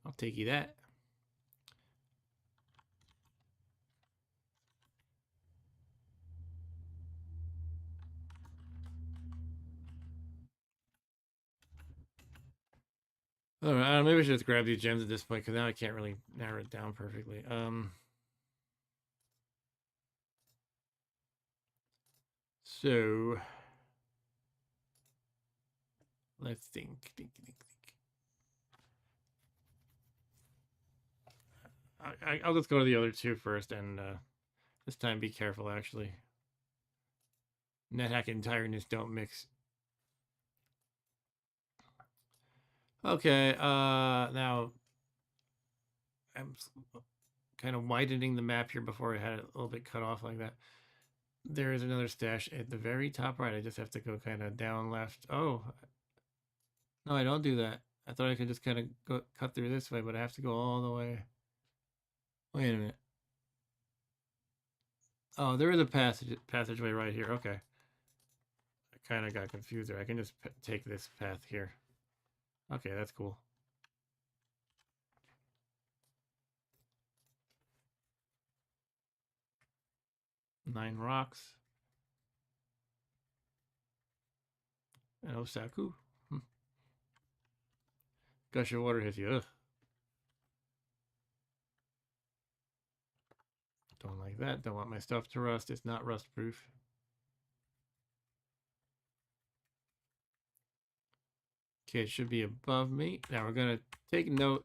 I'll take you that. All right, maybe I should just grab these gems at this point, because now I can't really narrow it down perfectly. So let's think. I'll just go to the other two first, and this time be careful, actually. Nethack and tiredness don't mix. Okay, now I'm kind of widening the map here before I had it a little bit cut off like that. There is another stash at the very top right. I just have to go kind of down left. Oh, no, I don't do that. I thought I could just kind of go cut through this way, but I have to go all the way. Wait a minute. Oh, there is a passageway right here. Okay. I kind of got confused there. I can just take this path here. Okay, that's cool. 9 rocks. And Osaku. Gush of water hits you. Ugh. Don't like that. Don't want my stuff to rust. It's not rust proof. Okay, it should be above me. Now we're going to take note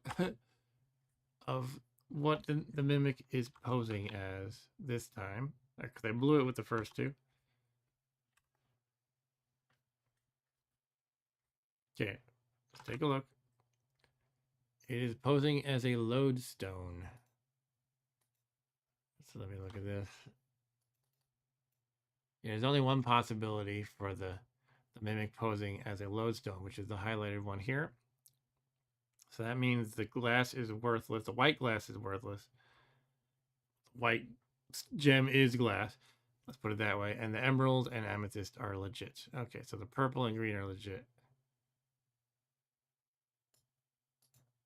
of what the mimic is posing as this time. Because I blew it with the first two. Okay, let's take a look. It is posing as a lodestone. So let me look at this. Yeah, there's only one possibility for the mimic posing as a lodestone, which is the highlighted one here. So that means the glass is worthless. The white glass is worthless. White gem is glass. Let's put it that way. And the emerald and amethyst are legit. Okay, so the purple and green are legit.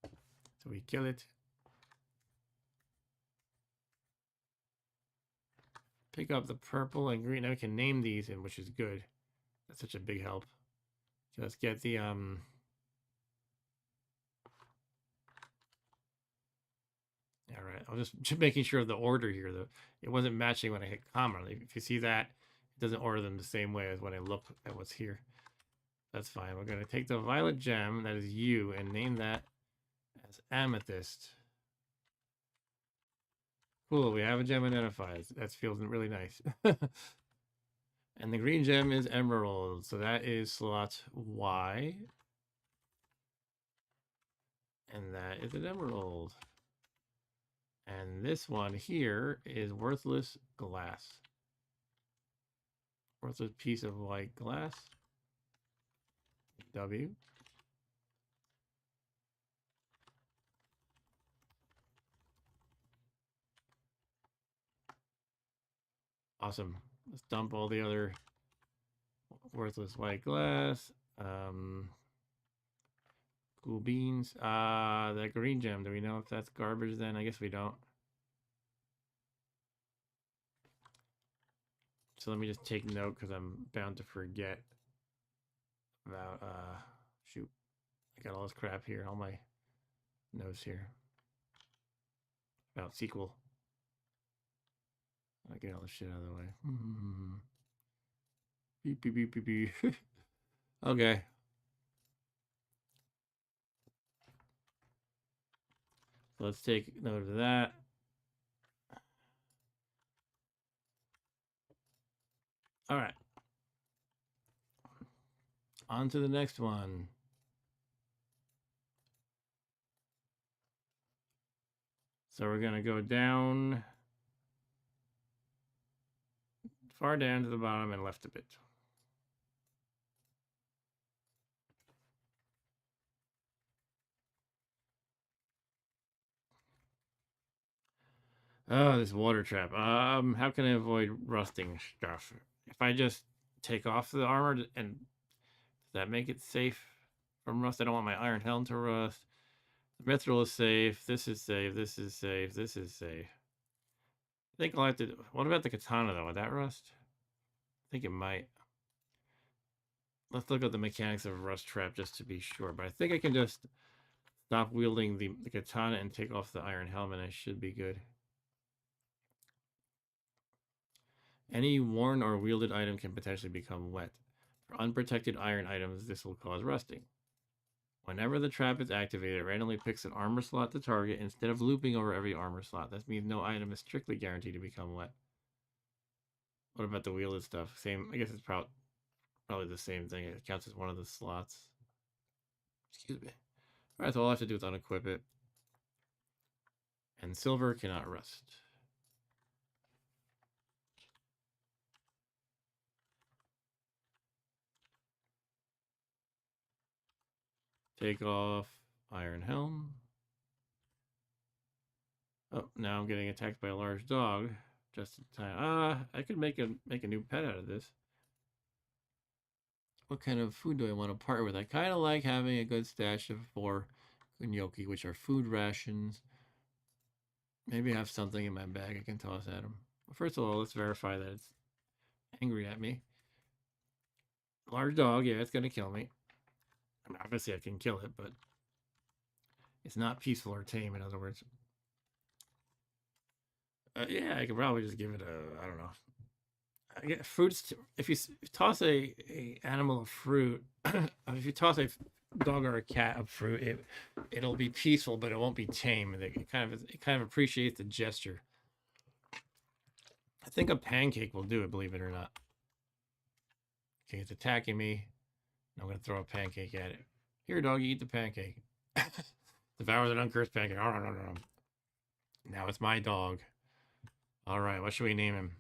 So we kill it. Pick up the purple and green. Now we can name these, and which is good. That's such a big help. So let's get the All right, I was just making sure of the order here. Though it wasn't matching when I hit comma. If you see that, it doesn't order them the same way as when I look at what's here. That's fine. We're going to take the violet gem, that is you, and name that as amethyst. Cool, we have a gem identified. That feels really nice. And the green gem is emerald. So that is slot Y. And that is an emerald. And this one here is worthless glass. Worthless piece of white glass. W. Awesome. Let's dump all the other worthless white glass. Cool beans. The green gem. Do we know if that's garbage then? I guess we don't. So let me just take note because I'm bound to forget about shoot. I got all this crap here, all my notes here. About sequel. I get all this shit out of the way. Beep beep beep beep beep. Okay. So let's take note of that. All right. On to the next one. So we're going to go down, far down to the bottom and left a bit. Oh, this water trap. How can I avoid rusting stuff? If I just take off the armor, and does that make it safe from rust? I don't want my iron helm to rust. The mithril is safe. This is safe. This is safe. This is safe. I think I'll have to. What about the katana though? Would that rust? I think it might. Let's look at the mechanics of rust trap just to be sure. But I think I can just stop wielding the katana and take off the iron helmet. I should be good. Any worn or wielded item can potentially become wet. For unprotected iron items, this will cause rusting. Whenever the trap is activated, it randomly picks an armor slot to target instead of looping over every armor slot. That means no item is strictly guaranteed to become wet. What about the wielded stuff? Same, I guess it's probably the same thing. It counts as one of the slots. Excuse me. Alright, so all I have to do is unequip it. And silver cannot rust. Take off iron helm. Oh, now I'm getting attacked by a large dog. Just in time. I could make a new pet out of this. What kind of food do I want to part with? I kind of like having a good stash of 4 gnocchi, which are food rations. Maybe I have something in my bag I can toss at him. First of all, let's verify that it's angry at me. Large dog, yeah, it's gonna kill me. I mean, obviously, I can kill it, but it's not peaceful or tame. In other words, yeah, I could probably just give it a, I don't know. I get fruits. If you toss a animal of fruit, if you toss a dog or a cat of fruit, it'll be peaceful, but it won't be tame. It kind of appreciates the gesture. I think a pancake will do it, believe it or not. Okay, it's attacking me. I'm gonna throw a pancake at it. Here, doggy, eat the pancake. Devour that uncursed pancake. Now it's my dog. All right, what should we name him?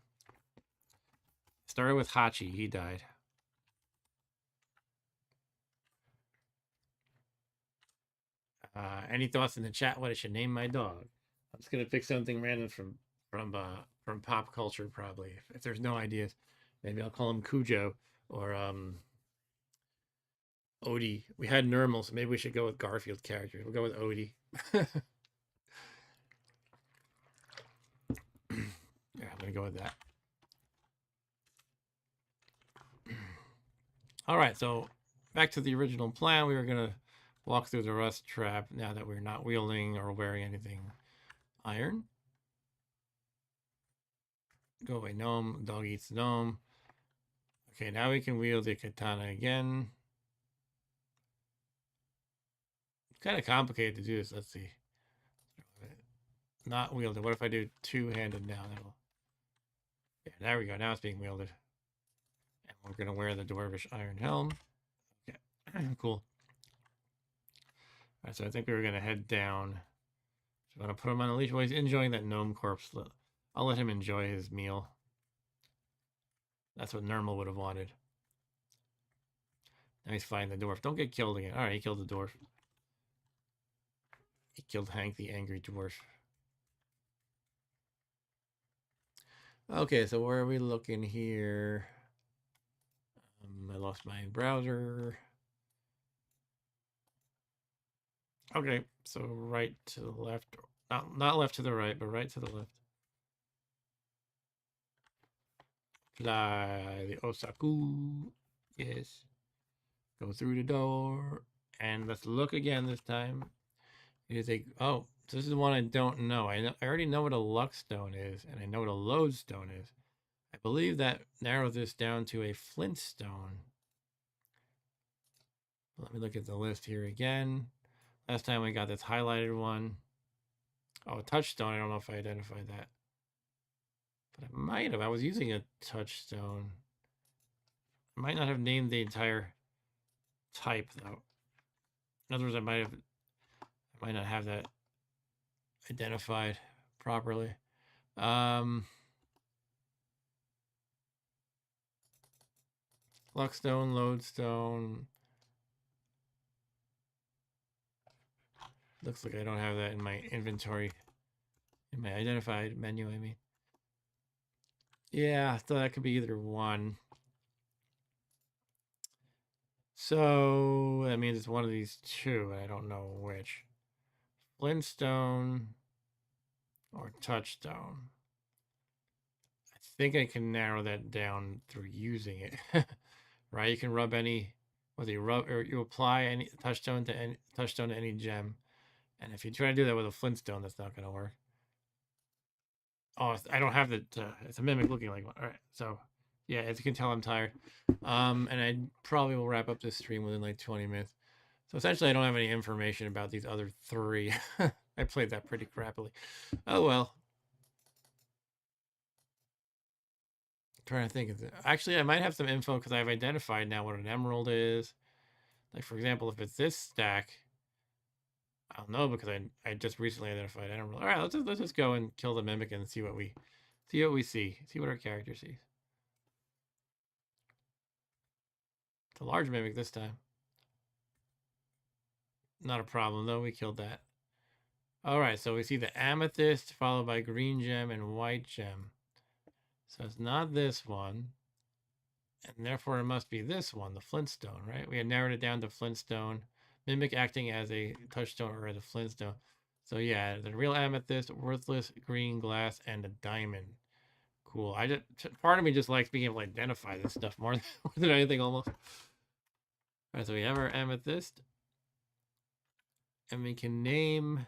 Started with Hachi. He died. Any thoughts in the chat? What I should name my dog? I'm just gonna pick something random from pop culture, probably. If there's no ideas, maybe I'll call him Cujo or Odie. We had Nermal, so maybe we should go with Garfield characters. We'll go with Odie. Yeah, I'm gonna go with that. All right, so back to the original plan. We were gonna walk through the rust trap now that we're not wielding or wearing anything iron. Go away, gnome. Dog eats gnome. Okay, now we can wield the katana again. It's kind of complicated to do this. Let's see. Not wielded. What if I do two-handed now? That'll. Yeah, there we go. Now it's being wielded. And we're gonna wear the dwarvish iron helm. Okay, cool. All right, so I think we were gonna head down. So I'm gonna put him on a leash while he's enjoying that gnome corpse. I'll let him enjoy his meal. That's what Nermal would have wanted. Now he's fighting the dwarf. Don't get killed again. All right, he killed the dwarf. He killed Hank, the angry dwarf. Okay, so where are we looking here? I lost my browser. Okay, so right to the left. Not left to the right, but right to the left. Fly the Osaku. Yes. Go through the door. And let's look again this time. It is a... Oh, this is the one I don't know. I already know what a luck stone is, and I know what a lodestone is. I believe that narrows this down to a flintstone. Let me look at the list here again. Last time we got this highlighted one. Oh, a touchstone. I don't know if I identified that. But I might have. I was using a touchstone. I might not have named the entire type, though. In other words, I might not have that identified properly. Luckstone, lodestone. Looks like I don't have that in my inventory. In my identified menu, I mean. Yeah, so that could be either one. So that means it's one of these two, and I don't know which. Flintstone or touchstone. I think I can narrow that down through using it. Right? You can rub any, whether you rub or you apply any touchstone to any gem. And if you try to do that with a flintstone, that's not going to work. Oh, I don't have the. It's a mimic looking like one. All right, so yeah, as you can tell, I'm tired. And I probably will wrap up this stream within like 20 minutes. So essentially, I don't have any information about these other three. I played that pretty crappily. Oh well. I'm trying to think of it. Actually, I might have some info because I've identified now what an emerald is. Like for example, if it's this stack, I don't know because I just recently identified emerald. All right, let's just go and kill the mimic and see what we see. See what our character sees. It's a large mimic this time. Not a problem though. We killed that. All right, so we see the amethyst followed by green gem and white gem. So it's not this one. And therefore it must be this one, the flintstone, right? We had narrowed it down to flintstone. Mimic acting as a touchstone or as a flintstone. So yeah, the real amethyst, worthless green glass, and a diamond. Cool. Part of me just likes being able to identify this stuff more than anything almost. All right, so we have our amethyst, and we can name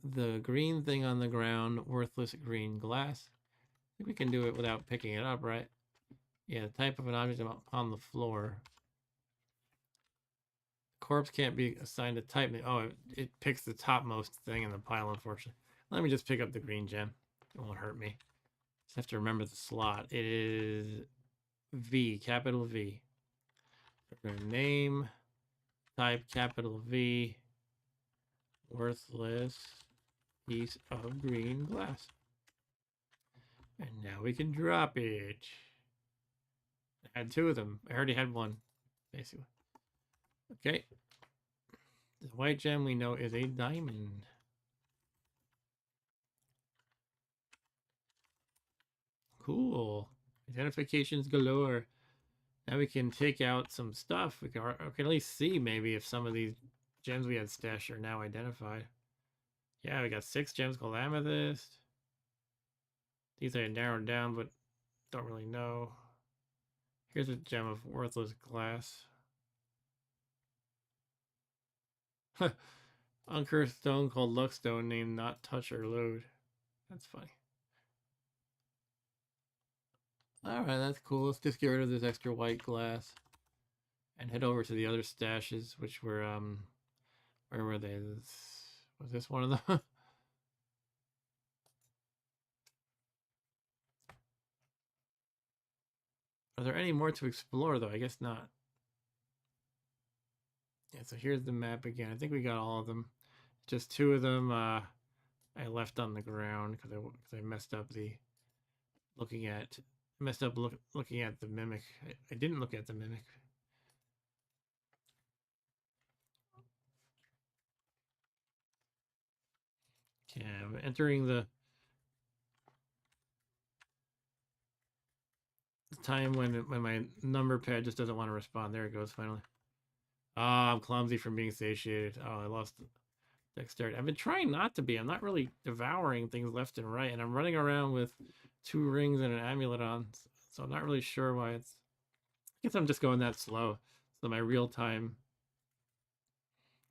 the green thing on the ground worthless green glass. I think we can do it without picking it up, right? Yeah, the type of an object on the floor. Corpse can't be assigned a type. Oh, it picks the topmost thing in the pile, unfortunately. Let me just pick up the green gem. It won't hurt me. Just have to remember the slot. It is V, capital V. We're going to name, type capital V, worthless piece of green glass. And now we can drop it. I had 2 of them. I already had 1, basically. Okay. The white gem we know is a diamond. Cool. Identifications galore. Now we can take out some stuff. We can at least see maybe if some of these gems we had stashed are now identified. Yeah, we got 6 gems called amethyst. These I narrowed down, but don't really know. Here's a gem of worthless glass. Uncursed stone called Luckstone named Not Touch or Load. That's funny. Alright, that's cool. Let's just get rid of this extra white glass. And head over to the other stashes, which were, where were they? Was this one of them? Are there any more to explore, though? I guess not. Yeah, so here's the map again. I think we got all of them. Just 2 of them I left on the ground because I messed up the looking at the mimic. I didn't look at the mimic. Okay, I'm entering the time when my number pad just doesn't want to respond. There it goes finally. Ah, I'm clumsy from being satiated. Oh, I lost dexterity. I've been trying not to be. I'm not really devouring things left and right, and I'm running around with 2 rings and an amulet on, so I'm not really sure why it's. I guess I'm just going that slow. So my real time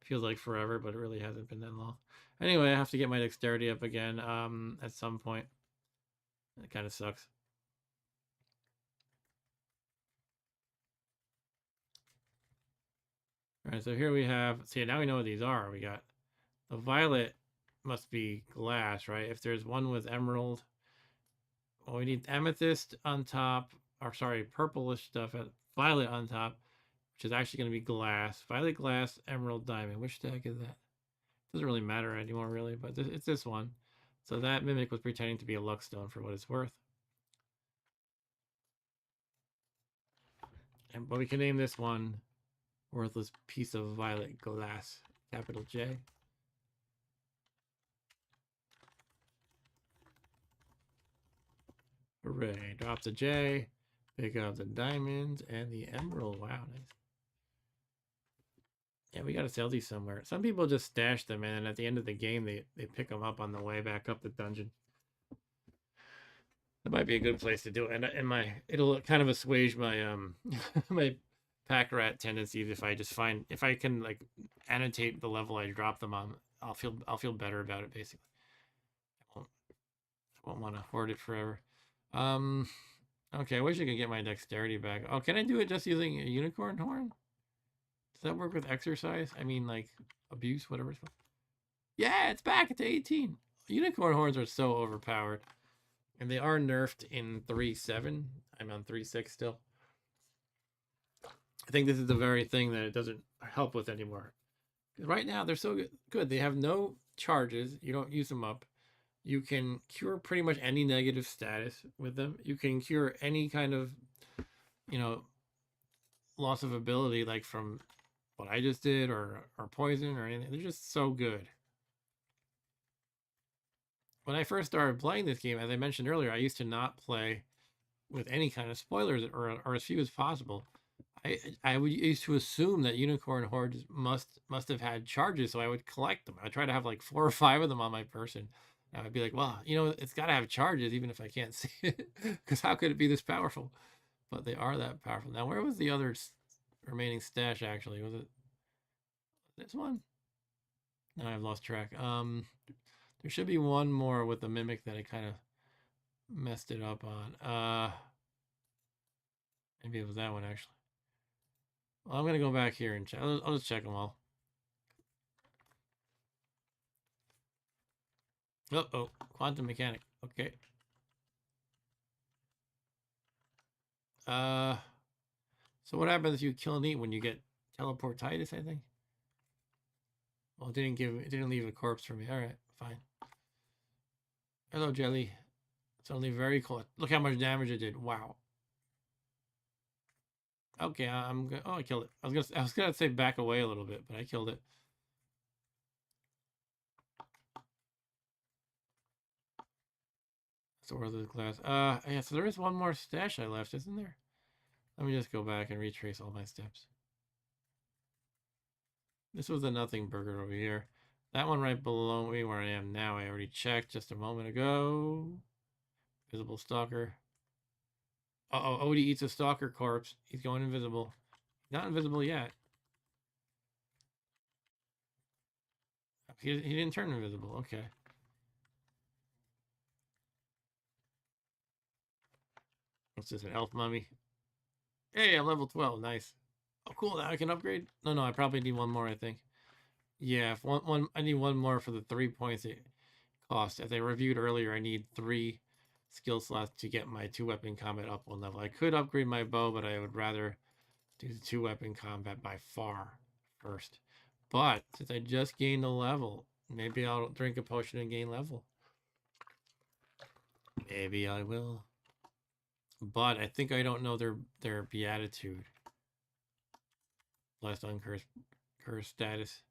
feels like forever, but it really hasn't been that long. Anyway, I have to get my dexterity up again at some point. It kind of sucks. All right, so here we have, see, now we know what these are. We got the violet must be glass, right? If there's one with emerald, well, we need amethyst on top, or sorry, purplish stuff, violet on top, which is actually going to be glass. Violet, glass, emerald, diamond. Which the heck is that? Doesn't really matter anymore, really, but it's this one. So that mimic was pretending to be a luckstone for what it's worth. But we can name this one worthless piece of violet glass, capital J. Hooray. Drop the J, pick up the diamonds and the emerald. Wow, nice. Yeah, we got to sell these somewhere. Some people just stash them, and at the end of the game, they pick them up on the way back up the dungeon. That might be a good place to do it. And it'll kind of assuage my my pack rat tendencies if I can like annotate the level I drop them on. I'll feel better about it basically. I won't want to hoard it forever. Okay, I wish I could get my dexterity back. Oh, can I do it just using a unicorn horn? Does that work with exercise? I mean, like abuse, whatever it's called. Yeah, it's back. It's 18. Unicorn horns are so overpowered. And they are nerfed in 3.7. I'm on 3.6 still. I think this is the very thing that it doesn't help with anymore. Right now, they're so good. They have no charges. You don't use them up. You can cure pretty much any negative status with them. You can cure any kind of, loss of ability, like from what I just did or poison or anything. They're just so good. When I first started playing this game, as I mentioned earlier, I used to not play with any kind of spoilers or as few as possible. I used to assume that unicorn hordes must have had charges, so I would collect them. I try to have like 4 or 5 of them on my person, I'd be like, well, it's got to have charges even if I can't see it. Because how could it be this powerful? But they are that powerful. Now, where was the other remaining stash actually? Was it this one? No, I've lost track. There should be one more with the mimic that I kind of messed it up on. Maybe it was that one actually. Well, I'm gonna go back here and check. I'll just check them all. Oh, quantum mechanic. Okay. Uh, so what happens if you kill an eat when you get teleportitis? I think. Well, it didn't leave a corpse for me. All right, fine. Hello, Jelly. It's only very cold. Look how much damage it did. Wow. Okay, I'm gonna. Oh, I killed it. I was gonna say back away a little bit, but I killed it. Sword of the glass. Yeah. So there is one more stash I left, isn't there? Let me just go back and retrace all my steps. This was the nothing burger over here. That one right below me where I am now, I already checked just a moment ago. Visible stalker. Uh-oh, Odie eats a stalker corpse. He's going invisible. Not invisible yet. He didn't turn invisible. Okay. What's this, an elf mummy? Hey, I'm level 12. Nice. Oh, cool. Now I can upgrade? No, I probably need one more, I think. Yeah, if I need one more for the 3 points it cost. As I reviewed earlier, I need 3 skill slots to get my 2-weapon combat up 1 level. I could upgrade my bow, but I would rather do the 2-weapon combat by far first. But since I just gained a level, maybe I'll drink a potion and gain level. Maybe I will. But I think I don't know their beatitude. Blessed uncursed curse status.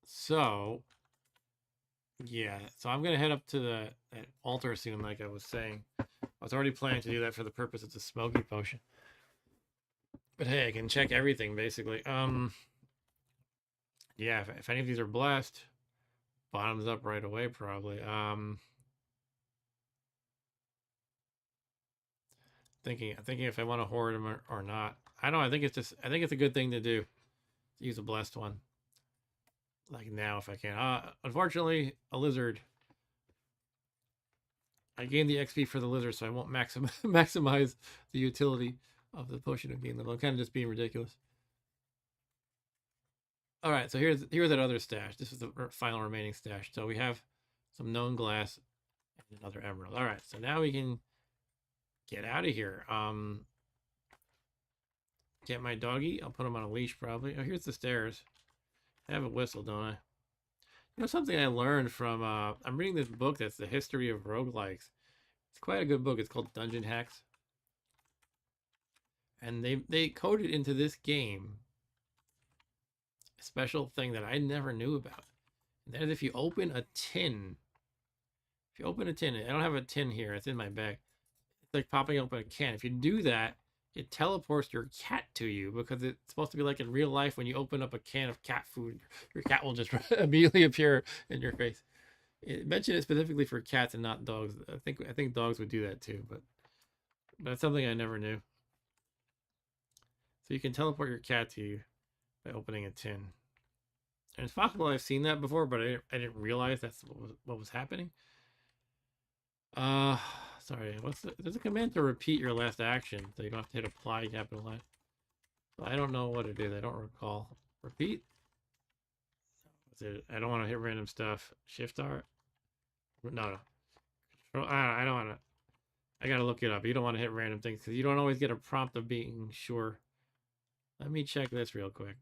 So yeah, so I'm gonna head up to that altar soon, like I was saying. I was already planning to do that for the purpose of the smoky potion. But hey, I can check everything basically. Yeah, if any of these are blessed, bottoms up right away probably. Thinking if I want to hoard them or not. I don't know. I think it's a good thing to do. To use a blessed one. Like now, if I can. Unfortunately, a lizard. I gained the XP for the lizard, so I won't maximize the utility of the potion of gain level. I'm kind of just being ridiculous. All right, so here's that other stash. This is the final remaining stash. So we have some known glass and another emerald. All right, so now we can get out of here. Get my doggy. I'll put him on a leash probably. Oh, here's the stairs. I have a whistle, don't I? Something I learned from I'm reading this book that's the history of roguelikes. It's quite a good book. It's called Dungeon Hacks. And they coded into this game a special thing that I never knew about. And that is if you open a tin. If you open a tin, I don't have a tin here, it's in my bag. It's like popping open a can. If you do that, it teleports your cat to you because it's supposed to be like in real life when you open up a can of cat food, your cat will just immediately appear in your face. It mentioned it specifically for cats and not dogs. I think dogs would do that too, but that's something I never knew. So you can teleport your cat to you by opening a tin. And it's possible I've seen that before, but I didn't realize that's what was happening. Sorry. There's a command to repeat your last action, so you don't have to hit apply capitalize. I don't know what it is. I don't recall. Repeat. I don't want to hit random stuff. Shift R. No. I don't want to. I gotta look it up. You don't want to hit random things because you don't always get a prompt of being sure. Let me check this real quick.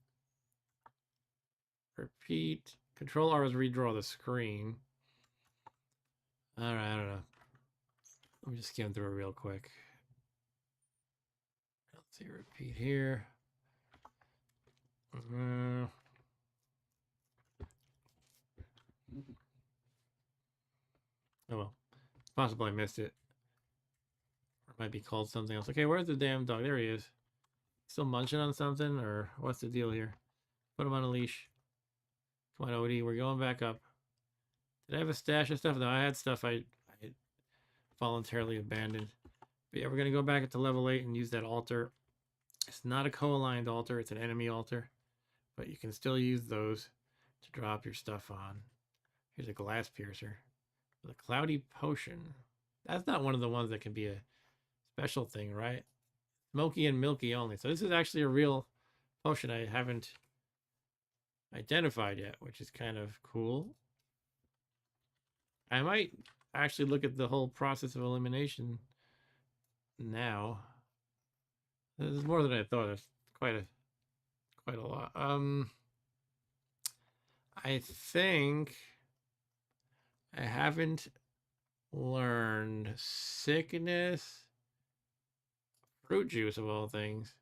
Repeat. Control R is redraw the screen. All right, I don't know. Let me just skim through it real quick. Let's see, repeat here. Oh well, it's possible I missed it. Or it might be called something else. Okay, where's the damn dog? There he is. Still munching on something, or what's the deal here? Put him on a leash. Come on, Odie, we're going back up. Did I have a stash of stuff? No, I had stuff I voluntarily abandoned. But yeah, we're going to go back up to level 8 and use that altar. It's not a co-aligned altar. It's an enemy altar. But you can still use those to drop your stuff on. Here's a glass piercer. The cloudy potion. That's not one of the ones that can be a special thing, right? Smoky and milky only. So this is actually a real potion I haven't identified yet, which is kind of cool. I might actually look at the whole process of elimination now. This is more than I thought. It's quite a lot. I think I haven't learned sickness, fruit juice of all things,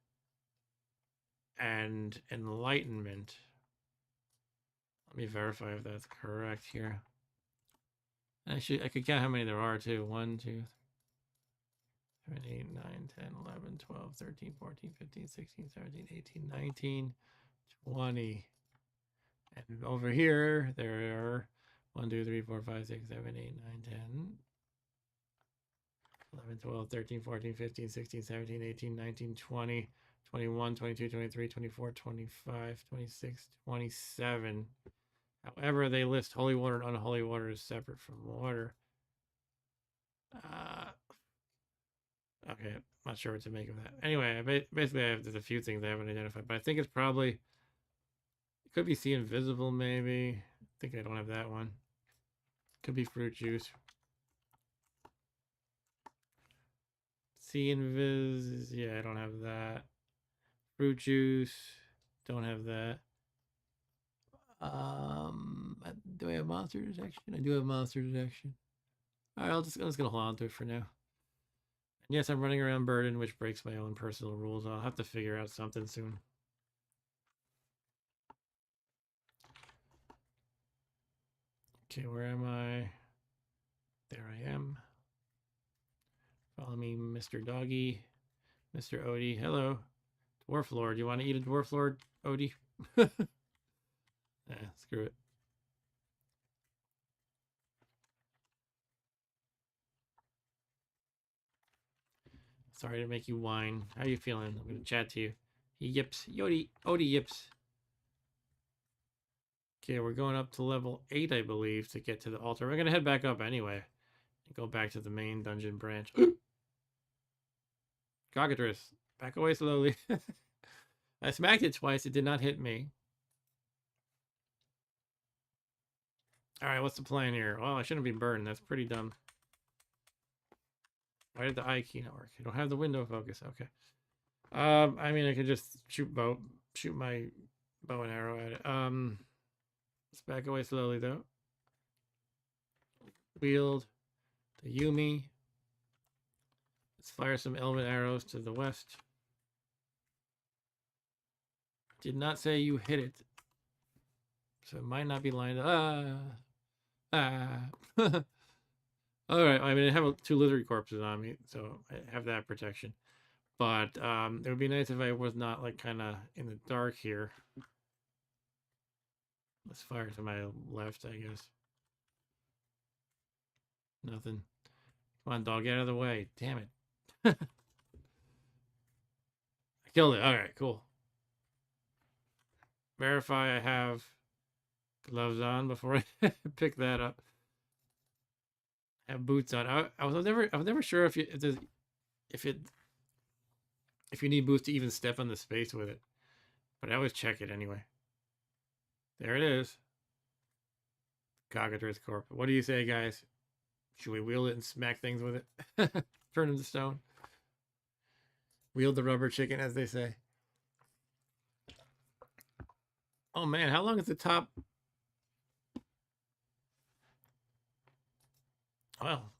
and enlightenment. Let me verify if that's correct here. Actually, I could count how many there are too. 1, 2, 7, 8, 9, 10, 11, 12, 13, 14, 15, 16, 17, 18, 19, 20. And over here, there are 1, 2, 3, 4, 5, 6, 7, 8, 9, 10, 11, 12, 13, 14, 15, 16, 17, 18, 19, 20, 21, 22, 23, 24, 25, 26, 27. However, they list holy water and unholy water as separate from water. Okay, I'm not sure what to make of that. Anyway, basically, there's a few things I haven't identified, but I think it's probably, it could be see invisible, maybe. I think I don't have that one. Could be fruit juice. See invis, yeah, I don't have that. Fruit juice, don't have that. Do I have monster detection? I do have monster detection. All right, I'm just gonna hold on to it for now. And yes, I'm running around burden, which breaks my own personal rules. I'll have to figure out something soon. Okay, where am I? There I am. Follow me, Mr. Doggy. Mr. Odie. Hello. Dwarf Lord. You want to eat a Dwarf Lord, Odie? Screw it. Sorry to make you whine. How are you feeling? I'm going to chat to you. He yips. Odie yips. Okay, we're going up to level 8, I believe, to get to the altar. We're going to head back up anyway. And go back to the main dungeon branch. Cockatrice. Back away slowly. I smacked it twice. It did not hit me. Alright, what's the plan here? Well, I shouldn't be burned. That's pretty dumb. Why did the I key not work? You don't have the window focus. Okay. I mean, I could just shoot my bow and arrow at it. Let's back away slowly, though. Wield the Yumi. Let's fire some element arrows to the west. Did not say you hit it. So it might not be lined up. All right. I mean, I have 2 lizard corpses on me, so I have that protection. But it would be nice if I was not like kind of in the dark here. Let's fire to my left, I guess. Nothing. Come on, dog, get out of the way. Damn it. I killed it. All right, cool. Verify I have gloves on before I pick that up. I have boots on. I was never sure if you need boots to even step on the space with it, but I always check it anyway. There it is. Cockatrice Corp. What do you say, guys? Should we wield it and smack things with it? Turn them to stone. Wield the rubber chicken, as they say. Oh man, how long is the top? Well,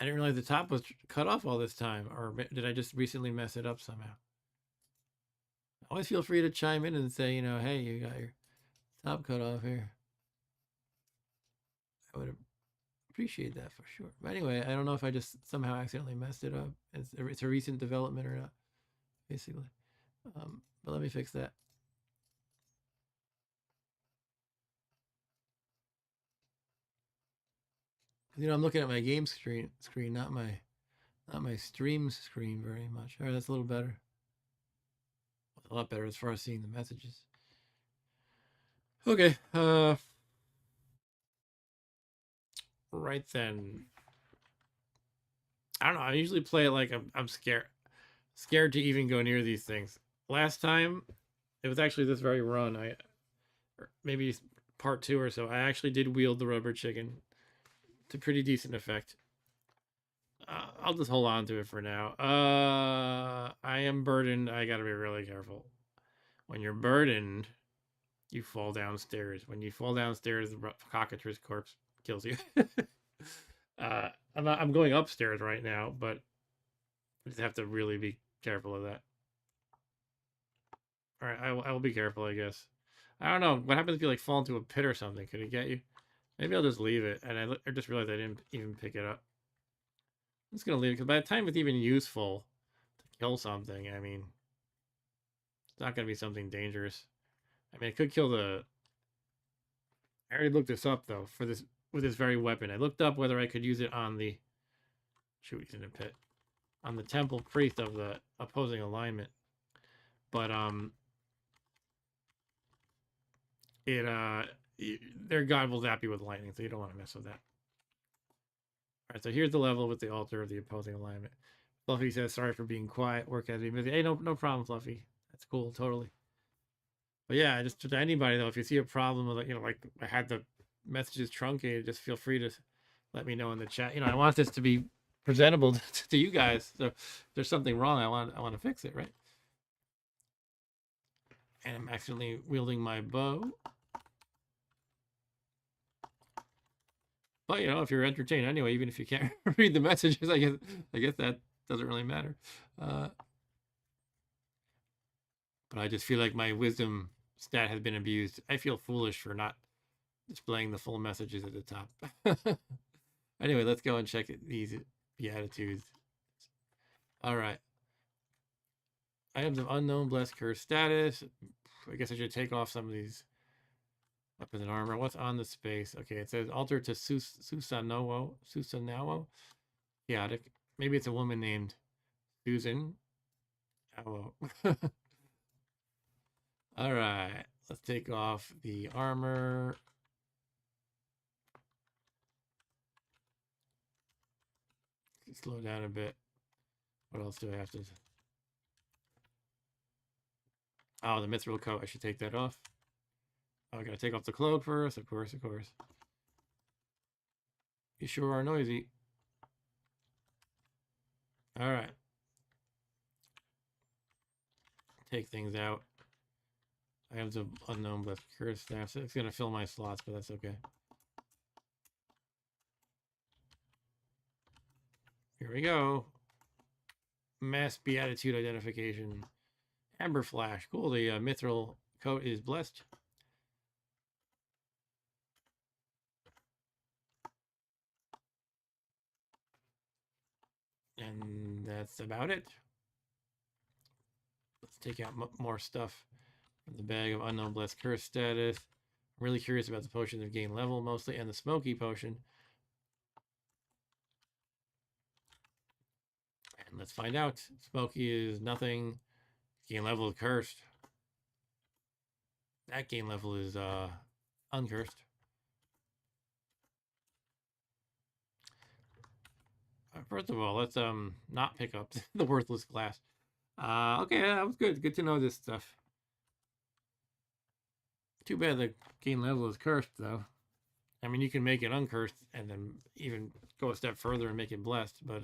I didn't realize the top was cut off all this time, or did I just recently mess it up somehow? Always feel free to chime in and say, you know, hey, you got your top cut off here. I would appreciate that for sure. But anyway, I don't know if I just somehow accidentally messed it up. It's a recent development or not, basically. But let me fix that. You know, I'm looking at my game screen, not my stream screen very much. All right, that's a little better. A lot better as far as seeing the messages. Okay, right then. I don't know. I usually play it like I'm scared to even go near these things. Last time, it was actually this very run. Maybe part 2 or so. I actually did wield the rubber chicken to pretty decent effect. I'll just hold on to it for now. I am burdened. I gotta be really careful. When you're burdened, you fall downstairs. When you fall downstairs, the cockatrice corpse kills you. I'm going upstairs right now, but I just have to really be careful of that. All right, I will be careful, I guess. I don't know. What happens if you like fall into a pit or something? Could it get you? Maybe I'll just leave it. And I just realized I didn't even pick it up. I'm just gonna leave it because by the time it's even useful to kill something, I mean, it's not gonna be something dangerous. I mean, it could kill the. I already looked this up though for this with this very weapon. I looked up whether I could use it on the. Shoot, he's in a pit. On the temple priest of the opposing alignment, but it their god will zap you with lightning, so you don't want to mess with that. All right, so here's the level with the altar of the opposing alignment. Fluffy says, "Sorry for being quiet. Work has been busy." Hey, no problem, Fluffy. That's cool, totally. But yeah, just to anybody though, if you see a problem with, like I had the messages truncated, just feel free to let me know in the chat. I want this to be presentable to you guys. So if there's something wrong, I want to fix it, right? And I'm accidentally wielding my bow. But if you're entertained anyway, even if you can't read the messages, I guess that doesn't really matter. But I just feel like my wisdom stat has been abused. I feel foolish for not displaying the full messages at the top. Anyway, let's go and check these beatitudes. All right. Items of unknown, blessed, cursed status. I guess I should take off some of these weapons and armor. What's on the space? Okay, it says altar to Susanowo. Chaotic. Maybe it's a woman named Susan. Oh. All right. Let's take off the armor. Slow down a bit. What else do I have to? Oh, the mithril coat. I should take that off. Oh, I gotta take off the cloak first. Of course. You sure are noisy. All right. Take things out. I have the unknown blessed curse staff. So it's gonna fill my slots, but that's okay. Here we go. Mass beatitude identification. Amber flash. Cool. The mithril coat is blessed. And that's about it. Let's take out more stuff from the bag of unknown blessed curse status. I'm really curious about the potions of gain level mostly, and the smoky potion. And let's find out. Smoky is nothing. Gain level is cursed. That gain level is uncursed. First of all, let's not pick up the worthless glass. Okay, that was good. Good to know this stuff. Too bad the gain level is cursed, though. I mean, you can make it uncursed and then even go a step further and make it blessed, but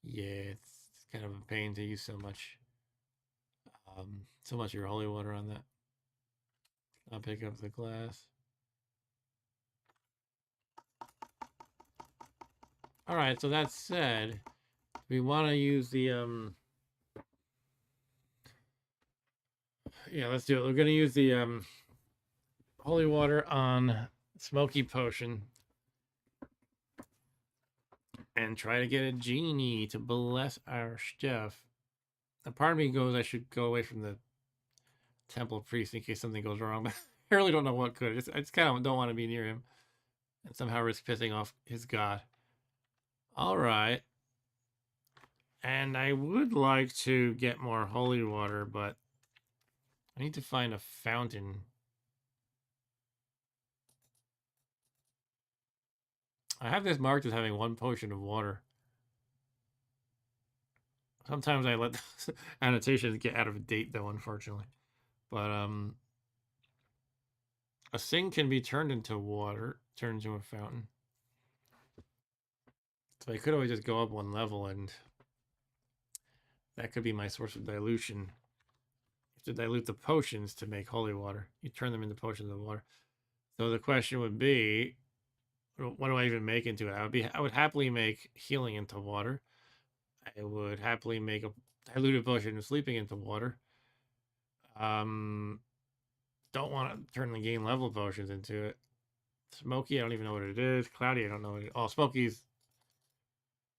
yeah, it's kind of a pain to use so much of your holy water on that. I'll pick up the glass. All right, so that said, we want to use the yeah, let's do it. We're going to use the holy water on smoky potion and try to get a genie to bless our stuff. A part of me goes, I should go away from the temple priest in case something goes wrong, but I really don't know what could. I just kind of don't want to be near him. and somehow risk pissing off his god. All right. And I would like to get more holy water, but I need to find a fountain. I have this marked as having 1 potion of water. Sometimes I let annotations get out of date, though, unfortunately. But a sink can be turned into water, turned into a fountain. So I could always just go up 1 level, and that could be my source of dilution. You have to dilute the potions to make holy water. You turn them into potions of water. So the question would be, what do I even make into it? I would happily make healing into water. I would happily make a diluted potion of sleeping into water. Don't want to turn the game level potions into it. Smoky, I don't even know what it is. Cloudy, I don't know. Oh, Smoky's.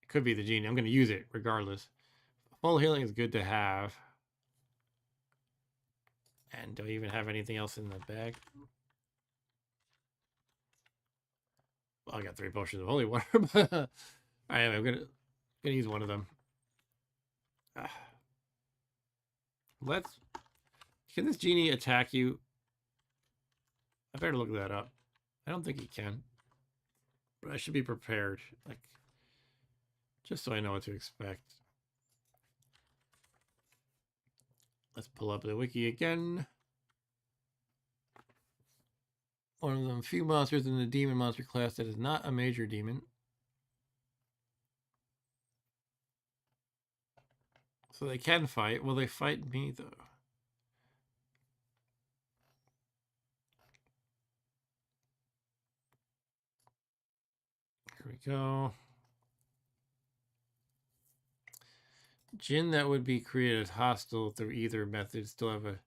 It could be the genie. I'm going to use it regardless. Full healing is good to have. And do I even have anything else in the bag? Well, I got 3 potions of holy water. But I'm gonna use one of them. Let's. Can this genie attack you? I better look that up. I don't think he can. But I should be prepared. Like, just so I know what to expect. Let's pull up the wiki again. One of the few monsters in the demon monster class that is not a major demon. So they can fight. Will they fight me, though? Here we go. Jinn that would be created hostile through either method still have a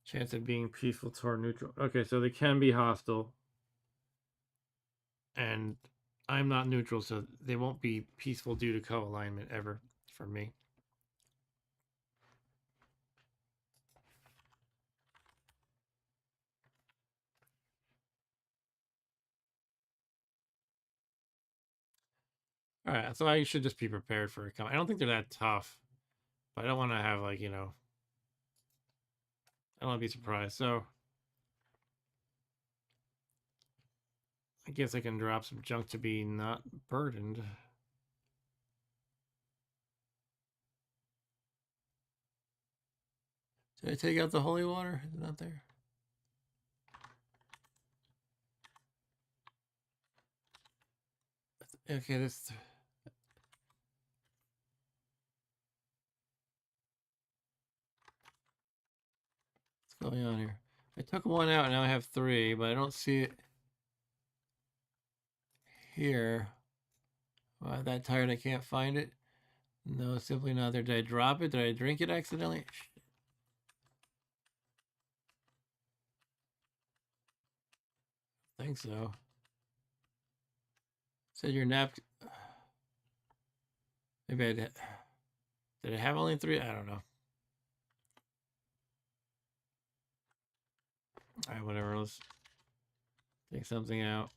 chance of being peaceful toward neutral. Okay, so they can be hostile. And I'm not neutral, so they won't be peaceful due to co-alignment ever for me. All right, so I should just be prepared for a comment. I don't think they're that tough, but I don't want to have, like, I don't want to be surprised. So I guess I can drop some junk to be not burdened. Did I take out the holy water? Is it not there? Okay, this. What's going on here? I took one out, and now I have 3, but I don't see it here. Well, I'm that tired I can't find it. No, simply not there. Did I drop it? Did I drink it accidentally? I think so. Said your napkin. Maybe I did. Did I have only 3? I don't know. All right, whatever. Let's take something out.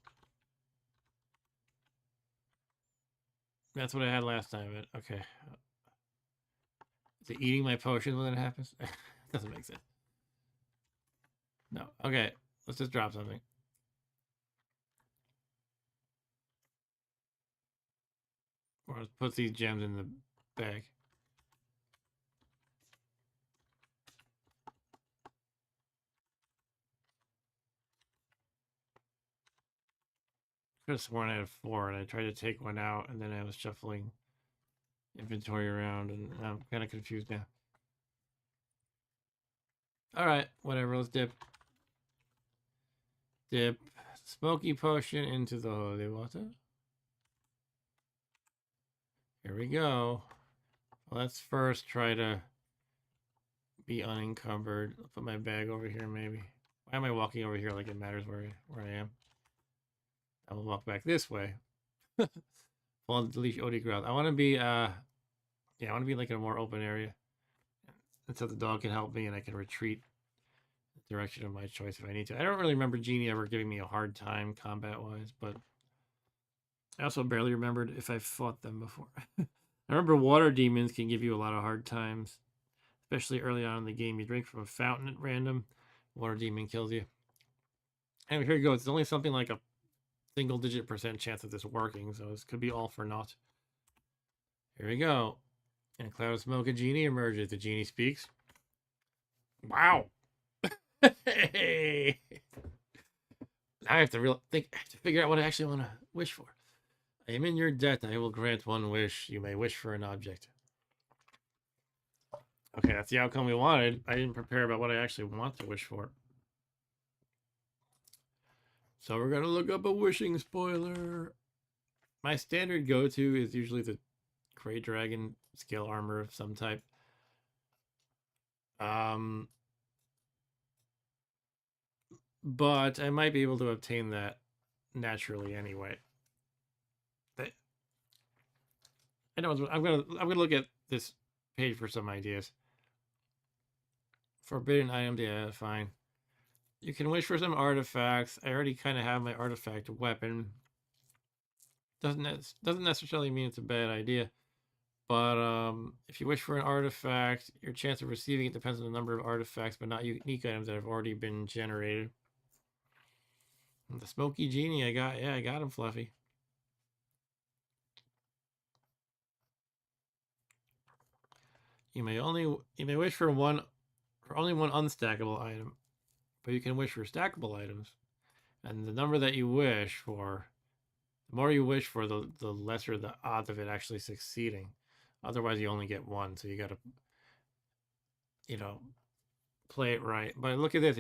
That's what I had last time. But okay. Is it eating my potions when that happens? Doesn't make sense. No. Okay. Let's just drop something. Or let's put these gems in the bag. Could have sworn I had 4, and I tried to take one out, and then I was shuffling inventory around, and I'm kind of confused now. All right, whatever. Let's dip. Dip smoky potion into the holy water. Here we go. Well, let's first try to be unencumbered. I'll put my bag over here, maybe. Why am I walking over here like it matters where I am? I will walk back this way. Fall into leash OD ground. I want to be I want to be like in a more open area. And so the dog can help me and I can retreat the direction of my choice if I need to. I don't really remember Genie ever giving me a hard time combat wise, but I also barely remembered if I fought them before. I remember water demons can give you a lot of hard times, especially early on in the game. You drink from a fountain at random, water demon kills you. And here you go. It's only something like a single-digit % chance of this working, so this could be all for naught. Here we go. In a cloud of smoke, a genie emerges. The genie speaks. Wow. Hey. Now I have to figure out what I actually want to wish for. I am in your debt. I will grant one wish. You may wish for an object. Okay, that's the outcome we wanted. I didn't prepare about what I actually want to wish for. So we're going to look up a wishing spoiler. My standard go-to is usually the Gray Dragon scale armor of some type. But I might be able to obtain that naturally anyway. I know I'm gonna look at this page for some ideas. Forbidden items, yeah, fine. You can wish for some artifacts. I already kind of have my artifact weapon. Doesn't necessarily mean it's a bad idea. But if you wish for an artifact, your chance of receiving it depends on the number of artifacts, but not unique items that have already been generated. And the Smoky Genie, I got him, Fluffy. You may wish for only one unstackable item, but you can wish for stackable items. And the number that you wish for, the more you wish for, the lesser the odds of it actually succeeding. Otherwise, you only get one, so you got to, play it right. But look at this: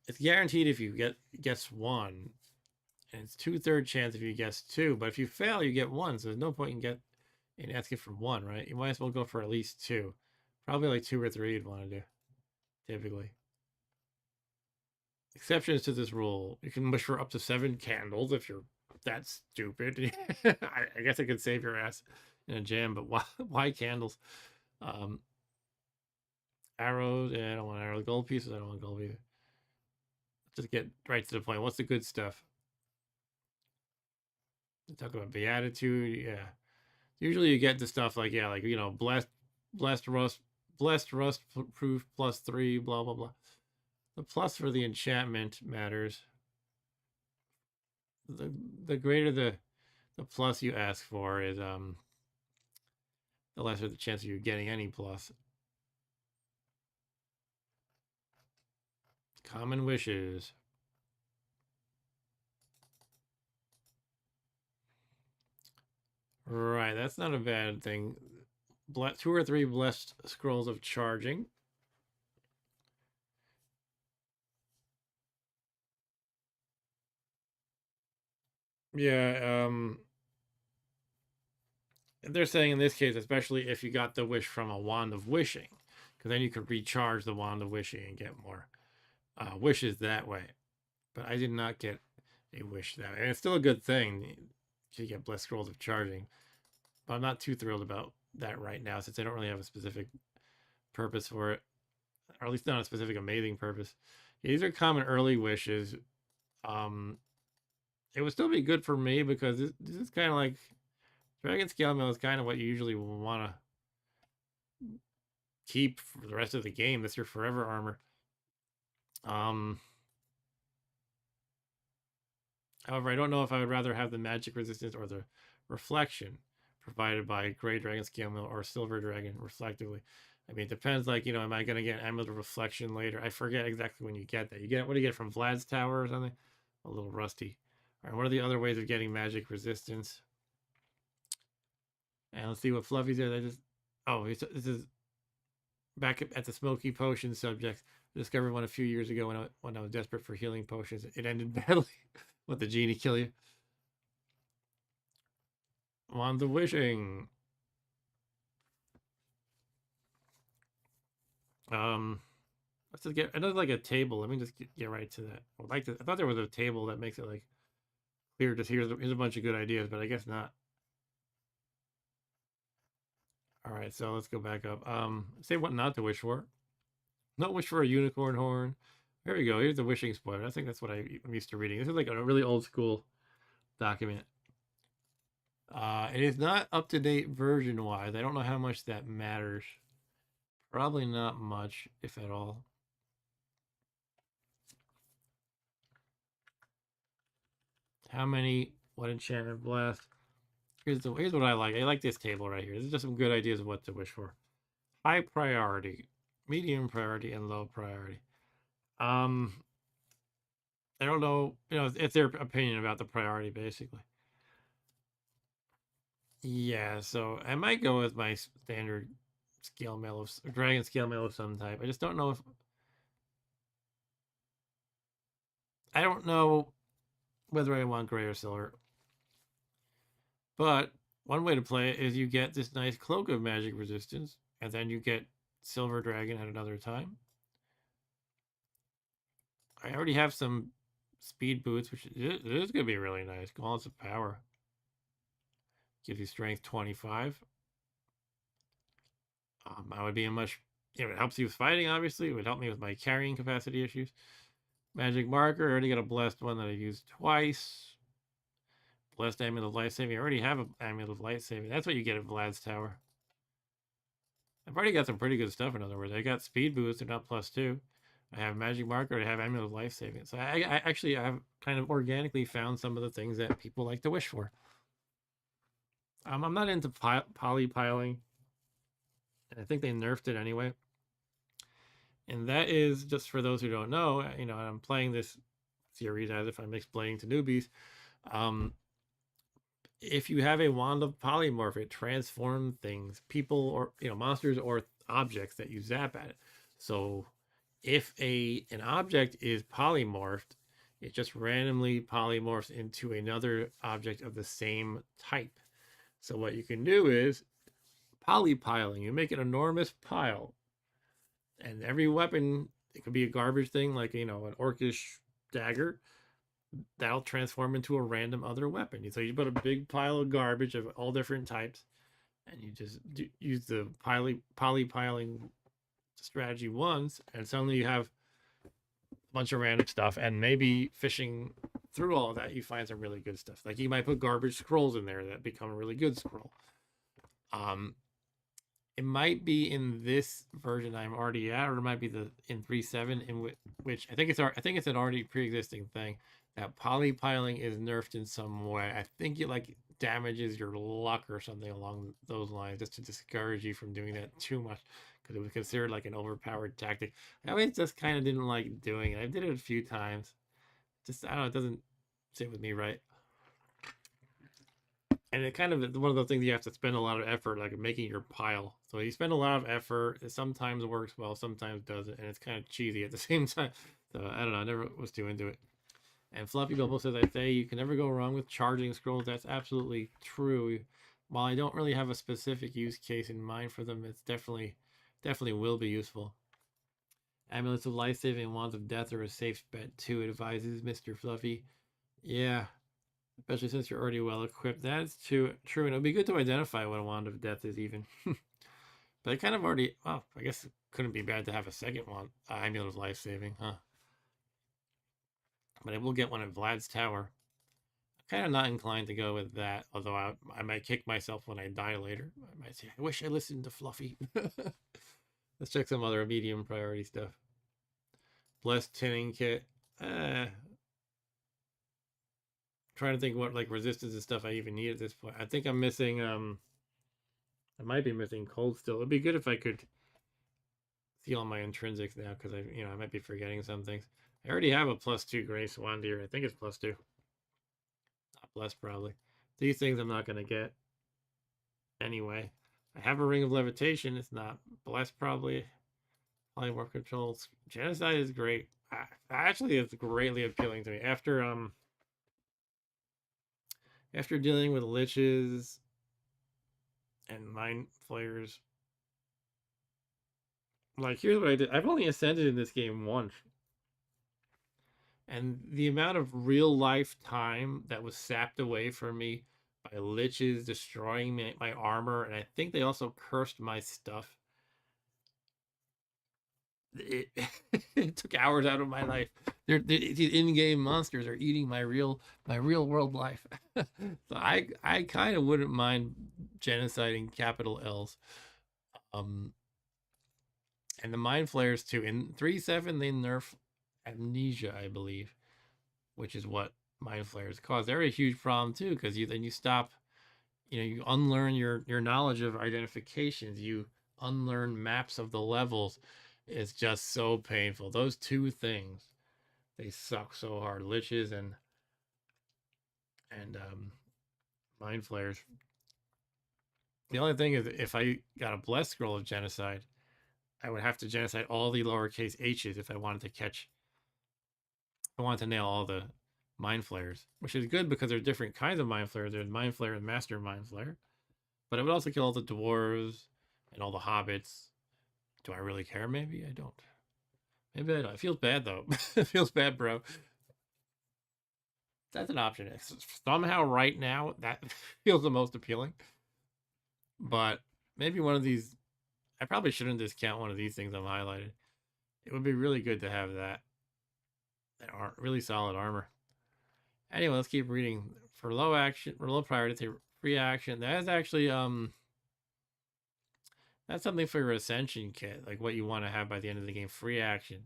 it's guaranteed if you guess one, and it's 2/3 chance if you guess two. But if you fail, you get one. So there's no point in asking for one, right? You might as well go for at least two. Probably like 2 or 3 you'd want to do, typically. Exceptions to this rule: you can wish for up to 7 candles if you're that stupid. I guess I could save your ass in a jam, but why candles? Arrows, yeah, I don't want arrows. Gold pieces, I don't want gold either. Just get right to the point. What's the good stuff? Talk about beatitude, yeah. Usually you get the stuff like blessed rust proof +3, blah blah blah. The plus for the enchantment matters. The greater the plus you ask for is the lesser the chance of you getting any plus. Common wishes. Right, that's not a bad thing. 2 or 3 blessed scrolls of charging. Yeah, they're saying in this case, especially if you got the wish from a wand of wishing, because then you could recharge the wand of wishing and get more wishes that way. But I did not get a wish that way. And it's still a good thing to get blessed scrolls of charging. But I'm not too thrilled about that right now, since I don't really have a specific purpose for it, or at least not a specific amazing purpose. Yeah, these are common early wishes. It would still be good for me because this is kind of like Dragon Scale Mail is kind of what you usually want to keep for the rest of the game. That's your forever armor. However, I don't know if I would rather have the magic resistance or the reflection provided by Gray Dragon Scale Mail or Silver Dragon, reflectively. I mean, it depends. Like, am I going to get Amulet of Reflection later? I forget exactly when you get that. What do you get from Vlad's Tower or something? A little rusty. All right, what are the other ways of getting magic resistance? And let's see what Fluffy said. This is back at the Smoky Potion subject. I discovered one a few years ago when I was desperate for healing potions. It ended badly. Let the genie kill you. Wand of Wishing. Let's just get another like a table. Let me just get right to that. I thought there was a table that makes it like clear. Just here's a bunch of good ideas, but I guess not. All right, so let's go back up. Say what not to wish for. Not wish for a unicorn horn. There we go. Here's the wishing spoiler. I think that's what I'm used to reading. This is like a really old school document. It is not up to date version wise. I don't know how much that matters. Probably not much, if at all. How many? What enchantment blast? Here's what I like. I like this table right here. This is just some good ideas of what to wish for. High priority, medium priority, and low priority. I don't know. It's their opinion about the priority, basically. Yeah, so I might go with my standard scale mail of dragon scale mail of some type. I just don't know if I don't know whether I want gray or silver. But one way to play it is you get this nice cloak of magic resistance, and then you get silver dragon at another time. I already have some speed boots, which is going to be really nice. Gauntlets of power gives you strength 25. I would be a much, it helps you with fighting, obviously. It would help me with my carrying capacity issues. Magic marker, I already got a blessed one that I used twice. Blessed amulet of life saving. I already have an amulet of life saving. That's what you get at Vlad's Tower. I've already got some pretty good stuff, in other words. I got speed boost, they're not +2. I have magic marker, I have amulet of life saving. So I have kind of organically found some of the things that people like to wish for. I'm not into poly piling. I think they nerfed it anyway. And that is, just for those who don't know, I'm playing this series as if I'm explaining to newbies. If you have a wand of polymorph, it transforms things, people, or monsters or objects that you zap at it. So if an object is polymorphed, it just randomly polymorphs into another object of the same type. So what you can do is polypiling. You make an enormous pile, and every weapon, it could be a garbage thing like an orcish dagger, that'll transform into a random other weapon. So you put a big pile of garbage of all different types, and you just use the polypiling strategy once, and suddenly you have a bunch of random stuff. And maybe fishing through all of that, you find some really good stuff. Like you might put garbage scrolls in there that become a really good scroll. It might be in this version I'm already at, or it might be in 3.7, in which I think it's an already pre-existing thing, that polypiling is nerfed in some way. I think it like damages your luck or something along those lines, just to discourage you from doing that too much, because it was considered like an overpowered tactic. I always just kind of didn't like doing it. I did it a few times. Just, I don't know, it doesn't sit with me right. And it kind of is one of those things you have to spend a lot of effort, like making your pile. So you spend a lot of effort. It sometimes works well, sometimes doesn't, and it's kind of cheesy at the same time. So I don't know. I never was too into it. And Fluffy Bubble says, "I say you can never go wrong with charging scrolls." That's absolutely true. While I don't really have a specific use case in mind for them, it's definitely will be useful. Amulets of life saving and wands of death are a safe bet too, advises Mr. Fluffy. Yeah, especially since you're already well equipped. That's true, and it would be good to identify what a wand of death is, even. But I kind of already. Well, I guess it couldn't be bad to have a second one. Amulet of life saving, huh? But I will get one at Vlad's Tower. I'm kind of not inclined to go with that, although I might kick myself when I die later. I might say, I wish I listened to Fluffy. Let's check some other medium priority stuff. Blessed Tinning Kit. Trying to think what like resistance and stuff I even need at this point. I think I'm missing I might be missing cold still. It'd be good if I could see all my intrinsics now, because I might be forgetting some things. I already have a +2 Grace wand here. I think it's +2. Not blessed probably. These things I'm not gonna get anyway. I have a ring of levitation. It's not blessed probably. Polymorph controls. Genocide is great. Actually, it's greatly appealing to me. After dealing with liches and mind flayers, like here's what I did. I've only ascended in this game once, and the amount of real life time that was sapped away from me by liches destroying my armor, and I think they also cursed my stuff. it, it took hours out of my life. These in-game monsters are eating my real world life. So I kind of wouldn't mind genociding capital L's. Um, and the mind flayers too. In 3.7 they nerf amnesia, I believe, which is what mind flayers cause. They're a huge problem too, because you stop, you unlearn your knowledge of identifications. You unlearn maps of the levels. It's just so painful. Those two things, they suck so hard. Liches and mind flayers. The only thing is, if I got a blessed scroll of genocide, I would have to genocide all the lowercase h's if I wanted to catch. I wanted to nail all the mind flayers, which is good because there are different kinds of mind flayers. There's mind flayer and master mind flayer. But I would also kill all the dwarves and all the hobbits. Do I really care? Maybe I don't. Maybe I don't. It feels bad though. It feels bad, bro. That's an option. Somehow, right now, that feels the most appealing. But maybe one of these. I probably shouldn't discount one of these things I've highlighted. It would be really good to have that. That aren't really solid armor. Anyway, let's keep reading. For low action, for low priority, free action. That is actually that's something for your ascension kit, like what you want to have by the end of the game. Free action.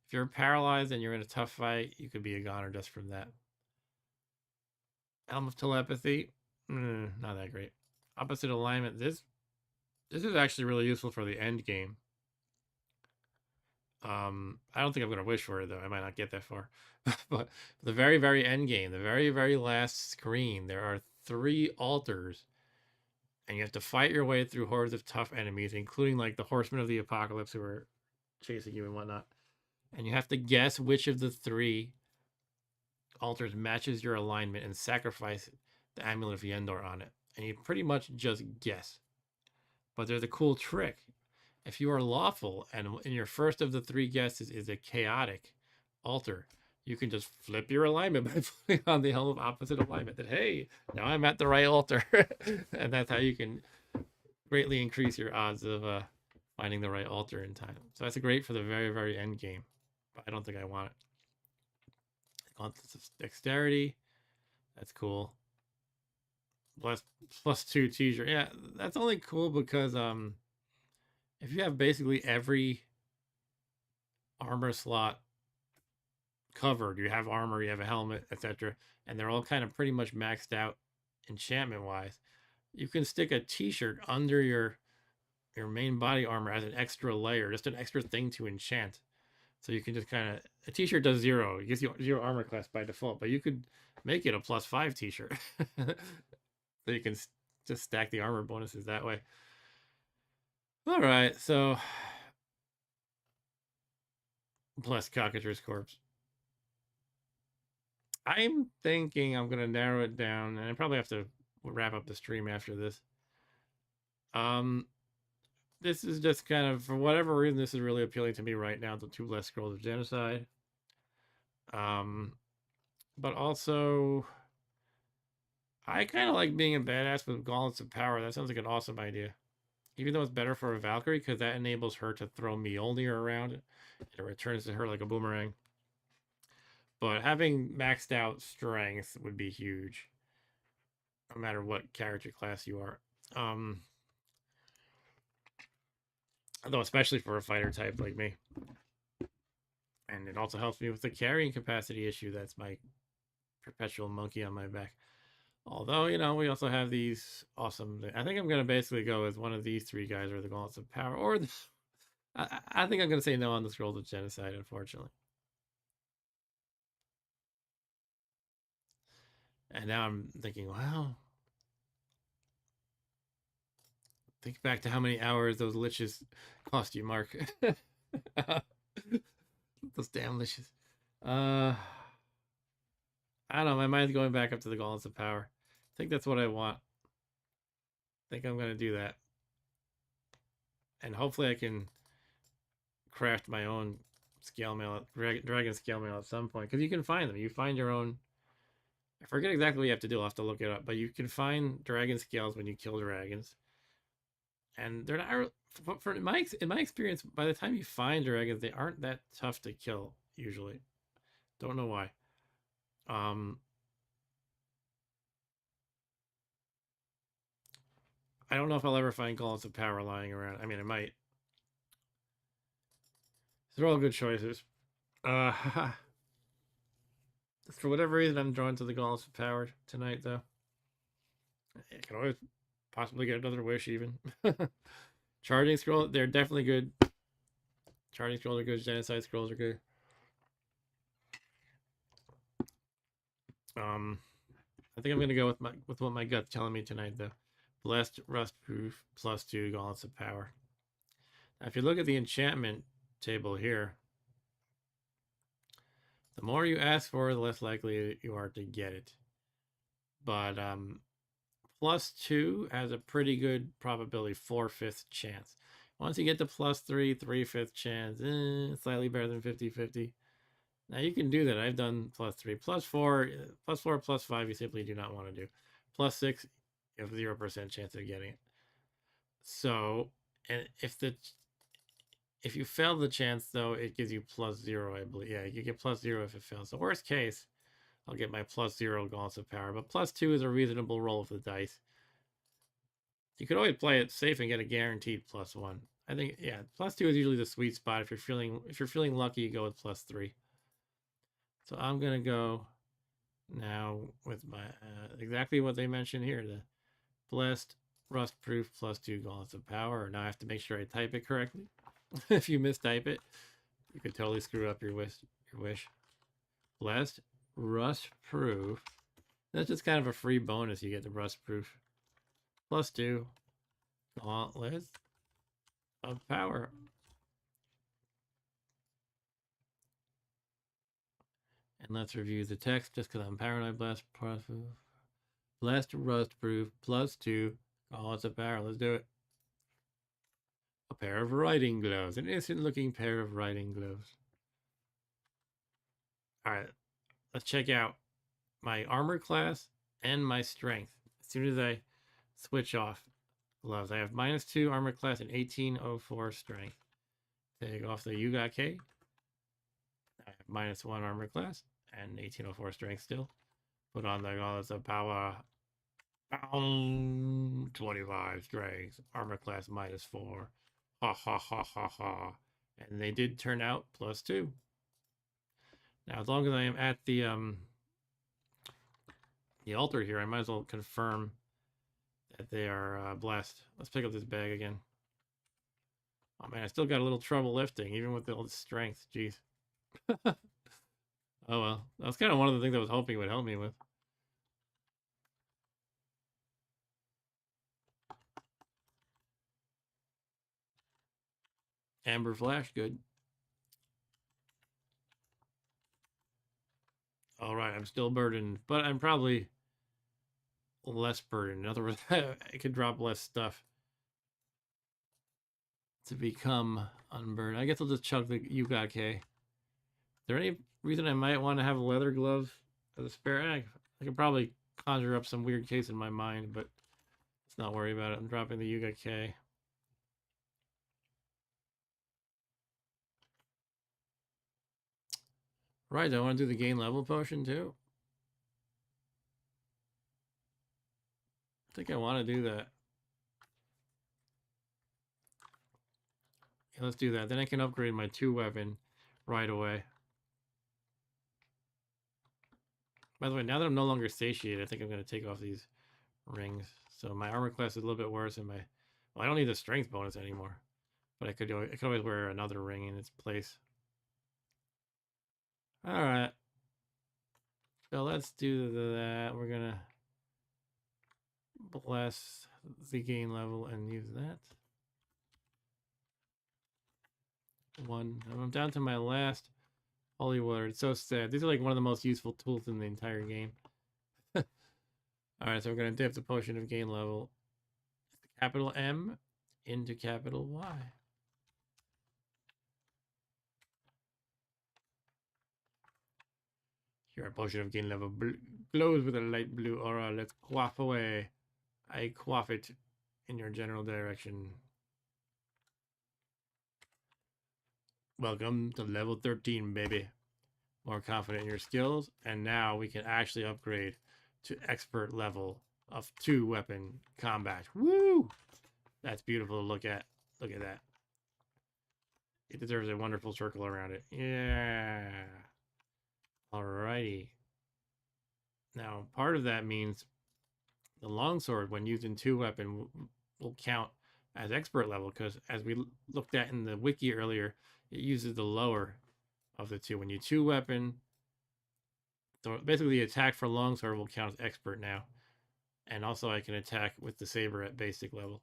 If you're paralyzed and you're in a tough fight, you could be a goner just from that. Helm of telepathy, not that great. Opposite alignment. This is actually really useful for the end game. I don't think I'm gonna wish for it though. I might not get that far. But the very, very end game, the very, very last screen, there are 3 altars, and you have to fight your way through hordes of tough enemies, including like the horsemen of the apocalypse who are chasing you and whatnot. And you have to guess which of the 3 altars matches your alignment and sacrifice the amulet of Yendor on it. And you pretty much just guess. But there's a cool trick. If you are lawful and in your first of the 3 guesses is a chaotic altar, you can just flip your alignment by putting on the helm of opposite alignment. That, hey, now I'm at the right altar. And that's how you can greatly increase your odds of finding the right altar in time. So that's great for the very, very end game. But I don't think I want it. Dexterity. That's cool. Plus 2 t-shirt. Yeah, that's only cool because if you have basically every armor slot covered, you have armor, you have a helmet, etc., and they're all kind of pretty much maxed out enchantment wise, you can stick a t-shirt under your main body armor as an extra layer, just an extra thing to enchant. So you can just kind of, a t-shirt does 0, it gives you 0 armor class by default, but you could make it a +5 t-shirt. So you can just stack the armor bonuses that way. All right, so bless Cockatrice Corpse. I'm thinking I'm gonna narrow it down, and I probably have to wrap up the stream after this. This is just kind of, for whatever reason, this is really appealing to me right now. The 2 less scrolls of genocide. But also, I kind of like being a badass with gauntlets of power. That sounds like an awesome idea. Even though it's better for a Valkyrie, because that enables her to throw Mjolnir around, and it returns to her like a boomerang. But having maxed out strength would be huge, no matter what character class you are. Although especially for a fighter type like me. And it also helps me with the carrying capacity issue. That's my perpetual monkey on my back. Although, we also have these awesome... I think I'm going to basically go with one of these 3 guys, or the Gauntlets of Power, or... I think I'm going to say no on the Scrolls of Genocide, unfortunately. And now I'm thinking, wow. Think back to how many hours those liches cost you, Mark. Those damn liches. I don't know. My mind's going back up to the Gauntlets of Power. I think that's what I want. I think I'm going to do that. And hopefully I can craft my own scale mail, dragon scale mail at some point. Because you can find them. You find your own... I forget exactly what you have to do. I'll have to look it up. But you can find dragon scales when you kill dragons. And they're not in my experience. By the time you find dragons, they aren't that tough to kill usually. Don't know why. Um, I don't know if I'll ever find Gauntlets of Power lying around. I mean, I might. They're all good choices. For whatever reason, I'm drawn to the Gauntlets of Power tonight, though. I can always possibly get another wish, even. Charging Scroll, they're definitely good. Charging Scrolls are good. Genocide Scrolls are good. I think I'm gonna go with what my gut's telling me tonight, though. Blessed, Rust Proof, +2 Gauntlets of Power. Now, if you look at the enchantment table here, the more you ask for, the less likely you are to get it. But +2 has a pretty good probability, 4/5 chance. Once you get to +3, 3/5 chance, slightly better than 50/50. Now you can do that. I've done +3, +4, +4, +5. You simply do not want to do. +6, you have 0% chance of getting it. So, and if you fail the chance though, it gives you +0, I believe. Yeah, you get +0 if it fails. So worst case, I'll get my +0 Gauntlets of Power, but +2 is a reasonable roll of the dice. You could always play it safe and get a guaranteed +1. I think, yeah, +2 is usually the sweet spot. If you're feeling lucky, you go with +3. So I'm gonna go now with my exactly what they mentioned here: the Blessed, Rust Proof, +2 Gauntlets of Power. Now I have to make sure I type it correctly. If you mistype it, you could totally screw up your wish. Blessed, Rust Proof. That's just kind of a free bonus. You get the Rust Proof. +2 Gauntlets of Power. And let's review the text just because I'm paranoid. Blessed, Rust Proof, +2 Gauntlets of Power. Let's do it. A pair of riding gloves. An innocent looking pair of riding gloves. All right, let's check out my armor class and my strength. As soon as I switch off gloves, I have -2 armor class and 1804 strength. Take off the Yugake. I have -1 armor class and 1804 strength still. Put on the Gauntlets of Power. 25 strength. Armor class -4. Ha ha ha ha ha. And they did turn out +2. Now, as long as I am at the altar here, I might as well confirm that they are blessed. Let's pick up this bag again. Oh man, I still got a little trouble lifting, even with all the strength. Jeez. Oh well, that was kind of one of the things I was hoping it would help me with. Amber Flash, good. All right, I'm still burdened, but I'm probably less burdened. In other words, I could drop less stuff to become unburdened. I guess I'll just chug the Yugake. Is there any reason I might want to have leather gloves as a spare? I could probably conjure up some weird case in my mind, but let's not worry about it. I'm dropping the Yugake. Right, I want to do the gain level potion too. I think I want to do that. Yeah, let's do that. Then I can upgrade my 2 weapon right away. By the way, now that I'm no longer satiated, I think I'm going to take off these rings. So my armor class is a little bit worse, and well, I don't need the strength bonus anymore. But I could always wear another ring in its place. All right. So let's do that. We're gonna bless the gain level and use that. One. I'm down to my last holy water. It's so sad. These are like one of the most useful tools in the entire game. All right, so we're gonna dip the potion of gain level. Capital M into capital Y. Here, a potion of gain level glows with a light blue aura. Let's quaff away. I quaff it in your general direction. Welcome to level 13, baby. More confident in your skills, and now we can actually upgrade to expert level of 2-weapon combat. Woo! That's beautiful to look at. Look at that. It deserves a wonderful circle around it. Yeah. Alrighty. Now, part of that means the longsword, when used in 2-weapon, will count as expert level because, as we looked at in the wiki earlier, it uses the lower of the two. When you 2-weapon, so basically the attack for longsword will count as expert now. And also I can attack with the saber at basic level.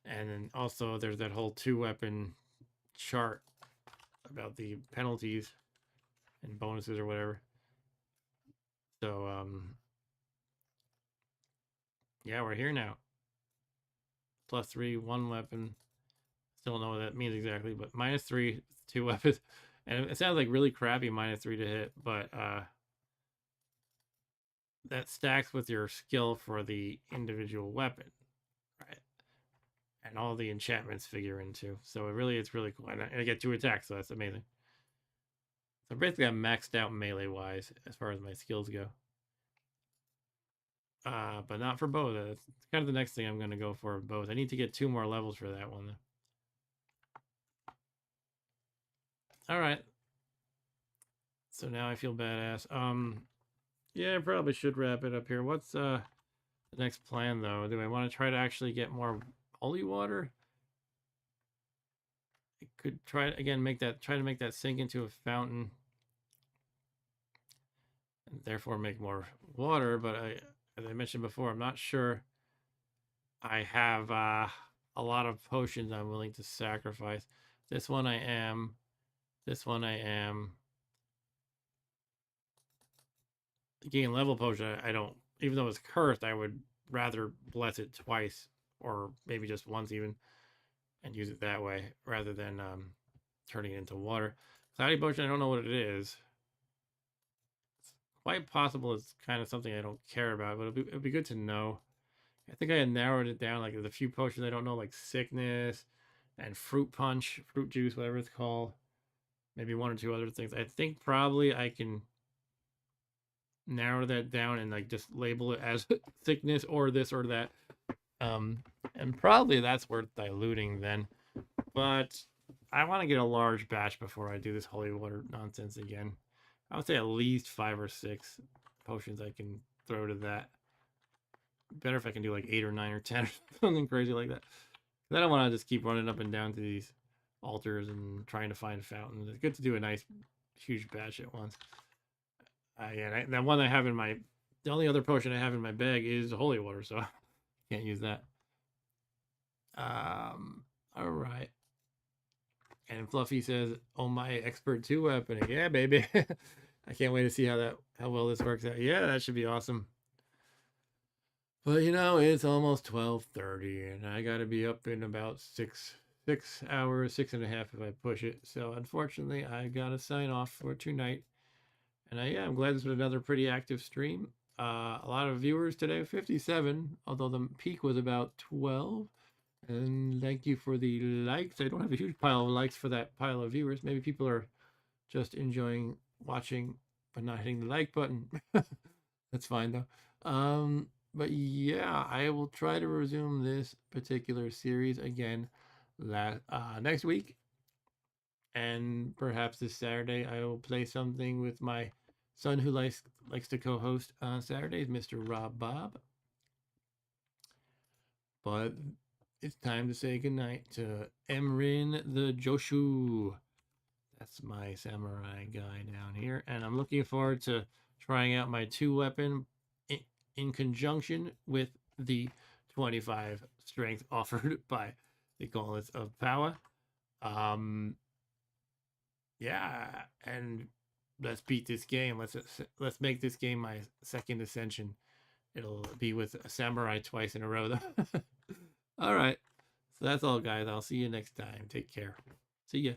And then also there's that whole 2-weapon chart about the penalties and bonuses or whatever. So yeah, we're here now. +3, 1 weapon. Still don't know what that means exactly, but -3, 2 weapons. And it sounds like really crappy -3 to hit, but that stacks with your skill for the individual weapon, right? And all the enchantments figure into. So it's really cool. And I get 2 attacks, so that's amazing. So basically I'm maxed out melee wise as far as my skills go. But not for both. That's kind of the next thing I'm going to go for both. I need to get 2 more levels for that one. All right. So now I feel badass. Yeah, I probably should wrap it up here. What's the next plan though? Do I want to try to actually get more holy water? I could try again, try to make that sink into a fountain, and therefore make more water. But as I mentioned before, I'm not sure I have a lot of potions I'm willing to sacrifice. This one I am. This one I am. Gain level potion, I don't. Even though it's cursed, I would rather bless it twice, or maybe just once even, and use it that way rather than turning it into water. Cloudy potion, I don't know what it is. It's quite possible it's kind of something I don't care about, but it'd be good to know. I think I had narrowed it down. Like there's a few potions I don't know, like sickness and fruit punch, fruit juice, whatever it's called. Maybe 1 or 2 other things. I think probably I can narrow that down and like just label it as thickness or this or that. And probably that's worth diluting then. But I want to get a large batch before I do this holy water nonsense again. I would say at least 5 or 6 potions I can throw to that. Better if I can do like 8 or 9 or 10 or something crazy like that. I don't want to just keep running up and down to these altars and trying to find fountains. It's good to do a nice huge batch at once. Yeah, that one I have in my, the only other potion I have in my bag is holy water, so I can't use that. All right. And Fluffy says, "Oh my, expert 2-weaponing, yeah, baby." I can't wait to see how well this works out. Yeah, that should be awesome. But you know, it's almost 12:30, and I gotta be up in about 6 hours, 6.5 if I push it. So unfortunately, I gotta sign off for tonight. And yeah, I'm glad this was another pretty active stream. A lot of viewers today, 57, although the peak was about 12. And thank you for the likes. I don't have a huge pile of likes for that pile of viewers. Maybe people are just enjoying watching but not hitting the like button. That's fine though. But yeah, I will try to resume this particular series again next week. And perhaps this Saturday I will play something with my son who likes to co-host on Saturdays, Mr. Rob Bob. But it's time to say goodnight to Emrin the Joshu. That's my samurai guy down here. And I'm looking forward to trying out my 2-weapon in conjunction with the 25 strength offered by the Gauntlets of Power. Yeah, and let's beat this game. Let's make this game my second ascension. It'll be with a samurai twice in a row though. All right. So that's all, guys. I'll see you next time. Take care. See ya.